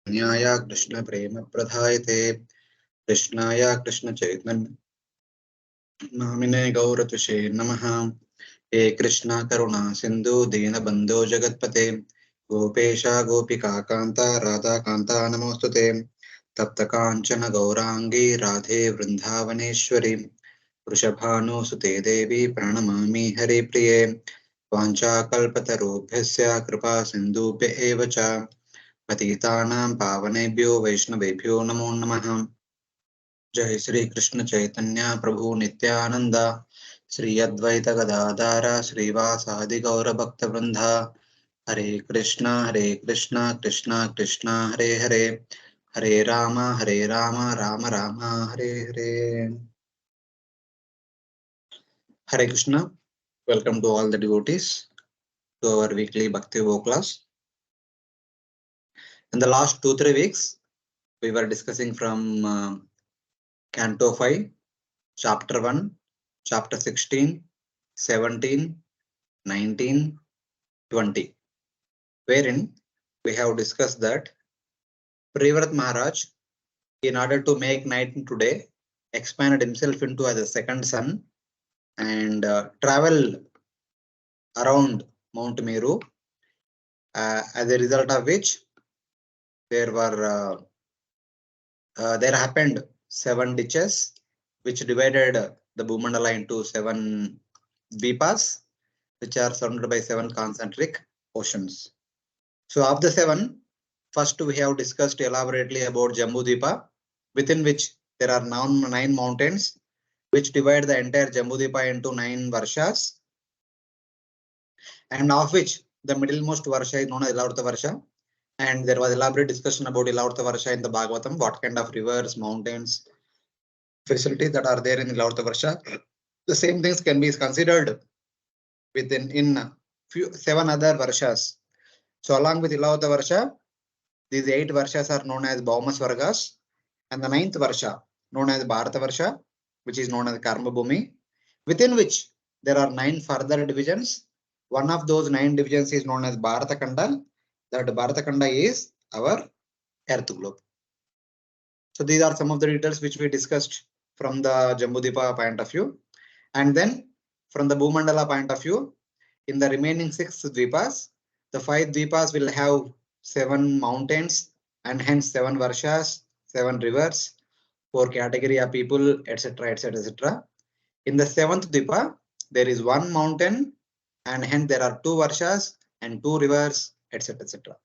न्याया कृष्ण प्रेम प्रधायते कृष्णाय कृष्ण चैतन्य नामिने गौरतुषे नमः। हे कृष्णा करुणा सिंधु दीनबंधो जगत्पते गोपेशा गोपिका कांता राधा कांता नमोस्तुते। तप्त कांचन गौरांगी राधे वृंदावनेश्वरी वृषभानुसुते देवी प्रणमामि हरिप्रिये। वाञ्छाकल्पतरुभ्यश्च कृपा सिन्धुभ्य एव च पतितानां पावनेभ्यो वैष्णवेभ्यो नमो नमः। जय श्री कृष्ण चैतन्य प्रभु नित्यानंद श्री अद्वैत गदाधर श्रीवासादि गौर भक्त वृंद। हरे Krishna Krishna Krishna Hare Hare Hare Ram Ram Ram Hare Hare. Hare Krishna. Welcome to all the devotees to our weekly Bhakti Yoga class. In the last 2-3 weeks, we were discussing from Canto 5, Chapter 1, Chapter 16, 17, 19, 20, wherein we have discussed that Privrat Maharaj, in order to make night today, expanded himself into as a second sun and traveled around Mount Meru, as a result of which there happened 7 ditches which divided the Bhumandala into 7 Dvipas, which are surrounded by 7 concentric oceans. So of the 7, first we have discussed elaborately about Jambu Dvipa, within which there are 9 mountains which divide the entire Jambu Dvipa into 9 Varshas, and of which the middlemost Varsha is known as Ilavrta Varsha. And there was elaborate discussion about Ilavrta Varsha in the Bhagavatam, what kind of rivers, mountains, facilities that are there in Ilavrta Varsha. The same things can be considered in 7 other Varshas. So along with Ilavrta Varsha, these 8 Varshas are known as Bhauma Swargas, and the 9th Varsha known as Bharata Varsha, which is known as Karma Bhumi, within which there are 9 further divisions. One of those 9 divisions is known as Bharata Kanda. That Bharata Kanda is our Earth globe. So these are some of the details which we discussed from the Jambudvipa point of view. And then from the Bhumandala point of view, in the remaining 6 Dvipas, the 5 Dvipas will have 7 mountains and hence 7 Varshas, 7 rivers, 4 category of people, etc., etc., etc. In the 7th Dvipa, there is 1 mountain and hence there are 2 Varshas and 2 rivers, etc., etc.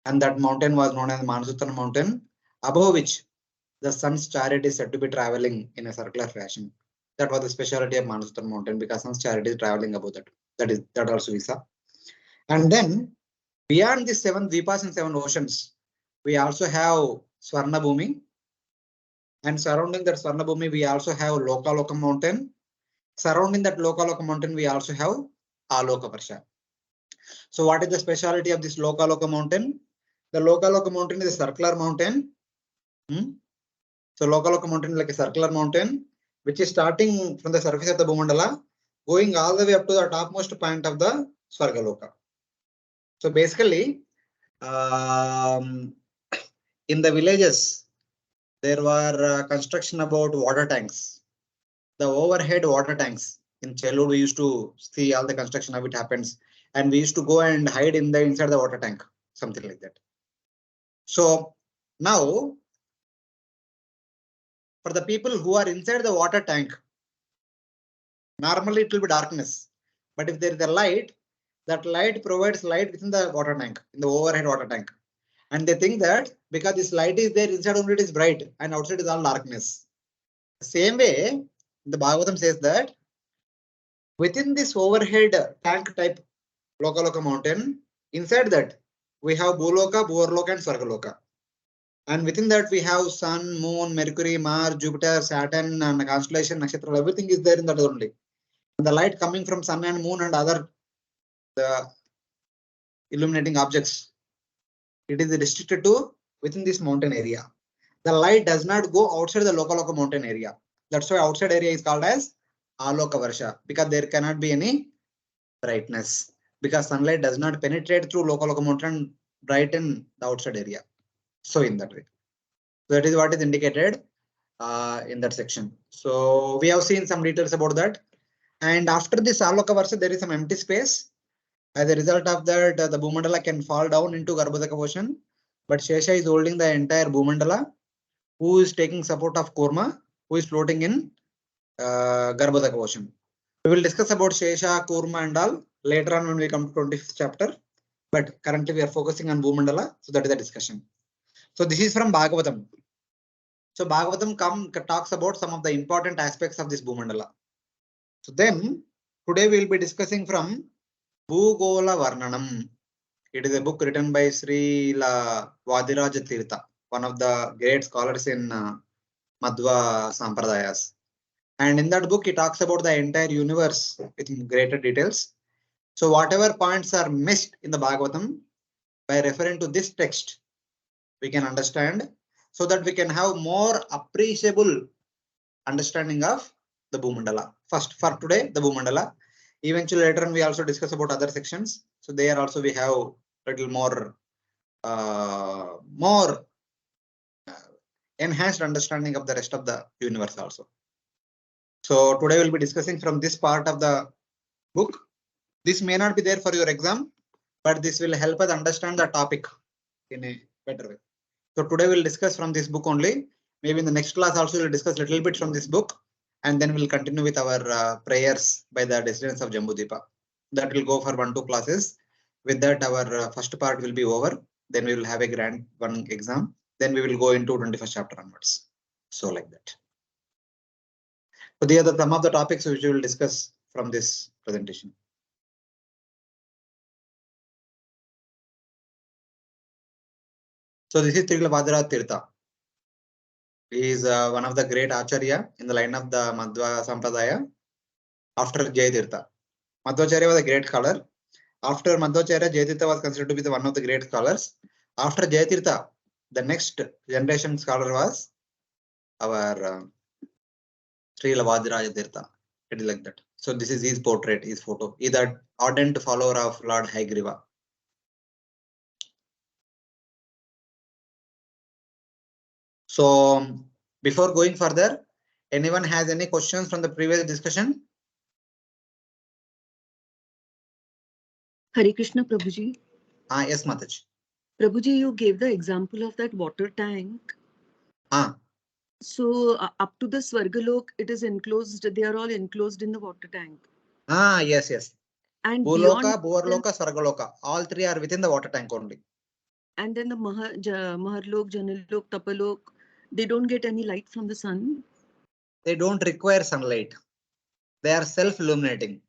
And that mountain was known as Manasutana mountain, above which the sun's chariot is said to be traveling in a circular fashion. That was the specialty of Manasutana mountain, because sun's chariot is traveling above that. That also we saw. And then beyond the 7 Dvipas and 7 oceans, we also have Swarna Bhumi. And surrounding that Swarna Bhumi, we also have Loka mountain. Surrounding that Loka mountain, we also have Aloka Varsha. So what is the specialty of this Loka mountain? The Loka mountain is a circular mountain. So Loka mountain is like a circular mountain, which is starting from the surface of the Bhumandala, going all the way up to the topmost point of the Swargaloka. So basically, in the villages, there were construction about water tanks. The overhead water tanks. In childhood, we used to see all the construction of it happens, and we used to go and hide inside the water tank, something like that. So now, for the people who are inside the water tank, normally it will be darkness. But if there is a light, that light provides light within the water tank, in the overhead water tank. And they think that because this light is there, inside only it is bright and outside is all darkness. The same way, the Bhagavatam says that within this overhead tank type Loka mountain, inside that we have Bhuloka, Bhuvarloka and Swargaloka. And within that we have Sun, Moon, Mercury, Mars, Jupiter, Saturn and constellation, nakshatra, everything is there in that only. And the light coming from Sun and Moon and other illuminating objects, it is restricted to within this mountain area. The light does not go outside the Loka mountain area. That's why outside area is called as Aloka Varsha, because there cannot be any brightness, because sunlight does not penetrate through Loka mountain and brighten the outside area. So in that way, so that is what is indicated in that section. So we have seen some details about that. And after this Aloka Varsha, there is some empty space. As a result of that, the Bhumandala can fall down into Garbhodaka ocean. But Shesha is holding the entire Bhumandala, who is taking support of Kurma, who is floating in Garbhodaka ocean. We will discuss about Shesha, Kurma and all later on when we come to 25th chapter. But currently we are focusing on Bhumandala. So that is the discussion. So this is from Bhagavatam. So Bhagavatam talks about some of the important aspects of this Bhumandala. So then today we will be discussing from Bhugola Varnanam. It is a book written by Sri Vadiraja Tirtha, one of the great scholars in Madhva Sampradayas. And in that book, he talks about the entire universe with greater details. So whatever points are missed in the Bhagavatam, by referring to this text, we can understand, so that we can have more appreciable understanding of the Bhumandala. First, for today, the Bhumandala. Eventually, later on, we also discuss about other sections. So there also we have little more enhanced understanding of the rest of the universe also. So today we'll be discussing from this part of the book. This may not be there for your exam, but this will help us understand the topic in a better way. So today we'll discuss from this book only. Maybe in the next class also we'll discuss a little bit from this book, and then we'll continue with our prayers by the descendants of Jambudvipa. That will go for 1-2 classes. With that, our first part will be over. Then we will have a grand one exam. Then we will go into 21st chapter onwards. So like that. So these are some of the topics which we will discuss from this presentation. So this is Srila Vadiraja Tirtha. He is one of the great Acharya in the line of the Madhva Sampradaya after Jayatirtha. Madhvacharya was a great scholar. After Madhvacharya, Jayatirtha was considered to be one of the great scholars. After Jayatirtha, the next generation scholar was our Srila Vadiraja Tirtha. It is like that. So this is his portrait, his photo. He is the ardent follower of Lord Haigriva. So before going further, anyone has any questions from the previous discussion? Hare Krishna, Prabhuji. Yes, Mataji. Prabhuji, you gave the example of that water tank. So up to the Swargalok, it is enclosed. They are all enclosed in the water tank. Yes, yes. And Bhuloka, Bhuvarloka, Swargaloka, all three are within the water tank only. And then the Maharlok, Janalok, Tapalok, they don't get any light from the sun. They don't require sunlight. They are self-illuminating.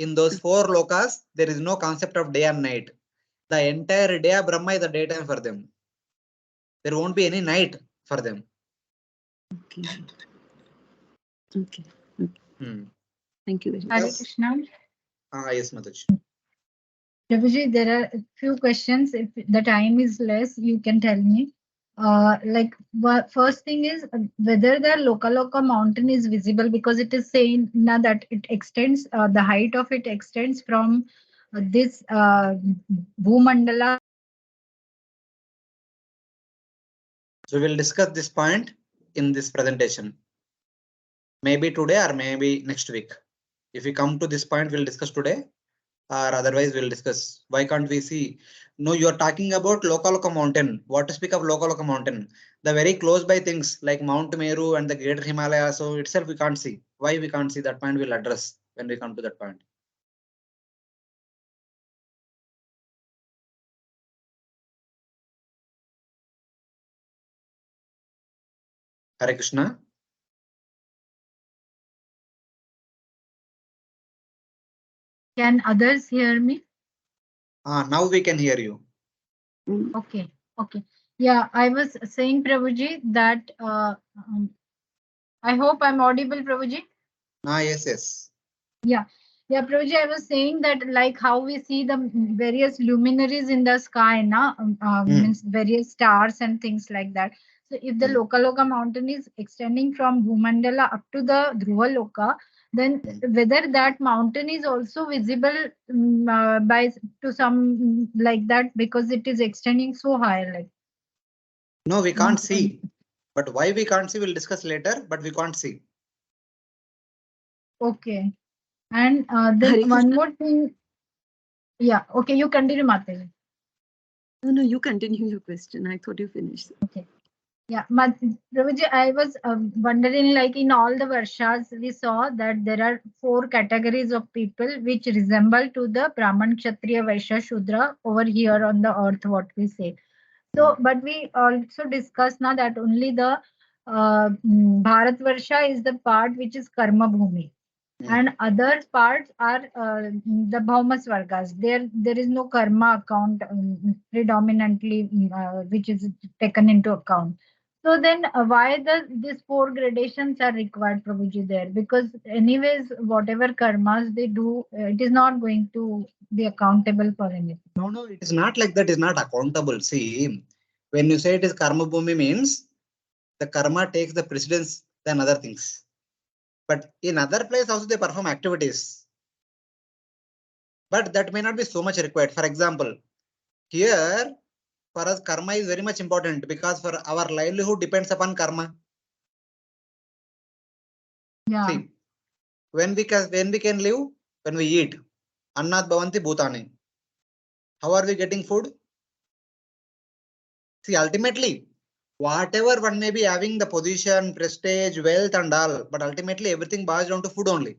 In those 4 lokas, there is no concept of day and night. The entire day of Brahma is the daytime for them. There won't be any night for them. Okay. Okay. Thank you very much. Hare Krishna. Yes, Mataji. Prabhuji, there are a few questions. If the time is less, you can tell me. First thing is whether the Lokaloka mountain is visible, because it is saying now that it extends, the height of it extends from this Bhumandala. So we will discuss this point in this presentation. Maybe today or maybe next week. If we come to this point, we'll discuss today, or otherwise we'll discuss. Why can't we see? No, you are talking about Lokaloka mountain. What to speak of Lokaloka mountain? The very close by things like Mount Meru and the Greater Himalaya. So itself we can't see. Why we can't see? That point we'll address when we come to that point. Hare Krishna. Can others hear me? Now we can hear you. Okay. Okay. Yeah, I was saying, Prabhuji, that I hope I'm audible, Prabhuji. Yes, yes. Yeah. Yeah, Prabhuji, I was saying that like how we see the various luminaries in the sky, means various stars and things like that. So if the Lokaloka mountain is extending from Bhumandala up to the Dhruva Loka, then whether that mountain is also visible by to some like that, because it is extending so high, like. No, we can't see. But why we can't see, we'll discuss later, but we can't see. Okay. And Hare then one Krishna. more thing. Yeah. Okay. You continue, Mataji. No, you continue your question. I thought you finished. Okay. Yeah, Prabhuji, I was wondering, like in all the Varshas, we saw that there are 4 categories of people which resemble to the Brahman, Kshatriya, Vaishya, Shudra over here on the earth, what we say. So, but we also discussed now that only the Bharat Varsha is the part which is Karma Bhumi. And other parts are the Bhauma Swargas. There is no karma account predominantly which is taken into account. So then why these 4 gradations are required, Prabhuji, there? Because anyways, whatever karmas they do, it is not going to be accountable for anything. No, it is not like that. It is not accountable. See, when you say it is karma bhumi means the karma takes the precedence than other things. But in other place also they perform activities. But that may not be so much required. For example, here for us karma is very much important because for our livelihood depends upon karma. Yeah. See, when we can live, when we eat. Annat bhavanti bhutani. How are we getting food? See, ultimately, whatever one may be having the position, prestige, wealth and all, but ultimately everything boils down to food only.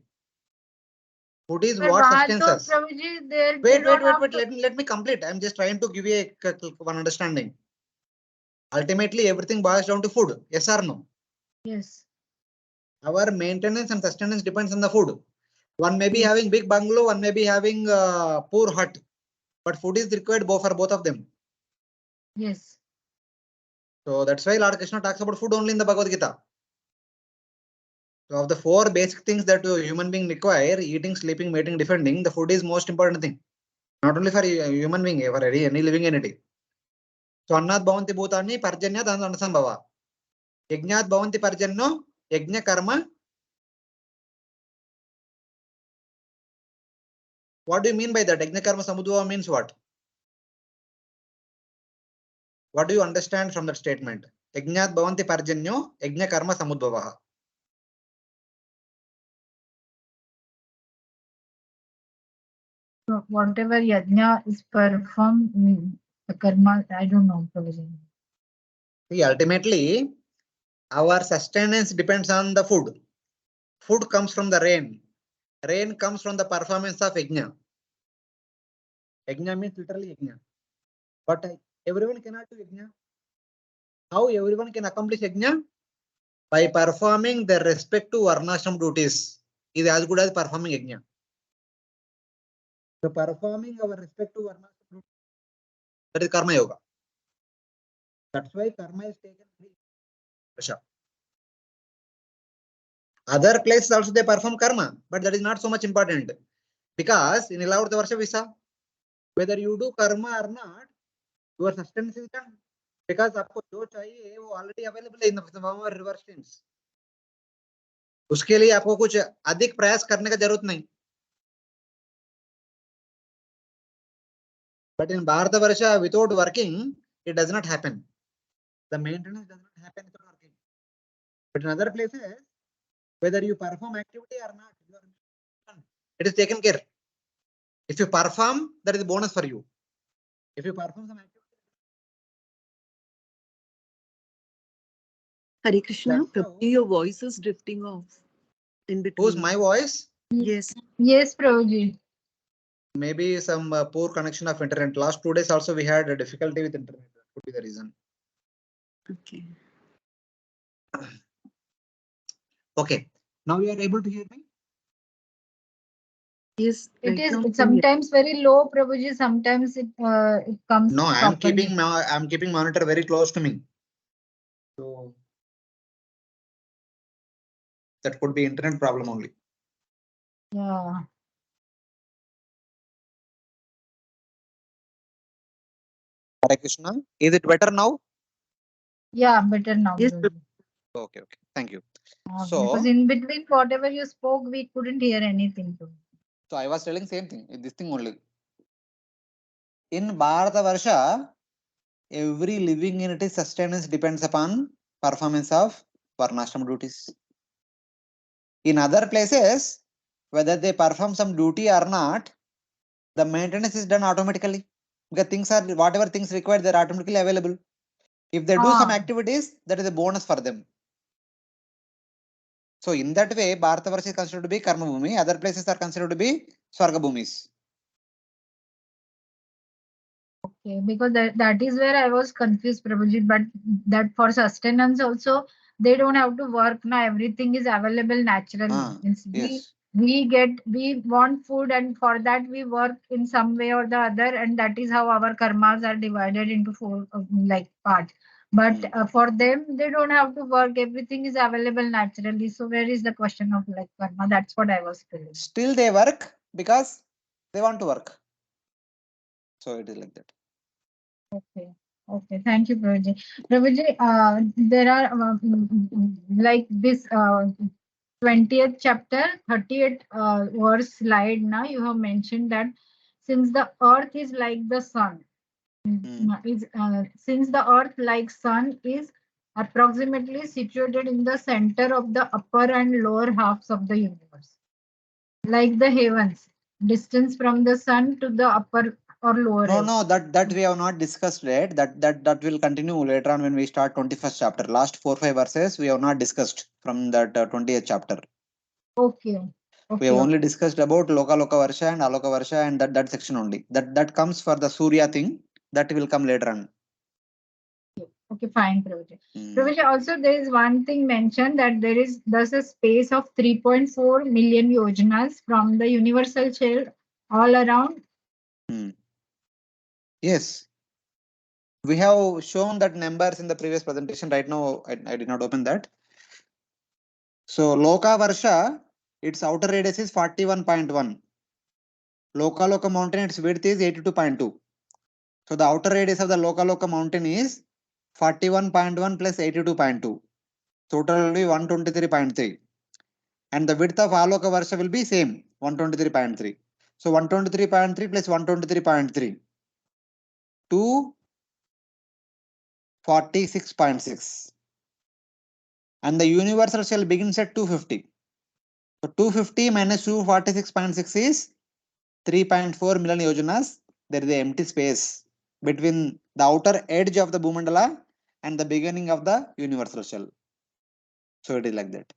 Food is But what sustains us. Prabhuji, they Wait. don't have to- Let me complete. I'm just trying to give you one understanding. Ultimately, everything boils down to food. Yes or no? Yes. Our maintenance and sustenance depends on the food. One may be Yes. having big bungalow, one may be having poor hut, but food is required for both of them. Yes. So that's why Lord Krishna talks about food only in the Bhagavad Gita. So of the 4 basic things that a human being require, eating, sleeping, mating, defending, the food is most important thing. Not only for a human being, for any living entity. So annat bhavanti bhutani parjanyat anasambhava. Yajnat bhavanti parjanno yajna karma. What do you mean by that? Yajna karma samudbhava means what? What do you understand from that statement? Yajnat bhavanti parjanyo yajna karma samudbhava. So whatever yajna is performed, the karma, I don't know, Prabhuji. See, ultimately, our sustenance depends on the food. Food comes from the rain. Rain comes from the performance of yajna. Yajna means literally yajna. But everyone cannot do yajna. How everyone can accomplish yajna? By performing their respective varnashram duties. Is as good as performing yajna. So performing our respective varnashram duties, that is karma yoga. That's why karma is taken very pressure. Other places also they perform karma, but that is not so much important. Because in Ilavrta Varsha Visa, whether you do karma or not, your sustenance is done. Because आपको जो चाहिए वो already available in the form of reverse streams. उसके लिए आपको कुछ अधिक प्रयास करने का जरूरत नहीं. But in Bharata Varsha, without working, it does not happen. The maintenance does not happen without working. But in other places, whether you perform activity or not, it is taken care. If you perform, that is a bonus for you. If you perform some activity, Hare Krishna, that's how. Prabhuji, your voice is drifting off in between. Who's my voice? Yes. Yes, Prabhuji. Maybe some poor connection of internet. Last 2 days also we had a difficulty with internet. That could be the reason. Okay. Okay. Now you are able to hear me? Yes. It Right is now, sometimes very low, Prabhuji. Sometimes it comes. No, I'm properly. keeping monitor very close to me. So that could be internet problem only. Yeah. Hare Krishna. Is it better now? Yeah, better now. Yes, Prabhuji. Okay. Thank you. Because So in between whatever you spoke, we couldn't hear anything. I was telling same thing. This thing only. In Bharata Varsha, every living entity's sustenance depends upon performance of varnashram duties. In other places, whether they perform some duty or not, the maintenance is done automatically. Because things are, whatever things required, they're automatically available. If they do some activities, that is a bonus for them. So in that way, Bharatavarsha is considered to be Karma Bhumi, other places are considered to be Swarga Bhumis. Okay, because that is where I was confused, Prabhuji. But that for sustenance also, they don't have to work now. Everything is available naturally. Means Yes. we want food, and for that we work in some way or the other, and that is how our karmas are divided into four like parts. But for them, they don't have to work. Everything is available naturally. So where is the question of like karma? That's what I was feeling. Still they work because they want to work. So it is like that. Okay. Okay. Thank you, Prabhuji. Prabhuji, there are like this 20th chapter, 38th verse slide. Now you have mentioned that since the earth is like the sun, since the earth like sun is approximately situated in the center of the upper and lower halves of the universe, like the heavens, distance from the sun to the upper or lower edge. No, that we have not discussed yet. That will continue later on when we start 21st chapter. Last 4-5 verses we have not discussed from that 20th chapter. Okay. We have only discussed about Loka Varsha and Aloka Varsha and that section only. That comes for the Surya thing. That will come later on. Okay, fine, Prabhuji. Prabhuji, also there is one thing mentioned that there's a space of 3.4 million yojanas from the universal shell all around. Yes. We have shown that numbers in the previous presentation. Right now, I did not open that. So Loka Varsha, its outer radius is 41.1. Loka mountain, its width is 82.2. So the outer radius of the Loka mountain is 41.1 plus 82.2. Total will be 123.3. And the width of Aloka Varsha will be same, 123.3. So 123.3 plus 123.3. 246.6. And the universal shell begins at 250. So 250 minus 246.6 is 3.4 million yojanas. There is an empty space between the outer edge of the Bhumandala and the beginning of the universal shell. So it is like that.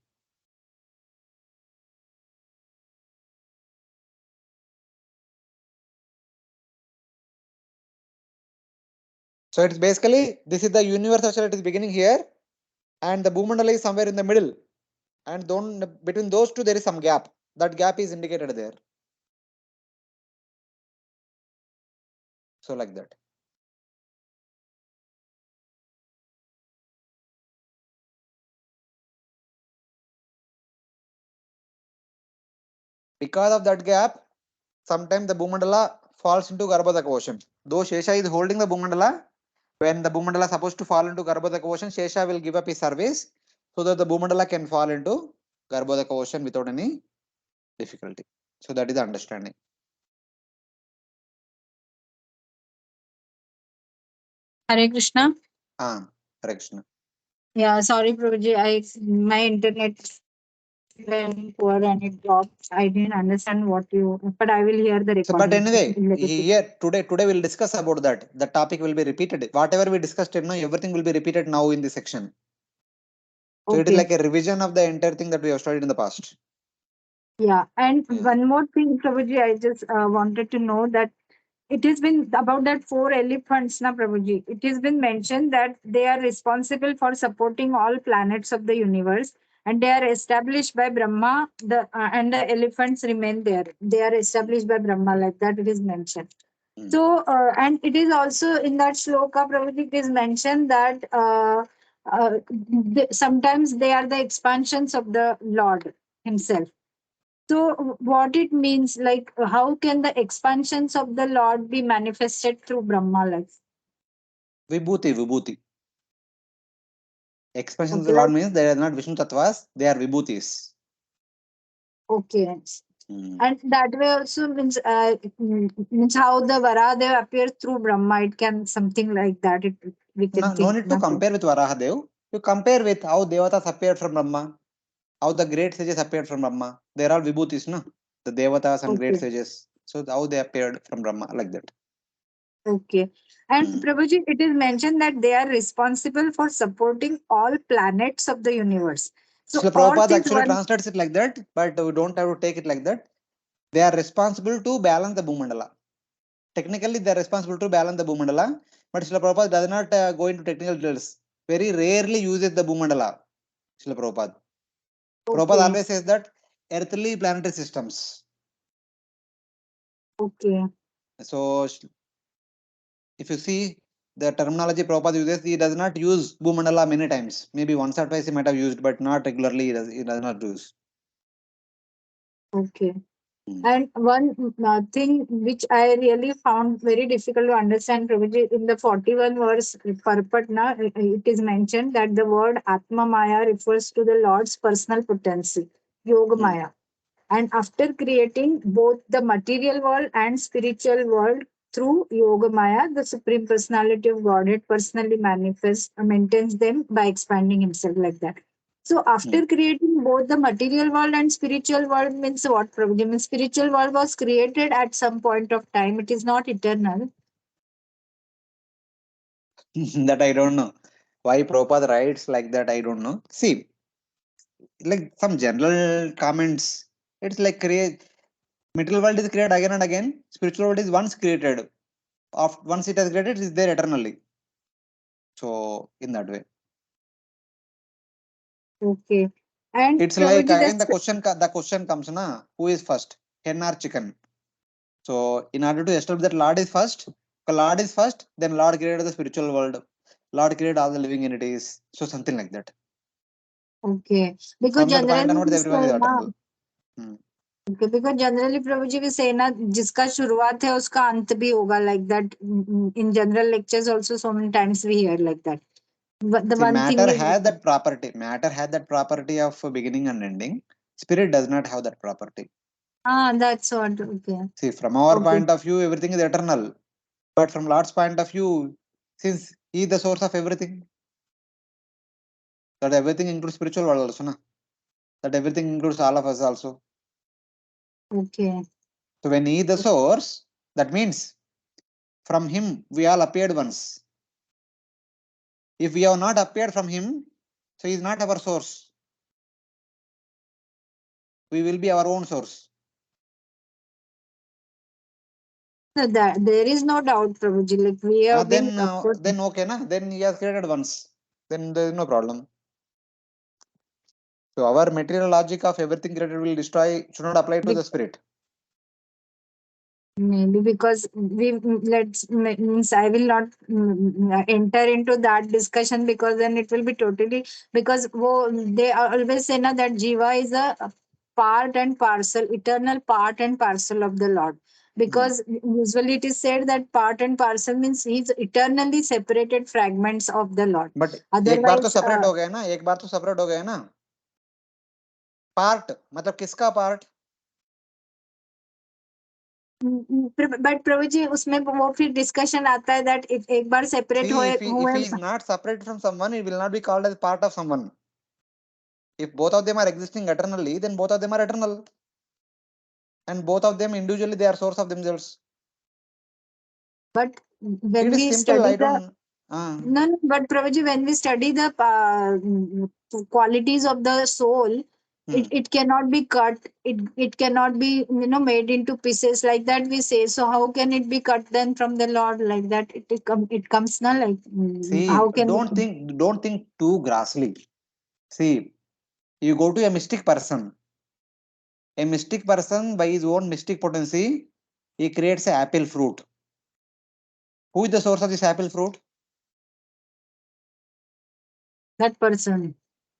So it's basically, this is the universal shell, it is beginning here, and the Bhumandala is somewhere in the middle. And between those two, there is some gap. That gap is indicated there. So like that. Because of that gap, sometimes the Bhumandala falls into Garbhodaka ocean. Though Shesha is holding the Bhumandala, when the Bhumandala is supposed to fall into Garbhodaka ocean, Shesha will give up his service so that the Bhumandala can fall into Garbhodaka ocean without any difficulty. So that is the understanding. Hare Krishna. Hare Krishna. Yeah, sorry, Prabhuji. My internet went poor and it dropped. I didn't understand but I will hear the recording. So, but anyway, here today we'll discuss about that. The topic will be repeated. Whatever we discussed, everything will be repeated now in this section. So it is like a revision of the entire thing that we have studied in the past. Yeah, and one more thing, Prabhuji, I just wanted to know that it has been about that 4 elephants, na Prabhuji. It has been mentioned that they are responsible for supporting all planets of the universe, and they are established by Brahma. And the elephants remain there. They are established by Brahma, like that it is mentioned. So, and it is also in that shloka, Prabhuji, it is mentioned that sometimes they are the expansions of the Lord Himself. So what it means, like how can the expansions of the Lord be manifested through Brahma? Like Vibhuti. Expansions of the Lord means they are not Vishnu Tattvas, they are Vibhutis. Okay. And that way also means how the Varahadev appears through Brahma. It can something like that. We can No, think. no need to compare with Varahadev. You compare with how Devatas appeared from Brahma, how the great sages appeared from Brahma. They are all Vibhutis, no? The Devatas and great Okay. sages. So how they appeared from Brahma, like that. Okay. And Prabhuji, it is mentioned that they are responsible for supporting all planets of the universe. So Srila Earth Prabhupada is actually one. translates it like that, but we don't have to take it like that. They are responsible to balance the Bhumandala. Technically, they are responsible to balance the Bhumandala, but Srila Prabhupada does not go into technical details. Very rarely uses the Bhumandala. Srila Prabhupada. Prabhupada Okay. always says that earthly planetary systems. Okay. So, if you see the terminology Prabhupada uses, he does not use Bhumandala many times. Maybe once or twice he might have used, but not regularly. He does not use. Okay. And one thing which I really found very difficult to understand, Prabhuji, in the 41 verse Parpatna, it is mentioned that the word Atma Maya refers to the Lord's personal potency, Yoga Maya. And after creating both the material world and spiritual world through Yoga Maya, the Supreme Personality of Godhead personally manifests, maintains them by expanding himself like that. So after creating both the material world and spiritual world means what, Prabhuji? Means spiritual world was created at some point of time. It is not eternal. That I don't know. Why Prabhupada writes like that, I don't know. See, like some general comments, it's like create material world is created again and again. Spiritual world is once created. Once it has created, it is there eternally. So in that way. Okay. And It's like Prabhuji, again the question comes, na, who is first? Hen or chicken? So in order to establish that Lord is first, Lord is first, then Lord created the spiritual world. Lord created all the living entities. So something like that. okay. Because From that point generally onwards, we everyone is say na, eternal. Because generally Prabhu ji भी से ना जिसका शुरुआत है उसका अंत भी होगा like that in general lectures also so many times we hear like that the See, one thing matter is has that property. Matter has that property of beginning and ending. Spirit does not have that property. हाँ that's what okay See, from our okay point of view, everything is eternal. But from Lord's point of view, since He is the source of everything, that everything includes spiritual world also, na? That everything includes all of us also. Okay So when He is the source, that means from Him we all appeared once. If we have not appeared from Him, so He is not our source. We will be our own source. that there is no doubt Prabhu ji like we have been of course Then okay, na? Then He has created once. Then there is no problem. So our material logic of everything created will destroy should not apply to the spirit. maybe because we let's means I will not enter into that discussion because then it will be totally because they always say na that jiva is a part and parcel, eternal part and parcel of the Lord. Because usually it is said that part and parcel means he's eternally separated fragments of the Lord. But एक बार तो Otherwise, separate हो गया ना, एक बार तो separate हो गया ना. Part मतलब किसका part? बट प्रभु जी उसमें वो फिर डिस्कशन आता है दैट एक बार सेपरेट See, if हुए he is not separated from someone, he will not be called as part of someone. If both of them are existing eternally, then both of them are eternal, and both of them individually they are source of themselves. but when It is we simple. study I don't. no, but Prabhuji, when we study the qualities of the soul, it cannot be cut. It cannot be made into pieces like that. We say so. How can it be cut then from the Lord like that? It comes now like See, how can don't think too grossly. See, you go to a mystic person. A mystic person, by his own mystic potency, he creates an apple fruit. Who is the source of this apple fruit? that person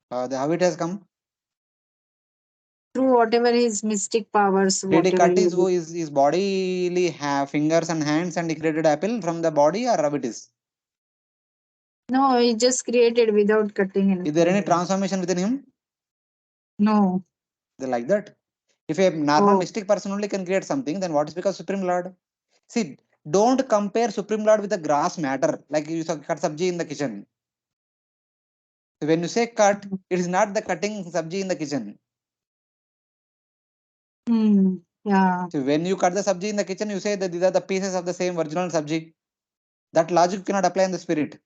How it has come? through whatever his mystic powers, Did he whatever cut he his bodily have fingers and hands and he created apple from the body, or how it is? no, he just created without cutting Is there any anything. transformation within him? No. They like that. If a normal Oh. mystic person only can create something, then what is because Supreme Lord? See, don't compare Supreme Lord with the grass matter, like you cut sabji in the kitchen. So when you say cut, it is not the cutting sabji in the kitchen. Yeah. So when you cut the sabji in the kitchen, you say that these are the pieces of the same original sabji. That logic cannot apply in the spirit.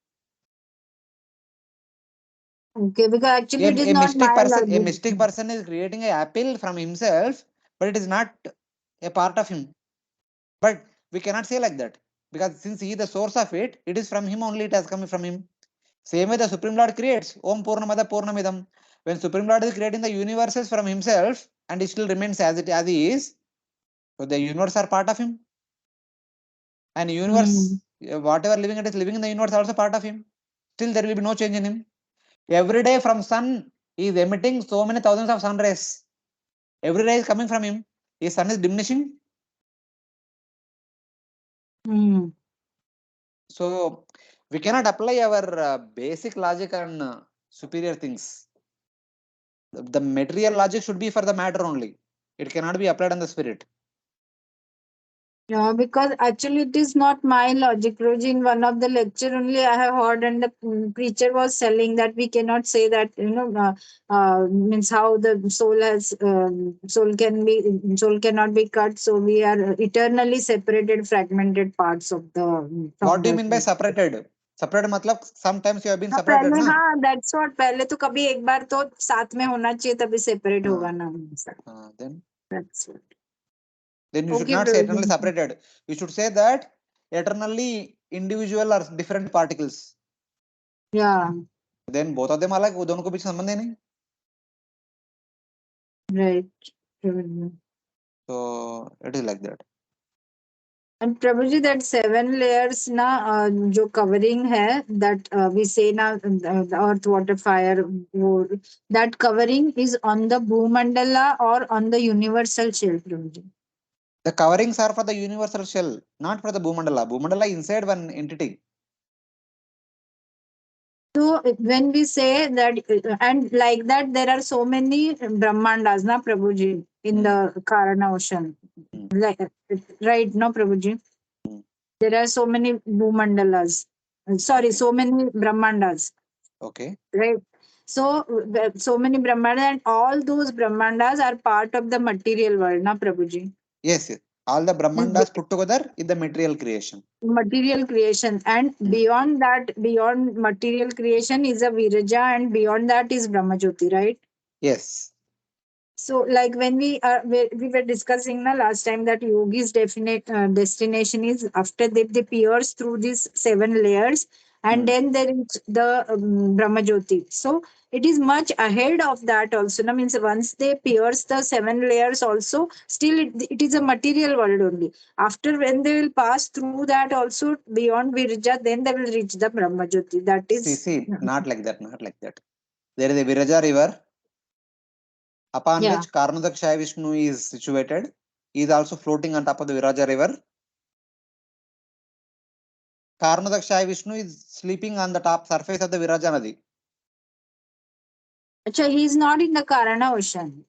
Okay, because actually it is A not mystic my person, a logic. mystic person is creating an apple from himself, but it is not a part of him. But we cannot say like that, because since he is the source of it, it is from him only, it has come from him. Same way the Supreme Lord creates Om Purnamada Purnamidam. When Supreme Lord is creating the universes from himself and it still remains as he is, so the universe are part of him. And universe, whatever living it is living in the universe also part of him. Still there will be no change in him. Every day from sun, he is emitting so many thousands of sun rays. Every ray is coming from him. His sun is diminishing. So we cannot apply our basic logic on superior things. The material logic should be for the matter only. It cannot be applied on the spirit. Yeah, because actually it is not my logic. Roji, in one of the lecture only I have heard, and the preacher was telling that we cannot say that, means how the soul has soul cannot be cut. So we are eternally separated, fragmented parts of the. What do you mean by separated? Separated matlab sometimes you have been हाँ separated, पहले, na? हाँ that's what, पहले तो कभी एक बार तो साथ में होना चाहिए तभी सेपरेट होगा ना. Then That's what. you should Okay, not say eternally Prabhuji. separated. You should say that eternally individual or different particles. Yeah, Then both of them are like, दोनों को बीच संबंध ही नहीं. right. Prabhuji. So it is like that. And Prabhuji, that 7 layers na जो covering है, that we say na the earth, water, fire, that covering is on the Bhumandala or on the universal shell, Prabhuji. The coverings are for the universal shell, not for the Bhumandala. Bhumandala inside one entity. So when we say that, and like that, there are so many Brahmandas, na Prabhuji, in the Karana ocean. Like, right, no Prabhuji? There are so many Bhumandalas. Sorry, so many Brahmandas. Okay. Right. So, so many Brahmandas, and all those Brahmandas are part of the material world, na Prabhuji? Yes, yes. All the Brahmandas put together in the material creation. Material creation, and beyond that, beyond material creation is a Viraja, and beyond that is Brahmajyoti, right? Yes. So, like when we were discussing the last time that yogi's definite destination is after they pierce through these 7 layers, and then there is the Brahmajyoti. So it is much ahead of that also. No, means once they pierce the 7 layers also, still it is a material world only. After when they will pass through that also beyond Virja, then they will reach the Brahmajyoti. That is. See, not like that, not like that. There is a Viraja river upon which Karnadaksha Vishnu is situated. He is also floating on top of the Viraja river. Karnadaksha Vishnu is sleeping on the top surface of the Viraja Nadi. Achha, he is not in the Karana ocean.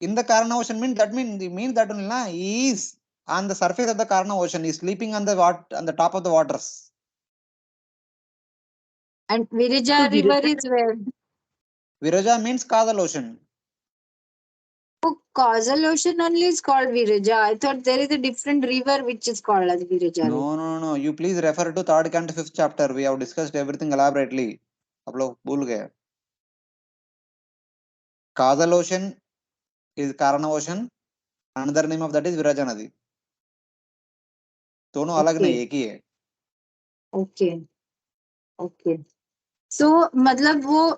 In the Karana ocean means that only na, he is on the surface of the Karana ocean. He is sleeping on the top of the waters. And Virija So river Viraj, is where? Viraja means causal ocean. Oh, causal ocean only is called Virija. I thought there is a different river which is called as Virija river. No. You please refer to 3rd canto 5th chapter. We have discussed everything elaborately. आप लोग भूल गए. Causal ocean is Karana ocean. Another name of that is Viraja Nadi. दोनों अलग नहीं, एक ही है. Okay. So मतलब वो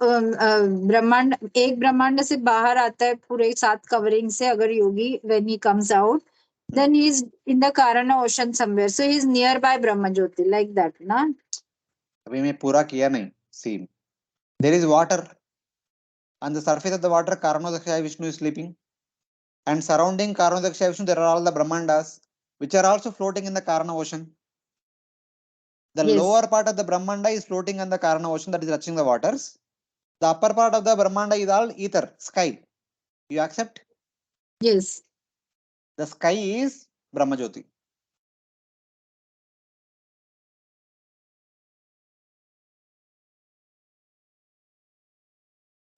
ब्रह्मांड, एक ब्रह्मांड से बाहर आता है पूरे 7 कवरिंग से, अगर योगी when he comes out, then he is in the Karana ocean somewhere. So he is nearby Brahmajyoti, like that, na? अभी मैं पूरा किया नहीं. See, there is water. On the surface of the water, Karnadaksha Vishnu is sleeping. And surrounding Karnadaksha Vishnu, there are all the Brahmandas, which are also floating in the Karana ocean. The lower part of the Brahmanda is floating on the Karana ocean, that is touching the waters. The upper part of the Brahmanda is all ether, sky. You accept? Yes. The sky is Brahmajyoti.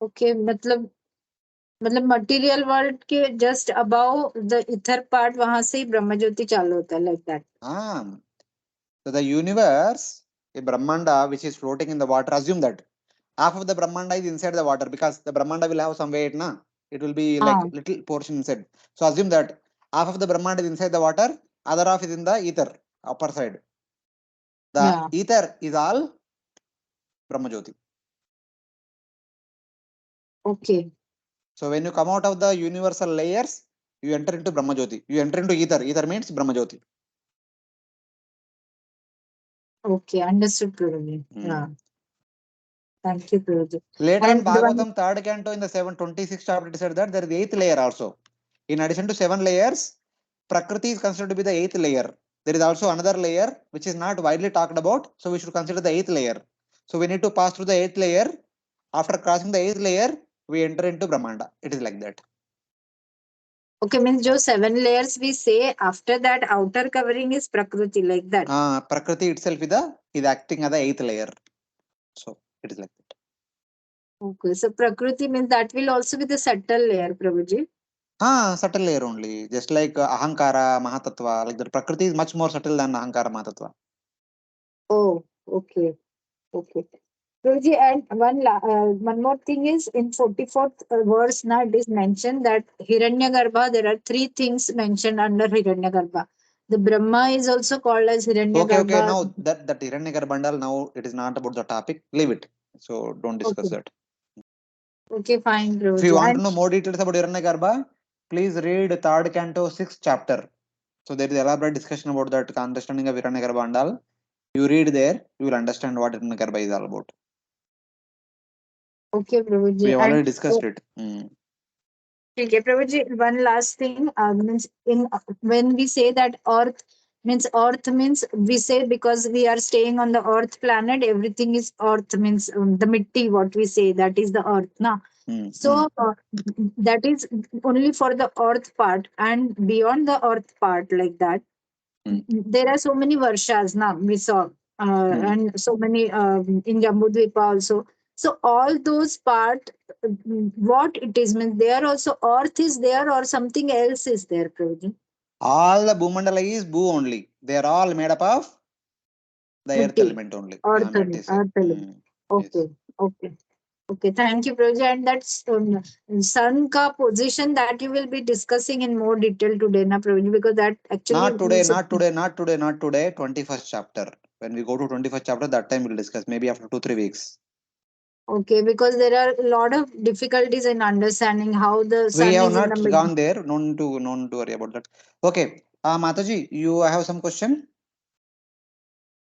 Okay, मतलब material world के just above the ether part वहां से ही ब्रह्म ज्योति चालू होता है, like that. So the universe, a Brahmanda which is floating in the water, assume that half of the Brahmanda is inside the water because the Brahmanda will have some weight, na? It will be like little portion inside. So assume that half of the Brahmanda is inside the water, other half is in the ether, upper side. The ether is all Brahmajyoti. Okay. So when you come out of the universal layers, you enter into Brahmajyoti. You enter into ether. Ether means Brahmajyoti. Okay, understood, Guruji. Yeah. Thank you, Guruji. Later on, Bhagavatam 3rd canto in the 726 chapter, it said that there is the 8th layer also. In addition to 7 layers, Prakriti is considered to be the 8th layer. There is also another layer which is not widely talked about, so we should consider the 8th layer. So we need to pass through the 8th layer. After crossing the 8th layer, we enter into Brahmanda. It is like that. Okay, means jo 7 layers we say, after that outer covering is Prakriti, like that. Prakriti itself is acting as the 8th layer. So it is like that. Okay, so Prakriti means that will also be the subtle layer, Prabhuji. Subtle layer only. Just like Ahankara, Mahatattva, like that. Prakriti is much more subtle than Ahankara, Mahatattva. Oh, okay. Okay. Guruji, and one more thing is in 44th verse now it is mentioned that Hiranyagarbha, there are 3 things mentioned under Hiranyagarbha. The Brahma is also called as Hiranyagarbha. Okay. Now that Hiranyagarbhandal, now it is not about the topic. Leave it. So don't discuss that. Okay, fine, Guruji. If you want to know more details about Hiranyagarbha, please read 3rd canto 6th chapter. So there is elaborate discussion about that understanding of Hiranyagarbhandal. You read there, you will understand what Hiranyagarbha is all about. Okay, Prabhuji. We have already discussed it. Okay, Prabhuji, one last thing means when we say that earth means we say because we are staying on the earth planet, everything is earth means the mitti, what we say, that is the earth. Na? So that is only for the earth part, and beyond the earth part, like that. There are so many varshas now we saw, and so many in Jambudvipa also. So all those part, what it is means there also earth is there or something else is there, Prabhuji? All the Bhumandala is Bhu only. They are all made up of the earth element only. Earth element. Okay. Yes. Okay. Okay, thank you, Prabhuji. And that's sun ka position that you will be discussing in more detail today, na Prabhuji, because that actually Not today. 21st chapter. When we go to 21st chapter, that time we'll discuss. Maybe after 2-3 weeks. Okay, because there are a lot of difficulties in understanding how the sun We have is not in the middle. gone there. No need to worry about that. Okay. Mataji, you have some question?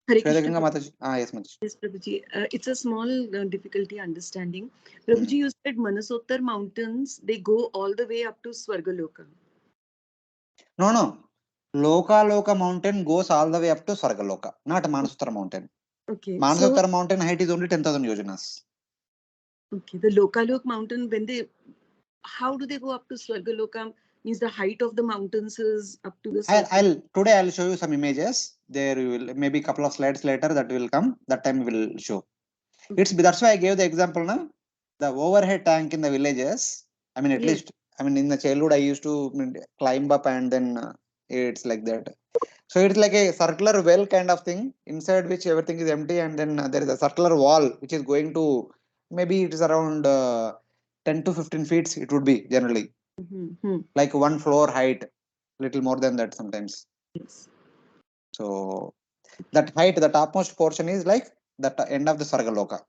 Hare Shweta Krishna. Ganga Mataji. Yes, Mataji. Yes, Prabhuji. It's a small difficulty understanding. Prabhuji, you said Manasottar mountains, they go all the way up to Swargaloka. No. Loka mountain goes all the way up to Swargaloka, not Manasottar mountain. Okay. Manasottar mountain height is only 10,000 yojanas. Okay. The Lokalok mountain, how do they go up to Swargaloka? Means the height of the mountains is up to the Today I'll show you some images. There you will, maybe a couple of slides later that will come. That time we will show. That's why I gave the example now. The overhead tank in the villages. I mean, at least, in the childhood I used to climb up and then it's like that. So it's like a circular well kind of thing inside which everything is empty, and then there is a circular wall which is going to, maybe it is around 10 to 15 feet. It would be generally like 1 floor height, little more than that sometimes. Yes. So that height, the topmost portion is like the end of the Sargaloka.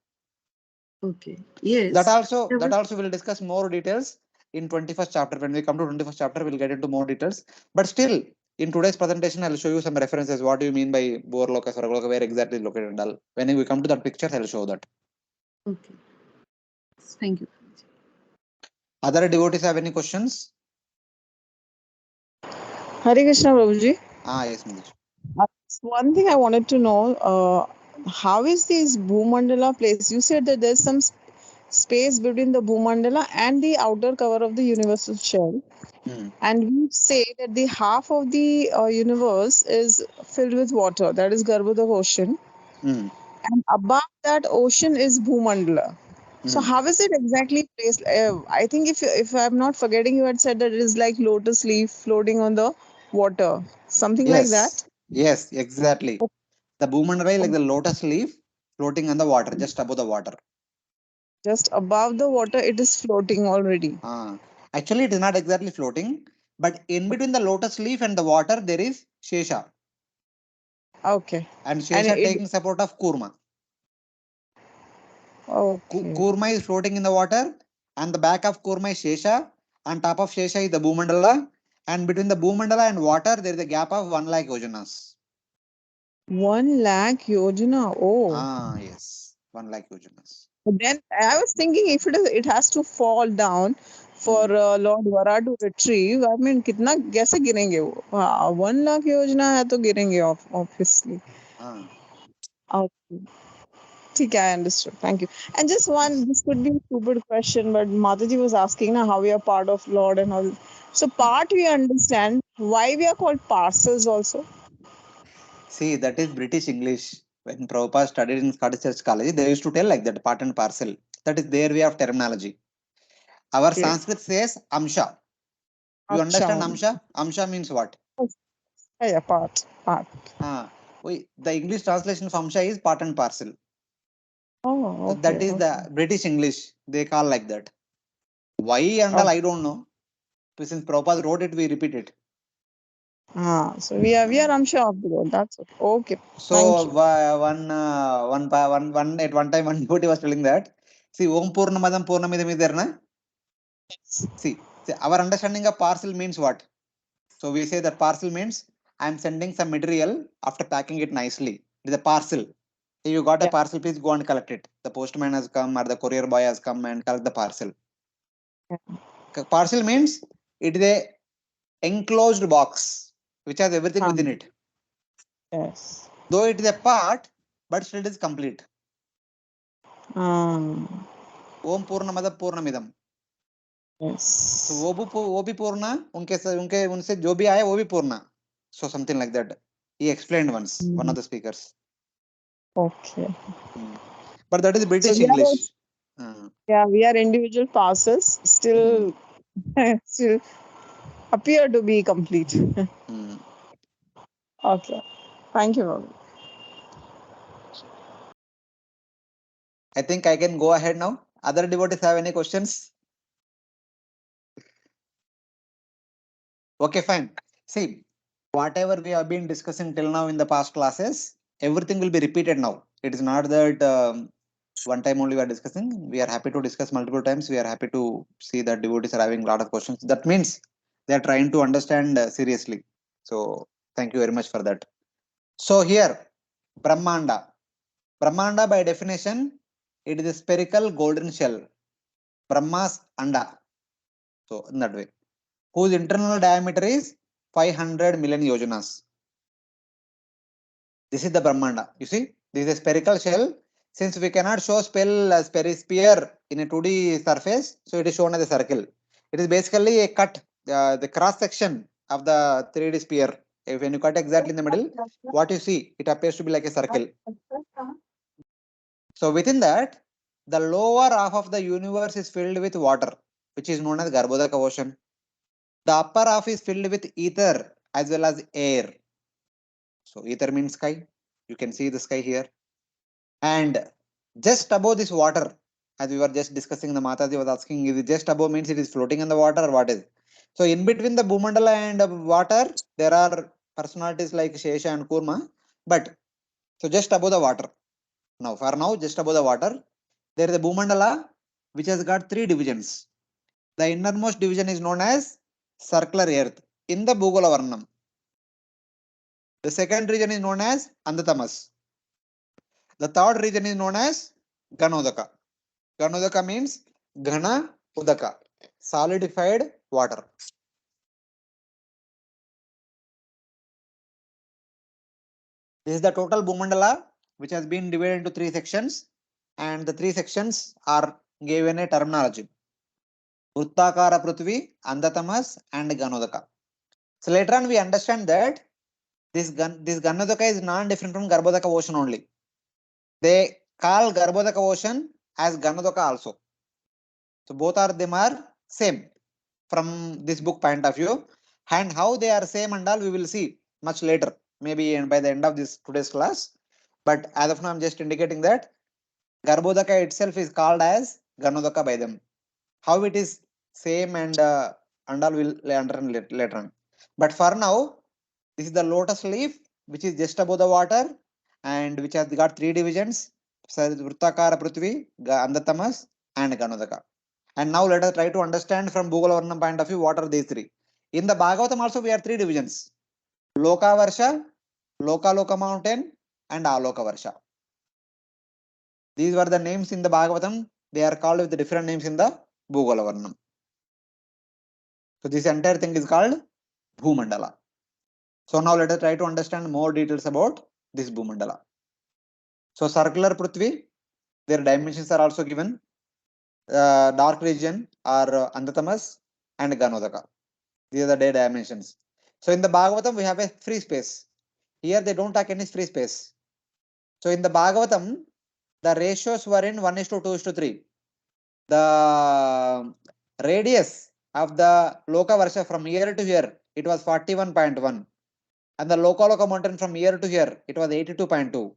Okay. Yes. That also we'll discuss more details in 21st chapter. When we come to 21st chapter, we'll get into more details. But still, in today's presentation, I'll show you some references. What do you mean by Borloka, Sargaloka, where exactly located and all. When we come to that picture, I'll show that. Okay. Thank you. Other devotees have any questions? Hare Krishna, Prabhuji. Yes, Manoj. One thing I wanted to know, how is this Bhumandala place? You said that there's some space between the Bhumandala and the outer cover of the universal shell. Hmm. And we say that the half of the universe is filled with water, that is Garbhodak ocean, Hmm. and above that ocean is Bhumandala. So Hmm. how is it exactly placed? I think if I'm not forgetting, you had said that it is like lotus leaf floating on the water, something like that. Yes, exactly. The Bhumandala is like the lotus leaf floating on the water, just above the water. Just above the water, it is floating already. Actually, it is not exactly floating, but in between the lotus leaf and the water, there is Shesha. Okay. And And Shesha taking support of Kurma. Okay. Kurma is floating in the water, and the back of Kurma is Shesha. On top of Shesha is the Bhumandala, and between the Bhumandala and water, there is a gap of 1 lakh yojanas. 1 lakh yojana. Oh. Yes, 1 lakh yojanas. But then I was thinking if it has to fall down for Lord Vara to retrieve. I mean, कितना कैसे गिरेंगे वो? 1 lakh योजना है तो गिरेंगे obviously. Okay. ठीक है, I understood. Thank you. And just one, this could be a stupid question, but Mataji was asking now how we are part of Lord and all. So part we understand. Why we are called parcels also? See, that is British English. When Prabhupada studied in Scottish Church College, they used to tell like that, part and parcel. That is their way of terminology. Our Okay. Sanskrit says Amsha. You understand Acha. Amsha? Amsha means what? Yeah, part. The English translation of Amsha is part and parcel. Oh, okay. That is the British English. They call like that. Why and all, I don't know. But since Prabhupada wrote it, we repeat it. So we are Amsha of the world. That's okay. Okay. So Thank you. one at one time one devotee was telling that. See, Om Purnamadam Purnamidam is there, na? See, our understanding of parcel means what? So we say that parcel means I am sending some material after packing it nicely. It is a parcel. If you got a parcel, please go and collect it. The postman has come or the courier boy has come and collect the parcel. Parcel means it is a enclosed box which has everything within it. Yes. Though it is a part, but still it is complete. Om Purnamada Purnamidam. Yes. So वो भी पूर्णा उनसे जो भी आया वो भी पूर्णा. So something like that. He explained once, one of the speakers. Okay. But that is British So English. Yeah, we are individual parcels, still appear to be complete. Okay. Thank you, Bobby. I think I can go ahead now. Other devotees have any questions? Okay, fine. See, whatever we have been discussing till now in the past classes, everything will be repeated now. It is not that one time only we are discussing. We are happy to discuss multiple times. We are happy to see that devotees are having a lot of questions. That means they are trying to understand seriously. So thank you very much for that. So here, Brahmanda. Brahmanda by definition, it is a spherical golden shell. Brahma's anda. So in that way, whose internal diameter is 500 million yojanas. This is the Brahmanda. You see, this is a spherical shell. Since we cannot show sphere in a 2D surface, so it is shown as a circle. It is basically a cut, the cross section of the 3D sphere. When you cut exactly in the middle, what you see, it appears to be like a circle. So within that, the lower half of the universe is filled with water, which is known as Garbhodaka ocean. The upper half is filled with ether as well as air. So ether means sky. You can see the sky here. And just above this water, as we were just discussing, the Mataji was asking, is it just above means it is floating in the water or what is? So in between the Bhumandala and water, there are personalities like Shesha and Kurma. But so just above the water. Now, for now, just above the water, there is a Bhumandala which has got 3 divisions. The innermost division is known as circular earth in the Bhugola Varnanam. The second region is known as Andatamas. The third region is known as Ganodaka. Ganodaka means Ghana Udaka, solidified water. This is the total Bhumandala which has been divided into 3 sections, and the 3 sections are given a terminology. Vrittakara Prithvi, Andatamas, and Ganodaka. So later on we understand that this Ganodaka is non-different from Garbhodaka ocean only. They call Garbhodaka ocean as Ganodaka also. So both of them are same from this book point of view, and how they are same and all we will see much later, maybe by the end of this today's class. But as of now, I'm just indicating that Garbhodaka itself is called as Ganodaka by them. How it is same and all will learn later on. But for now, this is the lotus leaf which is just above the water and which has got three divisions: Vrittakara Prithvi, Andatamas, and Ganodaka. And now let us try to understand from Bhugola Varnam point of view what are these three. In the Bhagavatam also we have three divisions: Loka Varsha, Loka mountain, and Aloka Varsha. These were the names in the Bhagavatam. They are called with the different names in the Bhugola Varnam. So this entire thing is called Bhumandala. So now let us try to understand more details about this Bhumandala. So circular Prithvi, their dimensions are also given. Dark region are Andatamas and Ganodaka. These are the day dimensions. So in the Bhagavatam, we have a free space. Here they don't take any free space. So in the Bhagavatam, the ratios were in 1:2:3. The radius of the Loka Varsha from here to here, it was 41.1. And the Loka mountain from here to here, it was 82.2.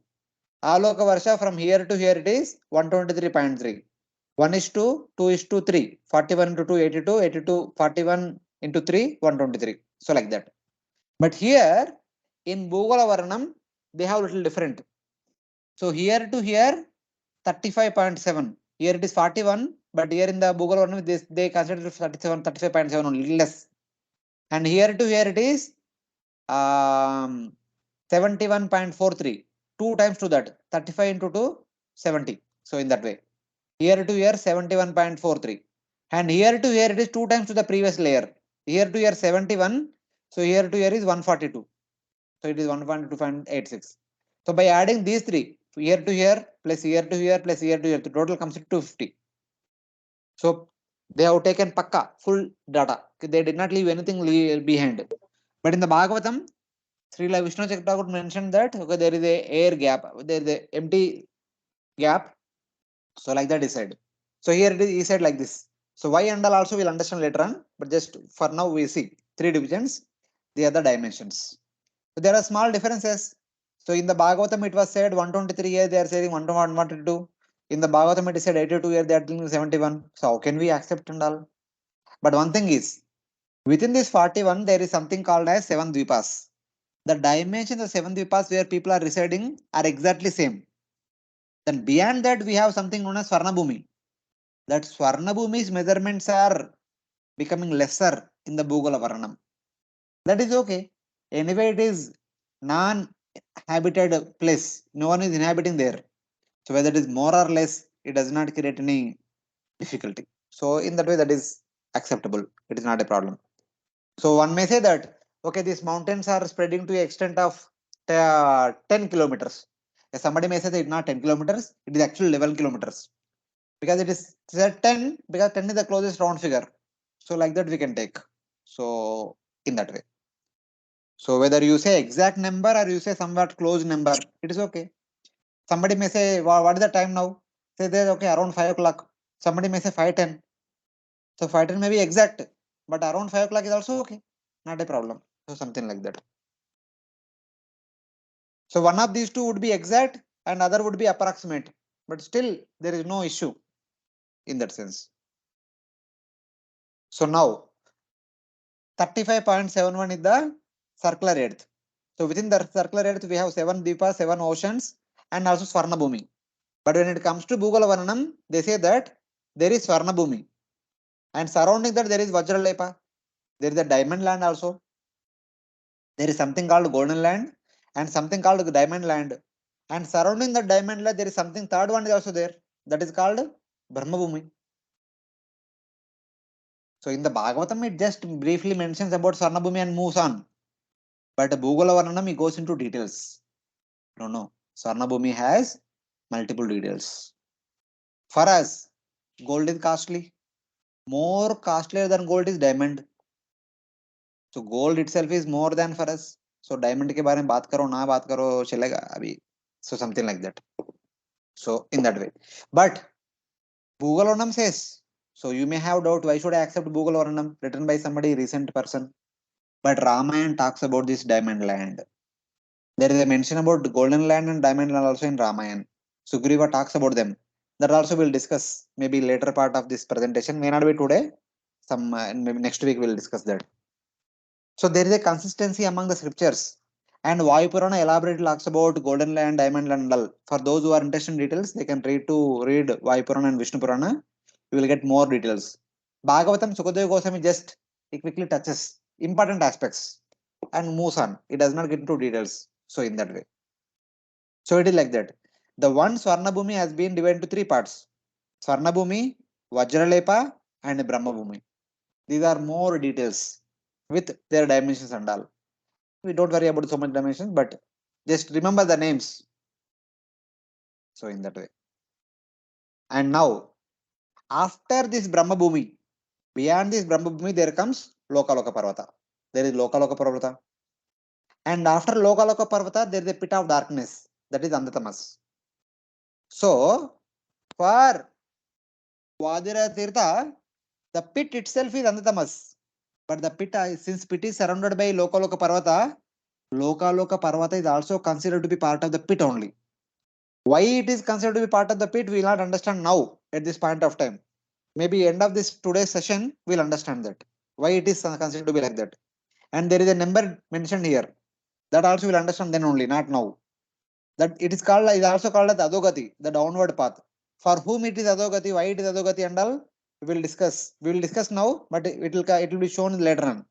Aloka Varsha from here to here, it is 123.3. 1:2:3. 41 into 2, 82. 82, 41 into 3, 123. So like that. But here in Bhugola Varnam, they have a little different. So here to here, 35.7. Here it is 41, but here in the Bhugola Varnam, they consider it 37, 35.7 only, little less. And here to here it is 71.43. 2 times to that, 35 into 2, 70. So in that way. Here to here 71.43. And here to here it is 2 times to the previous layer. Here to here 71. So here to here is 142. So it is 142.86. So by adding these three, here to here plus here to here plus here to here, the total comes to 250. So they have taken pakka full data. They did not leave anything behind. But in the Bhagavatam, Srila Vishnu Chakravarti mentioned that okay, there is a air gap, there is a empty gap. So like that he said. So here it is, he said like this. So why and all also we'll understand later on. But just for now we see three divisions, the other dimensions. So there are small differences. So in the Bhagavatam it was said 123 here, they are saying 122. In the Bhagavatam it is said 82 here, they are telling 71. So how can we accept and all? But one thing is, within this 41, there is something called as 7 Dvipas. The dimensions of 7 Dvipas where people are residing are exactly same. Then beyond that, we have something known as Swarnabhumi. That Swarnabhumi's measurements are becoming lesser in the Bhugola Varnam. That is okay. Anyway, it is non-habited place. No one is inhabiting there. So whether it is more or less, it does not create any difficulty. So in that way, that is acceptable. It is not a problem. So one may say that, okay, these mountains are spreading to the extent of 10 kilometers. Somebody may say that it's not 10 kilometers, it is actually 11 kilometers. Because it is said 10, because 10 is the closest round figure. So like that we can take. So in that way. So whether you say exact number or you say somewhat close number, it is okay. Somebody may say, what is the time now? Say there, okay, around 5 o'clock. Somebody may say 5:10. So 5:10 may be exact, but around 5 o'clock is also okay. Not a problem. So something like that. So one of these two would be exact and other would be approximate, but still there is no issue in that sense. So now 35.71 is the circular earth. So within the circular earth, we have 7 Dvipas, 7 oceans, and also Swarnabhumi. But when it comes to Bhugola Varnam, they say that there is Swarnabhumi. And surrounding that, there is Vajralepa. There is a diamond land also. There is something called golden land and something called diamond land. And surrounding the diamond land, there is something third one is also there. That is called Brahmabhumi. So in the Bhagavatam, it just briefly mentions about Swarnabhumi and moves on. But Bhugola Varnam, it goes into details. No. Swarnabhumi has multiple details. For us, Gold is costly. More costlier than gold is diamond. So gold itself is more than for us. So diamond के बारे में बात करो ना बात करो चलेगा अभी. So something like that. So in that way. But Bhugola says, so you may have doubt, why should I accept Bhugola written by somebody recent person? But Ramayana talks about this diamond land. There is a mention about golden land and diamond land also in Ramayana. Sugriva talks about them. That also we'll discuss maybe later part of this presentation. May not be today. Some maybe next week we'll discuss that. So there is a consistency among the scriptures. And Vayu Purana elaborately talks about golden land, diamond land, and all. For those who are interested in details, they can read Vayu Purana and Vishnu Purana. You will get more details. Bhagavatam Sukadeva Goswami just it quickly touches important aspects and moves on. It does not get into details. So in that way. So it is like that. The one Swarnabhumi has been divided into three parts. Swarnabhumi, Vajralepa, and Brahmabhumi. These are more details with their dimensions and all. We don't worry about so much dimensions, but just remember the names. So in that way. And now, after this Brahmabhumi, beyond this Brahmabhumi, there comes Lokaloka Parvata. There is Lokaloka Parvata. And after Lokaloka Parvata, there is a pit of darkness. That is Andhatamas. So, for Vadira Tirtha, the pit itself is Andhatamas. But the pit, since pit is surrounded by Lokaloka Parvata, Lokaloka Parvata is also considered to be part of the pit only. Why it is considered to be part of the pit, we will not understand now at this point of time. Maybe end of this today's session, we'll understand that. Why it is considered to be like that. And there is a number mentioned here. That also will understand then only, not now. That it is called, is also called as Adogati, the downward path. For whom it is Adogati, why it is Adogati and all, we will discuss. We will discuss now, but it will be shown later on.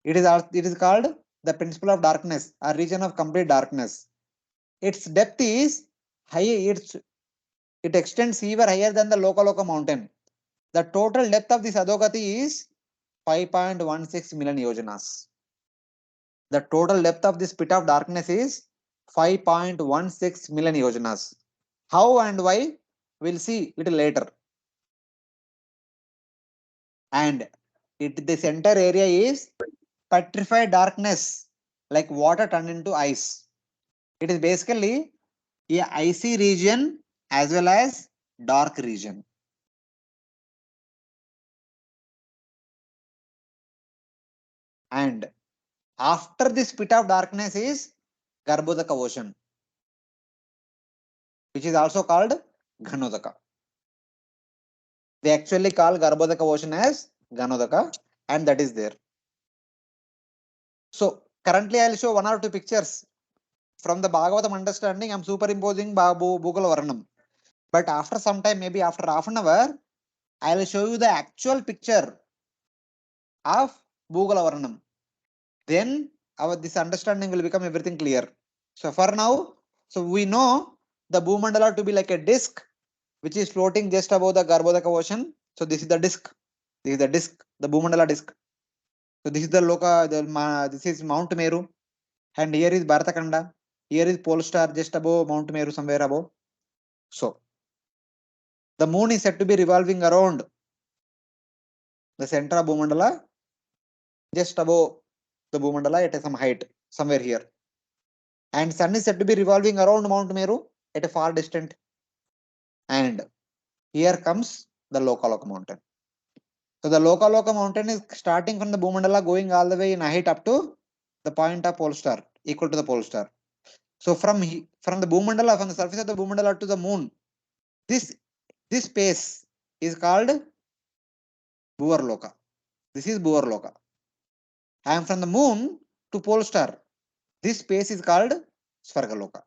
It is called the principle of darkness, a region of complete darkness. Its depth is high. It extends even higher than the Lokaloka mountain. The total depth of this Adogati is 5.16 million yojanas. The total depth of this pit of darkness is 5.16 million yojanas. How and why? We'll see little later. And this entire area is petrified darkness, like water turned into ice. It is basically a icy region as well as dark region. And after this pit of darkness is Garbhodaka ocean, which is also called Ghanodaka. They actually call Garbhodaka ocean as Ghanodaka, and that is there. So currently I'll show one or two pictures from the Bhagavatam understanding. I'm superimposing Bhugola Varnanam. But after some time, maybe after half an hour, I'll show you the actual picture of Bhugola Varnanam. Then this understanding will become everything clear. So for now, so we know the Bhumandala to be like a disc which is floating just above the Garbhodaka ocean. So this is the disc. This is the disc, the Bhumandala disc. So this is the this is Mount Meru, and here is Bharatakanda. Here is Pole Star just above Mount Meru, somewhere above. So the moon is said to be revolving around the center of Bhumandala, just above the Bhumandala at some height, somewhere here. And sun is said to be revolving around Mount Meru at a far distant. And here comes the Lokaloka mountain. So the Lokaloka mountain is starting from the Bhumandala, going all the way in height up to the point of pole star, equal to the pole star. So from the Bhumandala, from the surface of the Bhumandala to the moon, this space is called Bhuvarloka. This is Bhuvarloka. And from the moon to pole star, this space is called Svargaloka.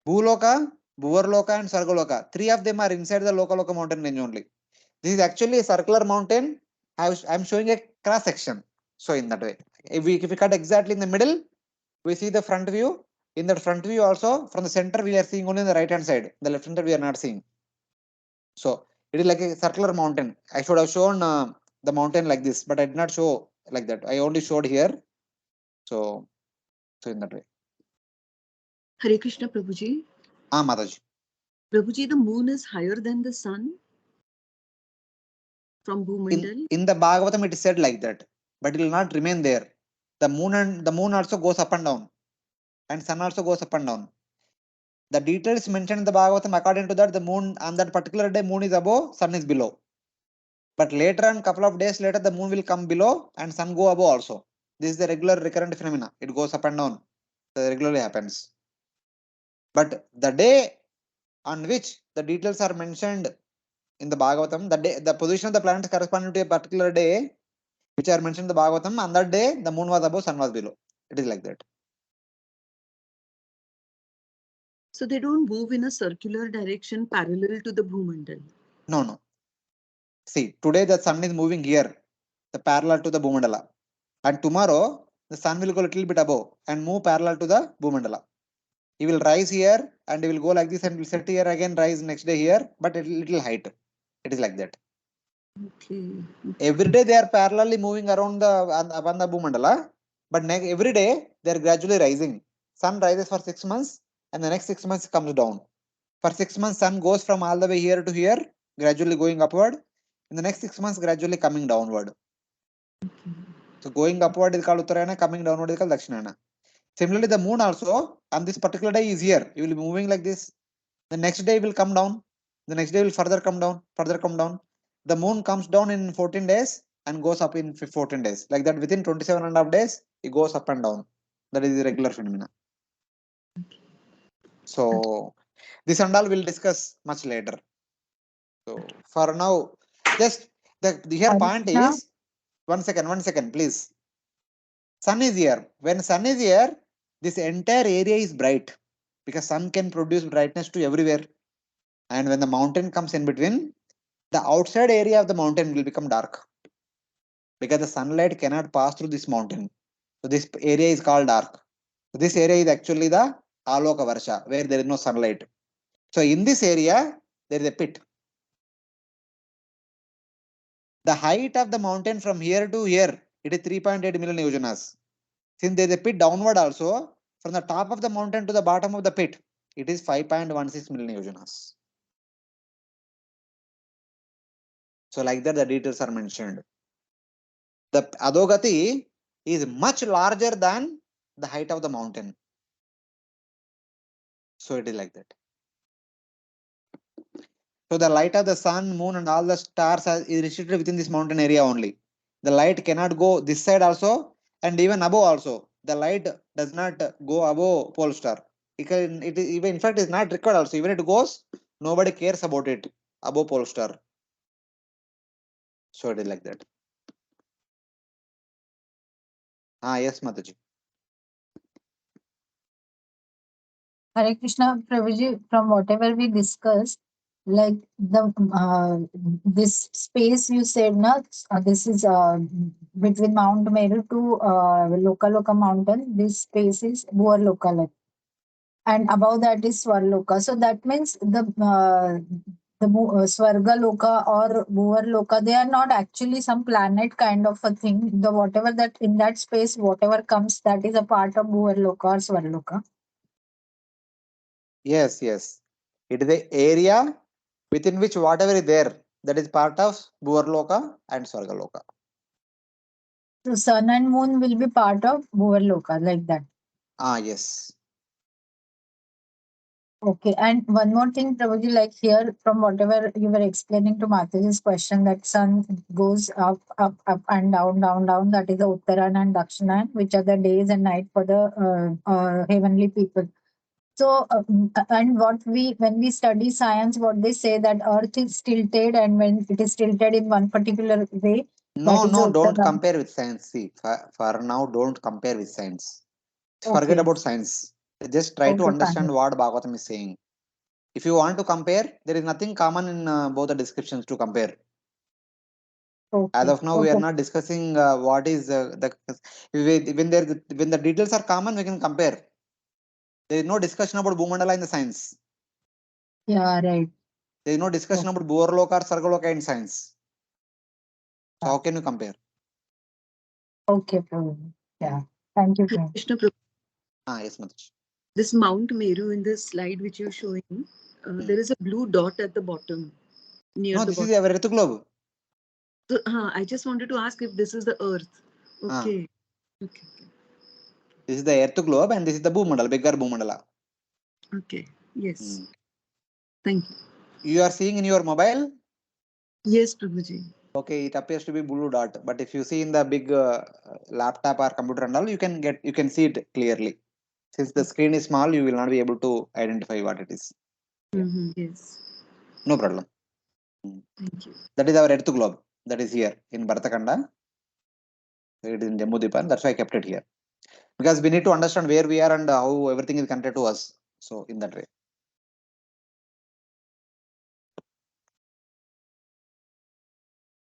Bhuloka, Bhuvarloka, and Svargaloka. Three of them are inside the Lokaloka mountain range only. This is actually a circular mountain. I'm showing a cross section. So in that way, if we cut exactly in the middle, we see the front view. In that front view also, from the center, we are seeing only on the right hand side. The left hand side we are not seeing. So it is like a circular mountain. I should have shown the mountain like this, but I did not show like that. I only showed here. So in that way. Hare Krishna Prabhuji. Mataji. Prabhuji, the moon is higher than the sun from Bhumandal? In the Bhagavatam, it is said like that, but it will not remain there. The moon also goes up and down, and sun also goes up and down. The details mentioned in the Bhagavatam, according to that, the moon on that particular day, moon is above, sun is below. But later on, couple of days later, the moon will come below and sun go above also. This is the regular recurrent phenomena. It goes up and down. That regularly happens. But the day on which the details are mentioned in the Bhagavatam, the position of the planets corresponding to a particular day, which are mentioned in the Bhagavatam, on that day, the moon was above, sun was below. It is like that. So they don't move in a circular direction parallel to the Bhumandal? No. See, today the sun is moving here, the parallel to the Bhumandala. And tomorrow, the sun will go a little bit above and move parallel to the Bhumandala. He will rise here and he will go like this and will set here again, rise next day here, but a little height. It is like that. Okay. Every day they are parallelly moving around upon the Bhumandala, but every day they are gradually rising. Sun rises for 6 months and the next 6 months comes down. For 6 months, sun goes from all the way here to here, gradually going upward. In the next 6 months, gradually coming downward. So going upward is called Uttarayana, coming downward is called Dakshinayana. Similarly, the moon also on this particular day is here. You will be moving like this. The next day will come down. The next day will further come down, further come down. The moon comes down in 14 days and goes up in 14 days. Like that, within 27.5 days, it goes up and down. That is the regular phenomena. So this and all we'll discuss much later. So for now, just here point is, one second, please. Sun is here. When sun is here, this entire area is bright because sun can produce brightness to everywhere. And when the mountain comes in between, the outside area of the mountain will become dark because the sunlight cannot pass through this mountain. So this area is called dark. So this area is actually the Aloka Varsha, where there is no sunlight. So in this area, there is a pit. The height of the mountain from here to here, it is 3.8 million yojanas. Since there is a pit downward also, from the top of the mountain to the bottom of the pit, it is 5.16 million yojanas. So like that, the details are mentioned. The Adogati is much larger than the height of the mountain. So it is like that. So the light of the sun, moon, and all the stars is restricted within this mountain area only. The light cannot go this side also, and even above also. The light does not go above pole star. It is even, in fact, is not required also. Even it goes, nobody cares about it above pole star. So it is like that. Yes, Mataji. Hare Krishna, Prabhuji, from whatever we discussed, like this space you said, na, this is between Mount Meru to Loka mountain. This space is Bhugola, and above that is Swarloka. So that means the Swarga Loka or Bhugola, they are not actually some planet kind of a thing. The whatever that in that space, whatever comes, that is a part of Bhugola or Swarloka. Yes. It is the area within which whatever is there, that is part of Bhuvarloka and Swargaloka. So sun and moon will be part of Bhugola, like that. Yes. Okay, and one more thing, Prabhuji, like here, from whatever you were explaining to Mataji's question, that sun goes up and down, down. That is the Uttaran and Dakshinan, which are the days and night for the heavenly people. So, and when we study science, what they say that Earth is tilted, and when it is tilted in one particular way, No, don't Uttaran. compare with science. See, for now, don't compare with science. Okay. Forget about science. Just try to Okay, understand fine. what Bhagavatam is saying. If you want to compare, there is nothing common in both the descriptions to compare. Okay. As of now, we are not discussing what is when the details are common, we can compare. There is no discussion about Bhumandala in the science. Yeah, right. There is no discussion about Bhuvarloka or Sargaloka in science. So how can you compare? Okay, Prabhu. Yeah. Thank you, Prabhu. Krishna Prabhu, Yes, Mataji. this Mount Meru in the slide which you're showing, There is a blue dot at the bottom near No, the this is bottom. our Earth globe. So, I just wanted to ask if this is the Earth. Okay. Okay. This is the Earth globe and this is the Bhumandala, bigger Bhumandala. Okay. Yes. Thank you. You are seeing in your mobile? Yes, Prabhuji. Okay, it appears to be blue dot, but if you see in the big laptop or computer and all, you can see it clearly. Since the screen is small, you will not be able to identify what it is. Yes. No problem. Thank you. That is our Earth globe. That is here in Bharatkhanda. It is in Jammu-Dipan. That's why I kept it here. Because we need to understand where we are and how everything is connected to us. So in that way.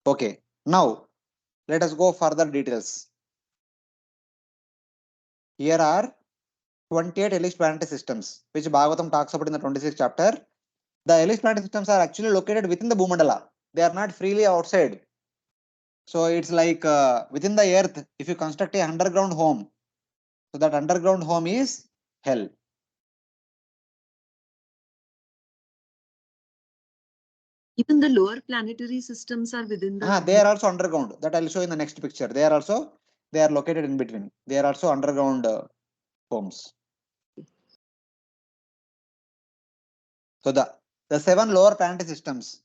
Okay. Now let us go further details. Here are 28 helix planetary systems, which Bhagavatam talks about in the 26th chapter. The helix planetary systems are actually located within the Bhumandala. They are not freely outside. So it's like within the earth, if you construct a underground home, so that underground home is hell. Even the lower planetary systems are within the. They are also underground. That I'll show in the next picture. They are located in between. They are also underground homes. So the 7 lower planetary systems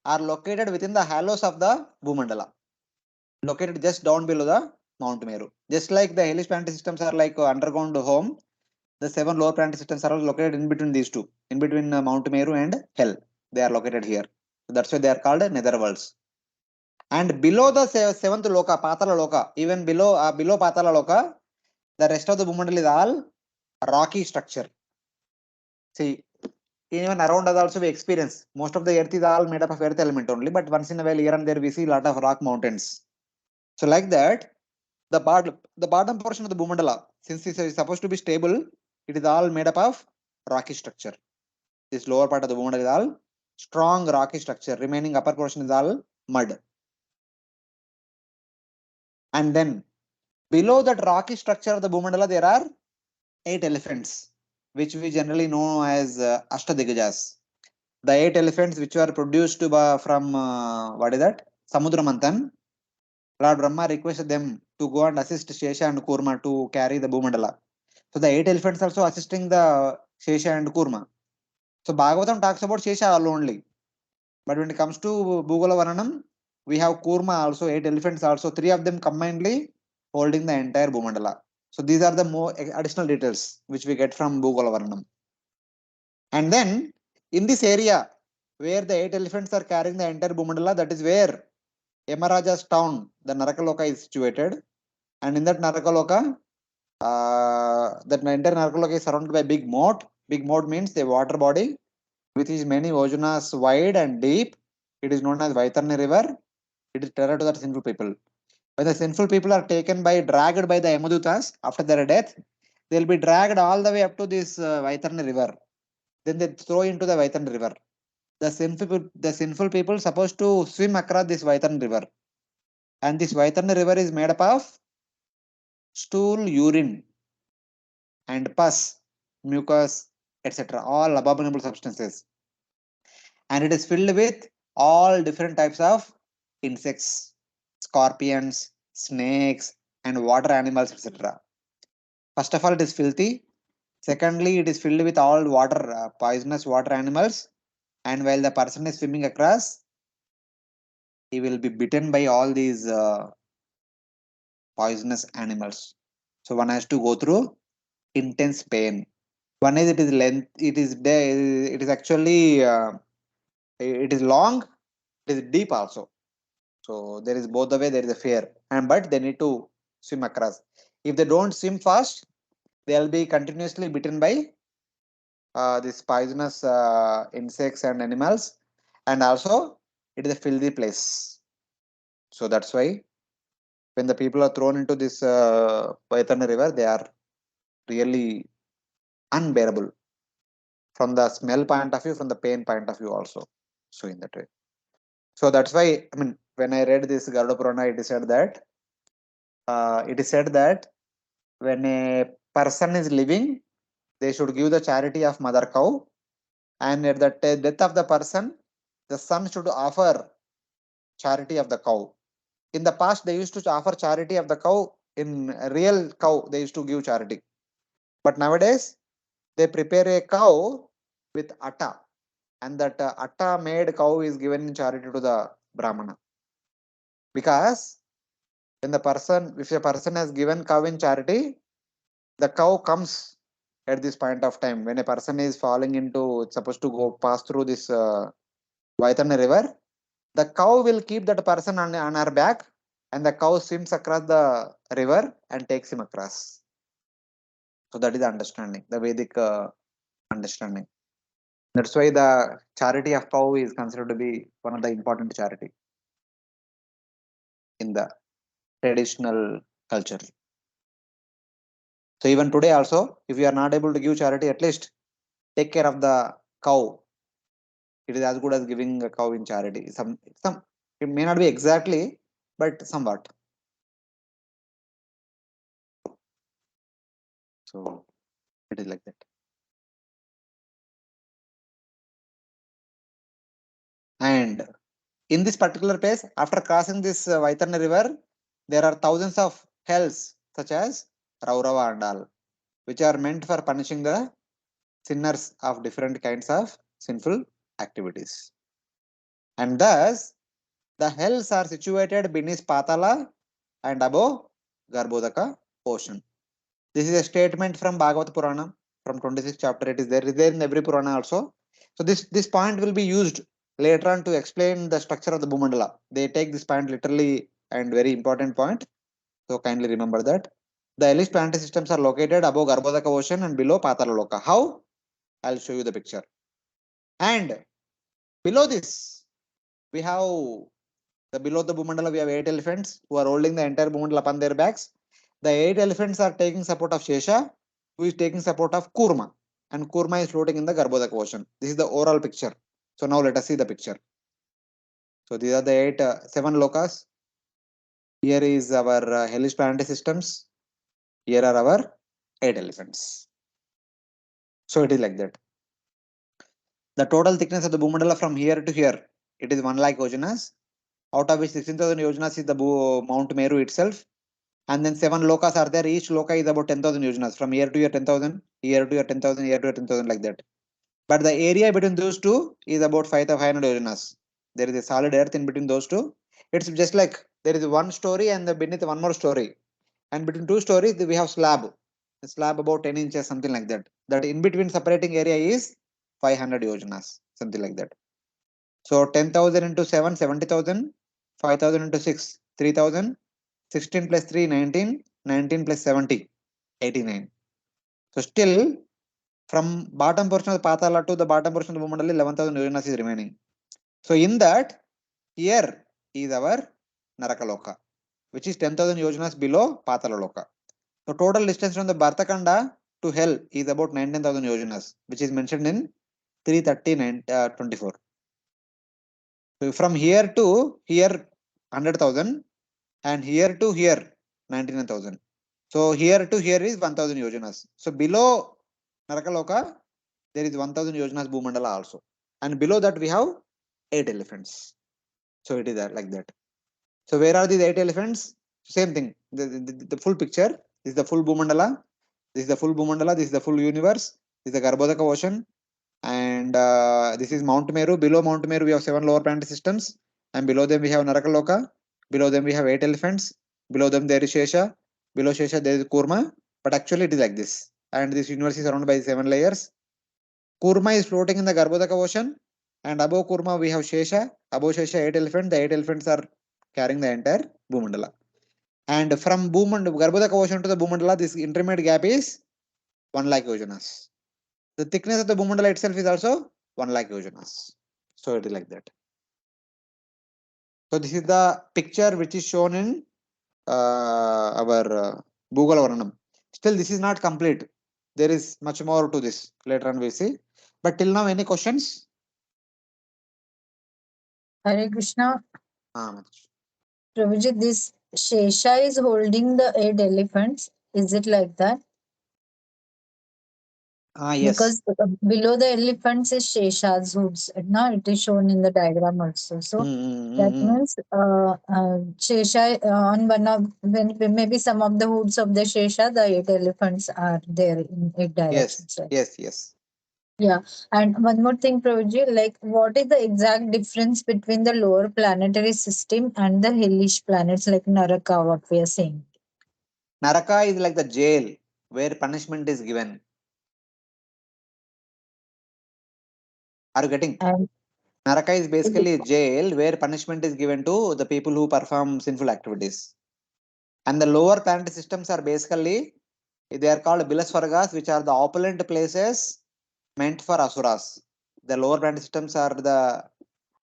are located within the halos of the Bhumandala, located just down below the Mount Meru. Just like the helix planetary systems are like underground home, the 7 lower planetary systems are located in between these two, in between Mount Meru and hell. They are located here. So that's why they are called nether worlds. And below the 7th loka, Patala loka, even below Patala loka, the rest of the Bhumandala is all rocky structure. See, even around us also we experience most of the earth is all made up of earth element only, but once in a while here and there we see a lot of rock mountains. So like that, the bottom portion of the Bhumandala, since it is supposed to be stable, it is all made up of rocky structure. This lower part of the Bhumandala is all strong rocky structure. Remaining upper portion is all mud. And then below that rocky structure of the Bhumandala, there are 8 elephants, which we generally know as Ashtadigajas. The 8 elephants which were produced from what is that? Samudra Manthan. Lord Brahma requested them to go and assist Shesha and Kurma to carry the Bhumandala. So the 8 elephants also assisting the Shesha and Kurma. So Bhagavatam talks about Shesha only. But when it comes to Bhugola Varnanam, we have Kurma also, 8 elephants also, 3 of them combinedly holding the entire Bhumandala. So these are the more additional details which we get from Bhugola Varnanam. And then in this area where the 8 elephants are carrying the entire Bhumandala, that is where Yamaraja's town, the Narakaloka, is situated. And in that Narakaloka, that entire Narakaloka is surrounded by big moat. Big moat means a water body which is many yojanas wide and deep. It is known as Vaitarni river. It is terror to the sinful people. When the sinful people are dragged by the Yamadutas after their death, they will be dragged all the way up to this Vaitarni river. Then they throw into the Vaitarni river. The sinful people supposed to swim across this Vaitarni river. And this Vaitarni river is made up of stool, urine, and pus, mucus, etc. All abominable substances. And it is filled with all different types of insects, scorpions, snakes, and water animals, etc. First of all, it is filthy. Secondly, it is filled with all water, poisonous water animals. And while the person is swimming across, he will be bitten by all these poisonous animals. So one has to go through intense pain. One is it is length. It is actually it is long. It is deep also. So there is both the way there is a fear, and but they need to swim across. If they don't swim fast, they will be continuously bitten by these poisonous insects and animals, and also it is a filthy place. So that's why when the people are thrown into this Vaitana river, they are really unbearable from the smell point of view, from the pain point of view also. So in that way. So that's why, I mean, when I read this Garuda Purana, it is said that when a person is living, they should give the charity of mother cow. And at the death of the person, the son should offer charity of the cow. In the past, they used to offer charity of the cow. In a real cow, they used to give charity. But nowadays, they prepare a cow with atta, and that atta made cow is given in charity to the brahmana. Because when if a person has given cow in charity, the cow comes at this point of time when a person is falling into, it's supposed to go pass through this Vaitana river. The cow will keep that person on her back, and the cow swims across the river and takes him across. So that is the understanding, the Vedic understanding. That's why the charity of cow is considered to be one of the important charity in the traditional culture. So even today also, if you are not able to give charity, at least take care of the cow. It is as good as giving a cow in charity. Some it may not be exactly, but somewhat. So it is like that. And in this particular place, after crossing this Vaitarna river, there are thousands of hells such as Raurava and all, which are meant for punishing the sinners of different kinds of sinful activities. And thus, the hells are situated beneath Patala and above Garbhodaka ocean. This is a statement from Bhagavad Purana from 26th chapter. It is there in every Purana also. So this point will be used later on to explain the structure of the Bhumandala. They take this point literally and very important point. So kindly remember that. The hellish planetary systems are located above Garbhodaka ocean and below Patala Loka. How? I'll show you the picture. And below this, we have below the Bhumandala, we have 8 elephants who are holding the entire Bhumandala upon their backs. The 8 elephants are taking support of Shesha, who is taking support of Kurma, and Kurma is floating in the Garbhodaka ocean. This is the overall picture. So now let us see the picture. So these are the 7 lokas. Here is our hellish planetary systems. Here are our 8 elephants. So it is like that. The total thickness of the Bhumandala from here to here, it is 1 lakh yojanas, out of which 16,000 yojanas is the Mount Meru itself. And then 7 lokas are there. Each loka is about 10,000 yojanas. From here to here 10,000, here to here 10,000, here to here 10,000, like that. But the area between those two is about 500 yojanas. There is a solid earth in between those two. It's just like there is one story and beneath one more story. And between 2 stories, we have slab. A slab about 10 inches, something like that. That in between separating area is 500 yojanas, something like that. So 10,000 into 7, 70,000. 5,000 into 6, 3,000. 16 plus 3, 19. 19 plus 70, 89. So still, from bottom portion of the Patala to the bottom portion of the Bhumandali, 11,000 yojanas is remaining. So in that, here is our Narakaloka, which is 10,000 yojanas below Patala Loka. So total distance from the Bhartakanda to hell is about 19,000 yojanas, which is mentioned in 339-24. So from here to here, 100,000, and here to here, 99,000. So here to here is 1,000 yojanas. So below Narakaloka, there is 1,000 yojanas Bhumandala also. And below that we have 8 elephants. So it is like that. So where are these 8 elephants? Same thing. The full picture is the full Bhumandala. This is the full Bhumandala. This is the full universe. This is the Garbhodaka ocean. And this is Mount Meru. Below Mount Meru, we have 7 lower planetary systems. And below them we have Narakaloka. Below them we have 8 elephants. Below them there is Shesha. Below Shesha there is Kurma. But actually it is like this. And this universe is surrounded by 7 layers. Kurma is floating in the Garbhodaka ocean. And above Kurma we have Shesha. Above Shesha 8 elephants. The 8 elephants are carrying the entire Bhumandala. And from Garbhodaka ocean to the Bhumandala, this intermediate gap is 1 lakh yojanas. The thickness of the Bhumandala itself is also 1 lakh yojanas. So it is like that. So this is the picture which is shown in our Bhugola Varnanam. Still, this is not complete. There is much more to this. Later on we see. But till now, any questions? Hare Krishna. Ah, Prabhuji, this Shesha is holding the 8 elephants. Is it like that? Yes. Because below the elephants is Shesha's hoods. No, it is shown in the diagram also. So that means Shesha on one of when maybe some of the hoods of the Shesha, the 8 elephants are there in 8 directions. Yes. Yeah, and one more thing, Prabhuji, like what is the exact difference between the lower planetary system and the hellish planets like Naraka, what we are saying? Naraka is like the jail where punishment is given. Are you getting? And Naraka is basically a jail where punishment is given to the people who perform sinful activities. And the lower planetary systems are basically, they are called Bilaswargas, which are the opulent places meant for Asuras. The lower planetary systems are the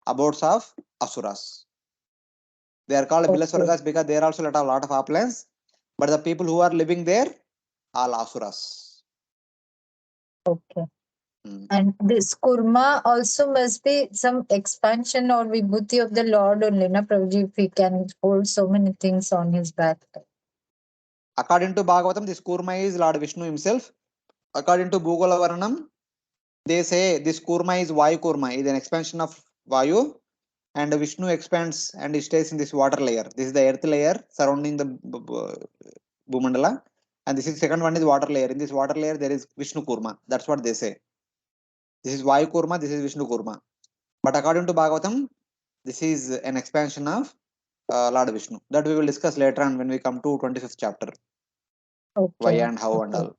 abodes of Asuras. They are called Bilaswargas because there are also a lot of opulence, but the people who are living there are Asuras. okay. And this kurma also must be some expansion or vibhuti of the Lord only, na Prabhuji, if he can hold so many things on his back. According to Bhagavatam, this kurma is Lord Vishnu himself. According to Bhugola Varnanam, they say this kurma is Vayu kurma, is an expansion of Vayu, and Vishnu expands and he stays in this water layer. This is the earth layer surrounding the Bhumandala, and this is second one is water layer. In this water layer, there is Vishnu kurma. That's what they say. This is Vayu kurma, this is Vishnu kurma. But according to Bhagavatam, this is an expansion of Lord Vishnu. That we will discuss later on when we come to 25th chapter. Why and how and all.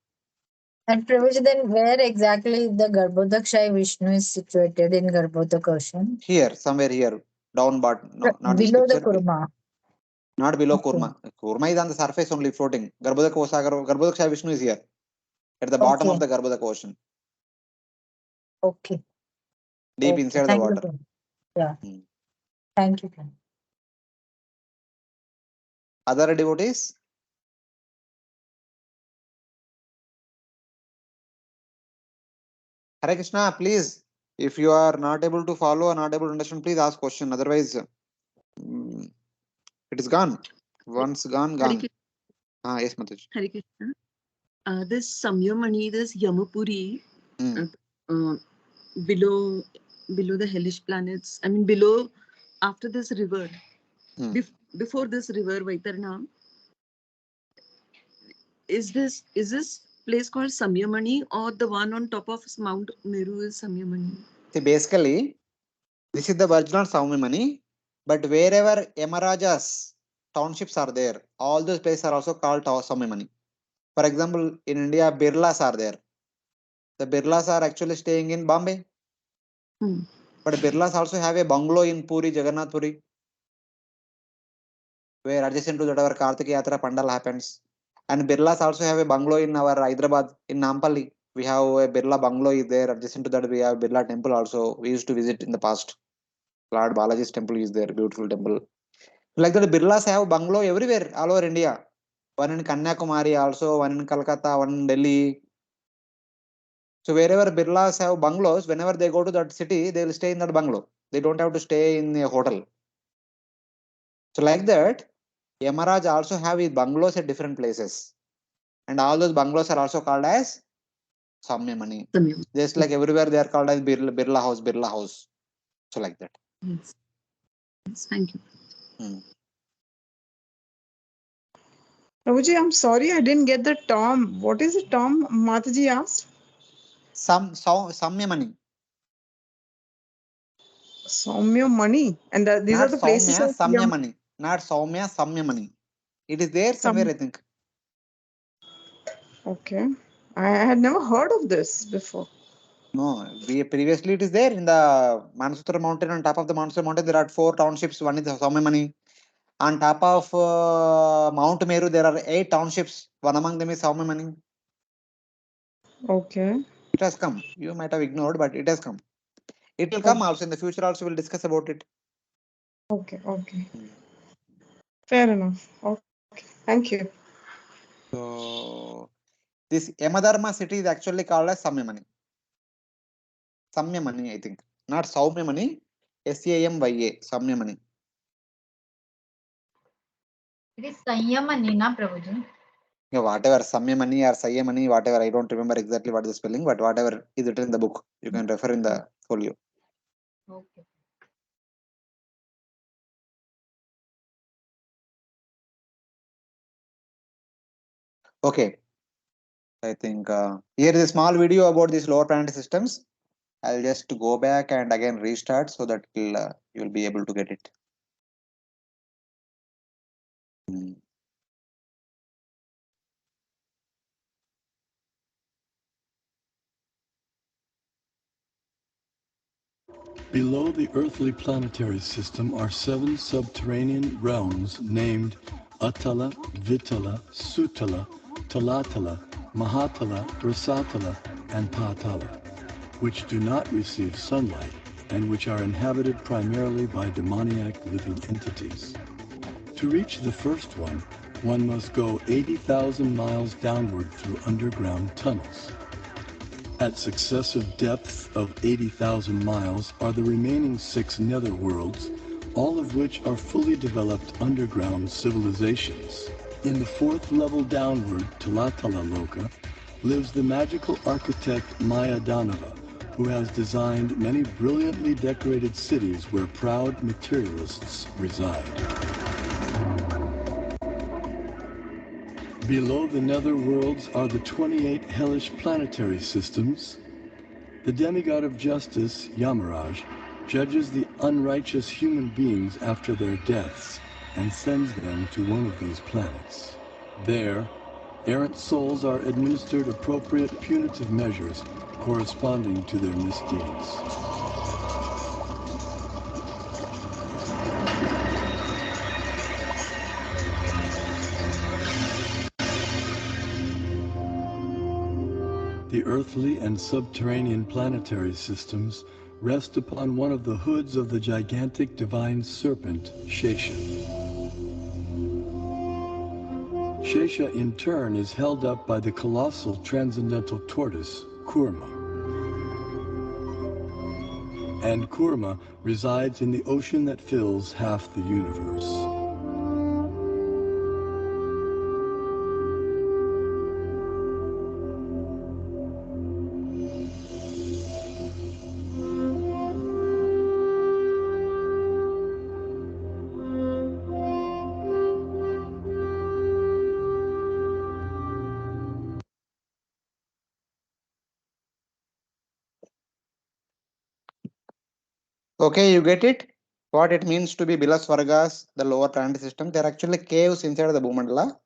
And Prabhuji, then where exactly the Garbhodakshay Vishnu is situated in Garbhodak ocean? Here, somewhere here, down but no, not this below the picture. kurma. Not below kurma. Kurma is on the surface only floating. Garbhodakshay Vishnu is here. At the bottom of the Garbhodak ocean. Okay. Deep inside the water. Yeah. Thank you. Other devotees? Hare Krishna, please. If you are not able to follow or not able to understand, please ask question. Otherwise, it is gone. Once gone. Yes, Mataji. Hare Krishna. This Samyamani, this Yamapuri, below the hellish planets. I mean, below, after this river, before this river Vaitarna, is this place called Samyamani, or the one on top of Mount Meru is Samyamani? See, basically, this is the original Samyamani, but wherever Yamaraja's townships are there, all those places are also called Samyamani. For example, in India, Birlas are there. The Birlas are actually staying in Bombay. But Birlas also have a bungalow in Puri, Jagannath Puri, where adjacent to that our Kartik Yatra Pandal happens. And Birlas also have a bungalow in our Hyderabad, in Nampalli. We have a Birla bungalow is there. Adjacent to that, we have Birla temple also. We used to visit in the past. Lord Balaji's temple is there, beautiful temple. Like that, Birlas have bungalow everywhere, all over India. One in Kanyakumari also, one in Calcutta, one in Delhi. So wherever Birlas have bungalows, whenever they go to that city, they will stay in that bungalow. They don't have to stay in a hotel. So like that, Yamaraj also have his bungalows at different places. And all those bungalows are also called as Samyamani. Just like everywhere they are called as Birla House. So like that. Yes. Thank you. Prabhuji, I'm sorry, I didn't get the term. What is the term Mataji asked? Samyamani. Samyamani. And these not are the places Saumya, of Samyamani. Not Saumya, Samyamani. It is there somewhere, I think. Okay. I had never heard of this before. No, previously it is there in the Manasutra mountain. On top of the Manasutra mountain, there are 4 townships. One is Saumyamani. On top of Mount Meru, there are 8 townships. One among them is Saumyamani. Okay. It has come. You might have ignored, but it has come. It will come also in the future. Also, we'll discuss about it. Okay. Fair enough. Okay. Thank you. So, this Yamadharma city is actually called as Samyamani. Samyamani, I think. Not Saumyamani. Samya, Samyamani. It is Sanyamani, na Prabhuji? whatever Samyamani or Sayamani, whatever, I don't remember exactly what is the spelling, but whatever is written in the book, you can refer in the folio. Okay. Okay. I think here is a small video about these lower planetary systems. I'll just go back and again restart so that you'll be able to get it. Below the earthly planetary system are 7 subterranean realms named Atala, Vitala, Sutala, Talatala, Mahatala, Rasatala, and Patala, which do not receive sunlight and which are inhabited primarily by demoniac living entities. To reach the first one must go 80,000 miles downward through underground tunnels. At successive depths of 80,000 miles are the remaining 6 netherworlds, all of which are fully developed underground civilizations. In the 4th level downward, Talatala Loka, lives the magical architect Maya Danava, who has designed many brilliantly decorated cities where proud materialists reside. Below the netherworlds are the 28 hellish planetary systems. The demigod of justice, Yamaraj, judges the unrighteous human beings after their deaths and sends them to one of these planets. There, errant souls are administered appropriate punitive measures corresponding to their misdeeds. The earthly and subterranean planetary systems rest upon one of the hoods of the gigantic divine serpent, Shesha. Shesha in turn is held up by the colossal transcendental tortoise, Kurma. And Kurma resides in the ocean that fills half the universe. Okay, you get it? What it means to be below Svargas, the lower planetary system. They're actually caves inside the Bhumandala.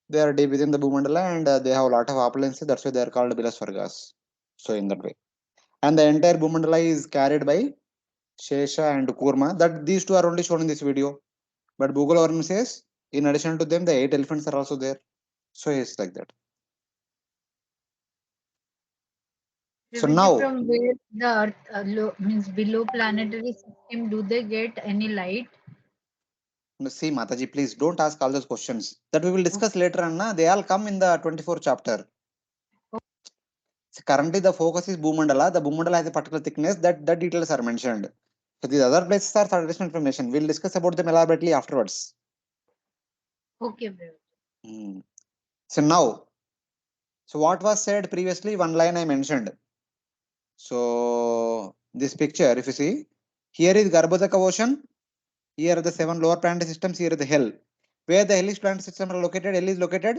They are deep within the Bhumandala and they have a lot of opulences. That's why they are called below Svargas. So in that way. And the entire Bhumandala is carried by Shesha and Kurma. That these two are only shown in this video. But Bhugola Varnanam says, in addition to them, the 8 elephants are also there. So it's like that. So now, From where the Earth means below planetary system, do they get any light? see Mataji, please don't ask all those questions. That we will discuss later, Anna. They all come in the 24th chapter. So currently, the focus is Bhumandala. The Bhumandala has a particular thickness that details are mentioned. So these other places are for additional information. We'll discuss about them elaborately afterwards. Okay, bro. So now, so what was said previously, one line I mentioned. So this picture, if you see, here is Garbhodaka ocean. Here are the 7 lower planetary systems. Here is the hell. Where the hellish planetary systems are located, hell is located.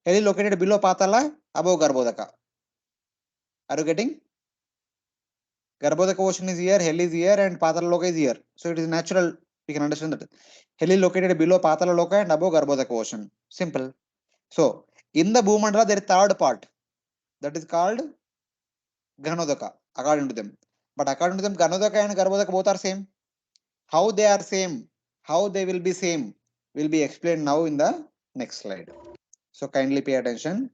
Hell is located below Patala, above Garbhodaka. Are you getting? Garbhodaka ocean is here, hell is here, and Patala Loka is here. So it is natural. We can understand that. Hell is located below Patala Loka and above Garbhodaka ocean. Simple. So in the Bhumandala, there is third part. That is called Ganodaka, according to them. But according to them, Ganodaka and Garbhodaka both are same. How they are same, how they will be same, will be explained now in the next slide. So kindly pay attention.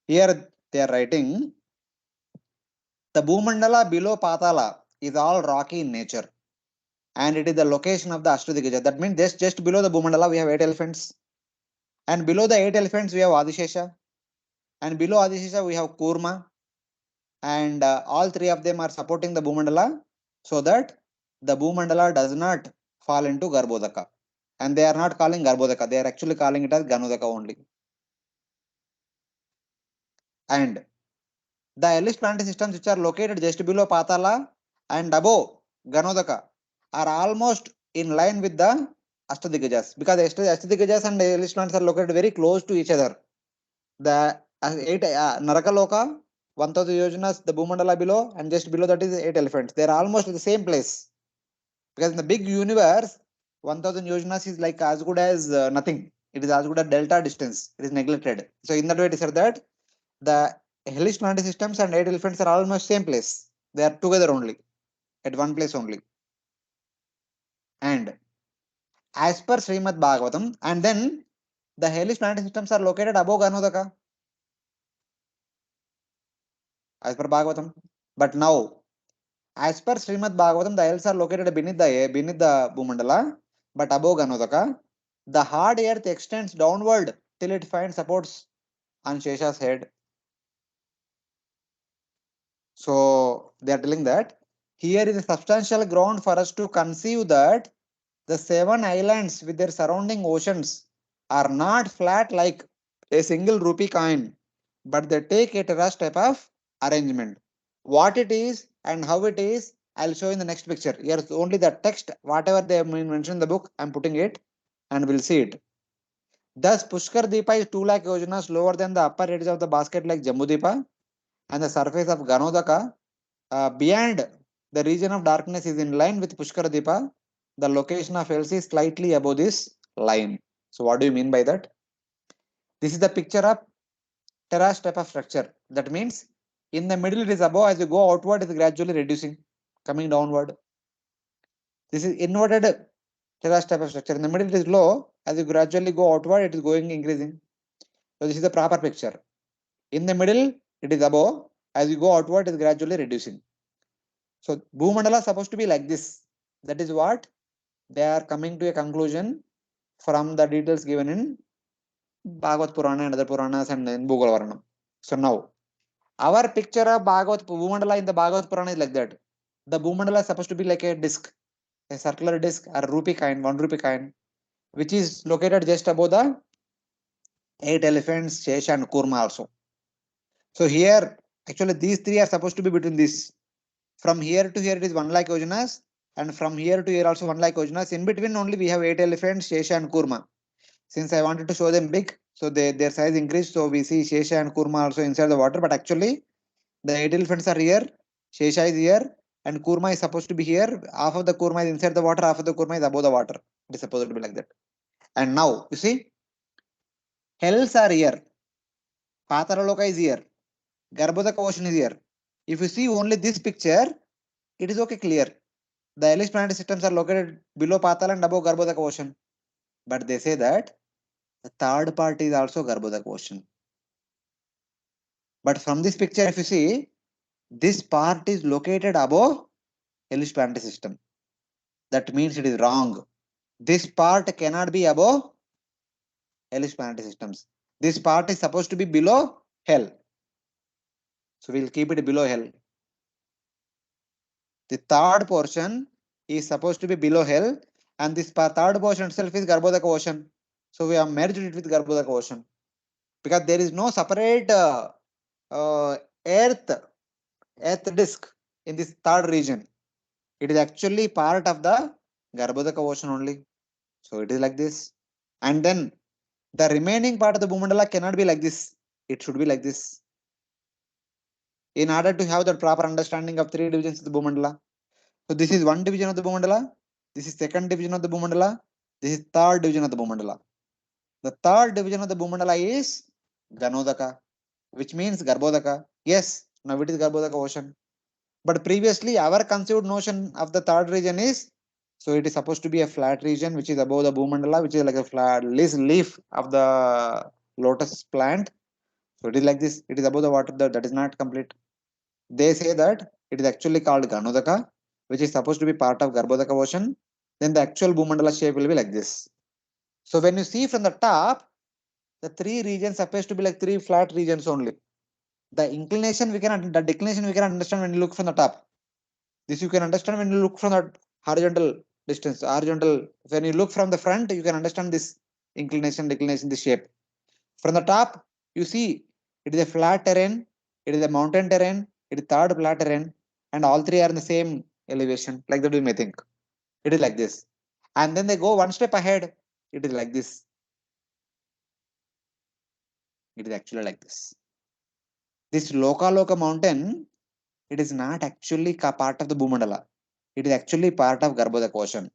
Here they are writing, the Bhumandala below Patala is all rocky in nature. And it is the location of the Ashtadhiggaja. That means just below the Bhumandala, we have 8 elephants. And below the 8 elephants, we have Adishesha. And below Adishesha, we have Kurma. And all 3 of them are supporting the Bhumandala so that the Bhumandala does not fall into Garbhodaka. And they are not calling Garbhodaka. They are actually calling it as Ganodaka only. And the hellish planetary systems which are located just below Patala and above Ganodaka are almost in line with the Ashtadikgajas, because Ashtadikgajas and hellish planets are located very close to each other. The 8 Narakaloka, 1000 yojanas, the Bhumandala below, and just below that is 8 elephants. They are almost in the same place. Because in the big universe, 1000 yojanas is like as good as nothing. It is as good as delta distance. It is neglected. So in that way, it is said that the hellish planetary systems and 8 elephants are almost same place. They are together only, at one place only. And as per Srimad Bhagavatam, and then the hellish planetary systems are located above Ganodaka, as per Bhagavatam. But now, as per Srimad Bhagavatam, the hells are located beneath the Bhumandala, but above Ganodaka. The hard earth extends downward till it finds supports on Shesha's head. So they are telling that here is a substantial ground for us to conceive that the 7 islands with their surrounding oceans are not flat like a single rupee coin, but they take a terrace type of arrangement. What it is and how it is, I'll show in the next picture. Here is only the text, whatever they have mentioned in the book, I'm putting it and we'll see it. Thus, Pushkar Deepa is 2 lakh yojanas lower than the upper edge of the basket like Jambu Deepa, and the surface of Ganodaka beyond the region of darkness is in line with Pushkar Deepa. The location of Hells is slightly above this line. So what do you mean by that? This is the picture of terrace type of structure. That means in the middle it is above, as you go outward it is gradually reducing, coming downward. This is inverted terrace type of structure. In the middle it is low, as you gradually go outward it is going increasing. So this is the proper picture. In the middle it is above, as you go outward it is gradually reducing. So Bhumandala is supposed to be like this. That is what they are coming to a conclusion from the details given in Bhagavad Purana and other Puranas and in Bhugola Varnanam. So now, our picture of Bhagavad Bhumandala in the Bhagavad Purana is like that. The Bhumandala is supposed to be like a disc, a circular disc, or a rupee coin, 1 rupee coin, which is located just above the 8 elephants, Shesha and Kurma also. So here, actually these 3 are supposed to be between this. From here to here it is 1 lakh yojanas, and from here to here also 1 lakh yojanas. In between only we have 8 elephants, Shesha and Kurma. Since I wanted to show them big, so their size increased. So we see Shesha and Kurma also inside the water. But actually, the 8 elephants are here, Shesha is here, and Kurma is supposed to be here. Half of the Kurma is inside the water, half of the Kurma is above the water. It is supposed to be like that. And now, you see, hells are here. Pataraloka is here. Garbhodaka ocean is here. If you see only this picture, it is okay, clear. The hellish planetary systems are located below Patala and above Garbhodaka ocean. But they say that the third part is also Garbhodaka ocean. But from this picture, if you see, this part is located above hellish planetary system. That means it is wrong. This part cannot be above hellish planetary systems. This part is supposed to be below hell. So we'll keep it below hell. The third portion is supposed to be below hell, and this third portion itself is Garbhodaka ocean. So we have merged it with Garbhodaka ocean, because there is no separate earth disk in this third region. It is actually part of the Garbhodaka ocean only. So it is like this. And then the remaining part of the Bhumandala cannot be like this. It should be like this. In order to have the proper understanding of 3 divisions of the Bhumandala. So this is 1 division of the Bhumandala. This is 2nd division of the Bhumandala. This is 3rd division of the Bhumandala. The 3rd division of the Bhumandala is Ganodaka, which means Garbhodaka. Yes, now it is Garbhodaka ocean. But previously our conceived notion of the 3rd region is, so it is supposed to be a flat region which is above the Bhumandala, which is like a flat leaf of the lotus plant. So it is like this, it is above the water, that is not complete. They say that it is actually called Ganodaka, which is supposed to be part of Garbhodaka ocean. Then the actual Bhumandala shape will be like this. So when you see from the top, the 3 regions appears to be like 3 flat regions only. The inclination we can, the declination we can understand when you look from the top. This you can understand when you look from the horizontal distance, horizontal. When you look from the front, you can understand this inclination, declination, this shape. From the top, you see It is a flat terrain, it is a mountain terrain, it is third flat terrain, and all three are in the same elevation, like that we may think. It is like this. And then they go one step ahead, it is like this. It is actually like this. This Loka mountain, it is not actually part of the Bhumandala. It is actually part of Garbhodaka ocean.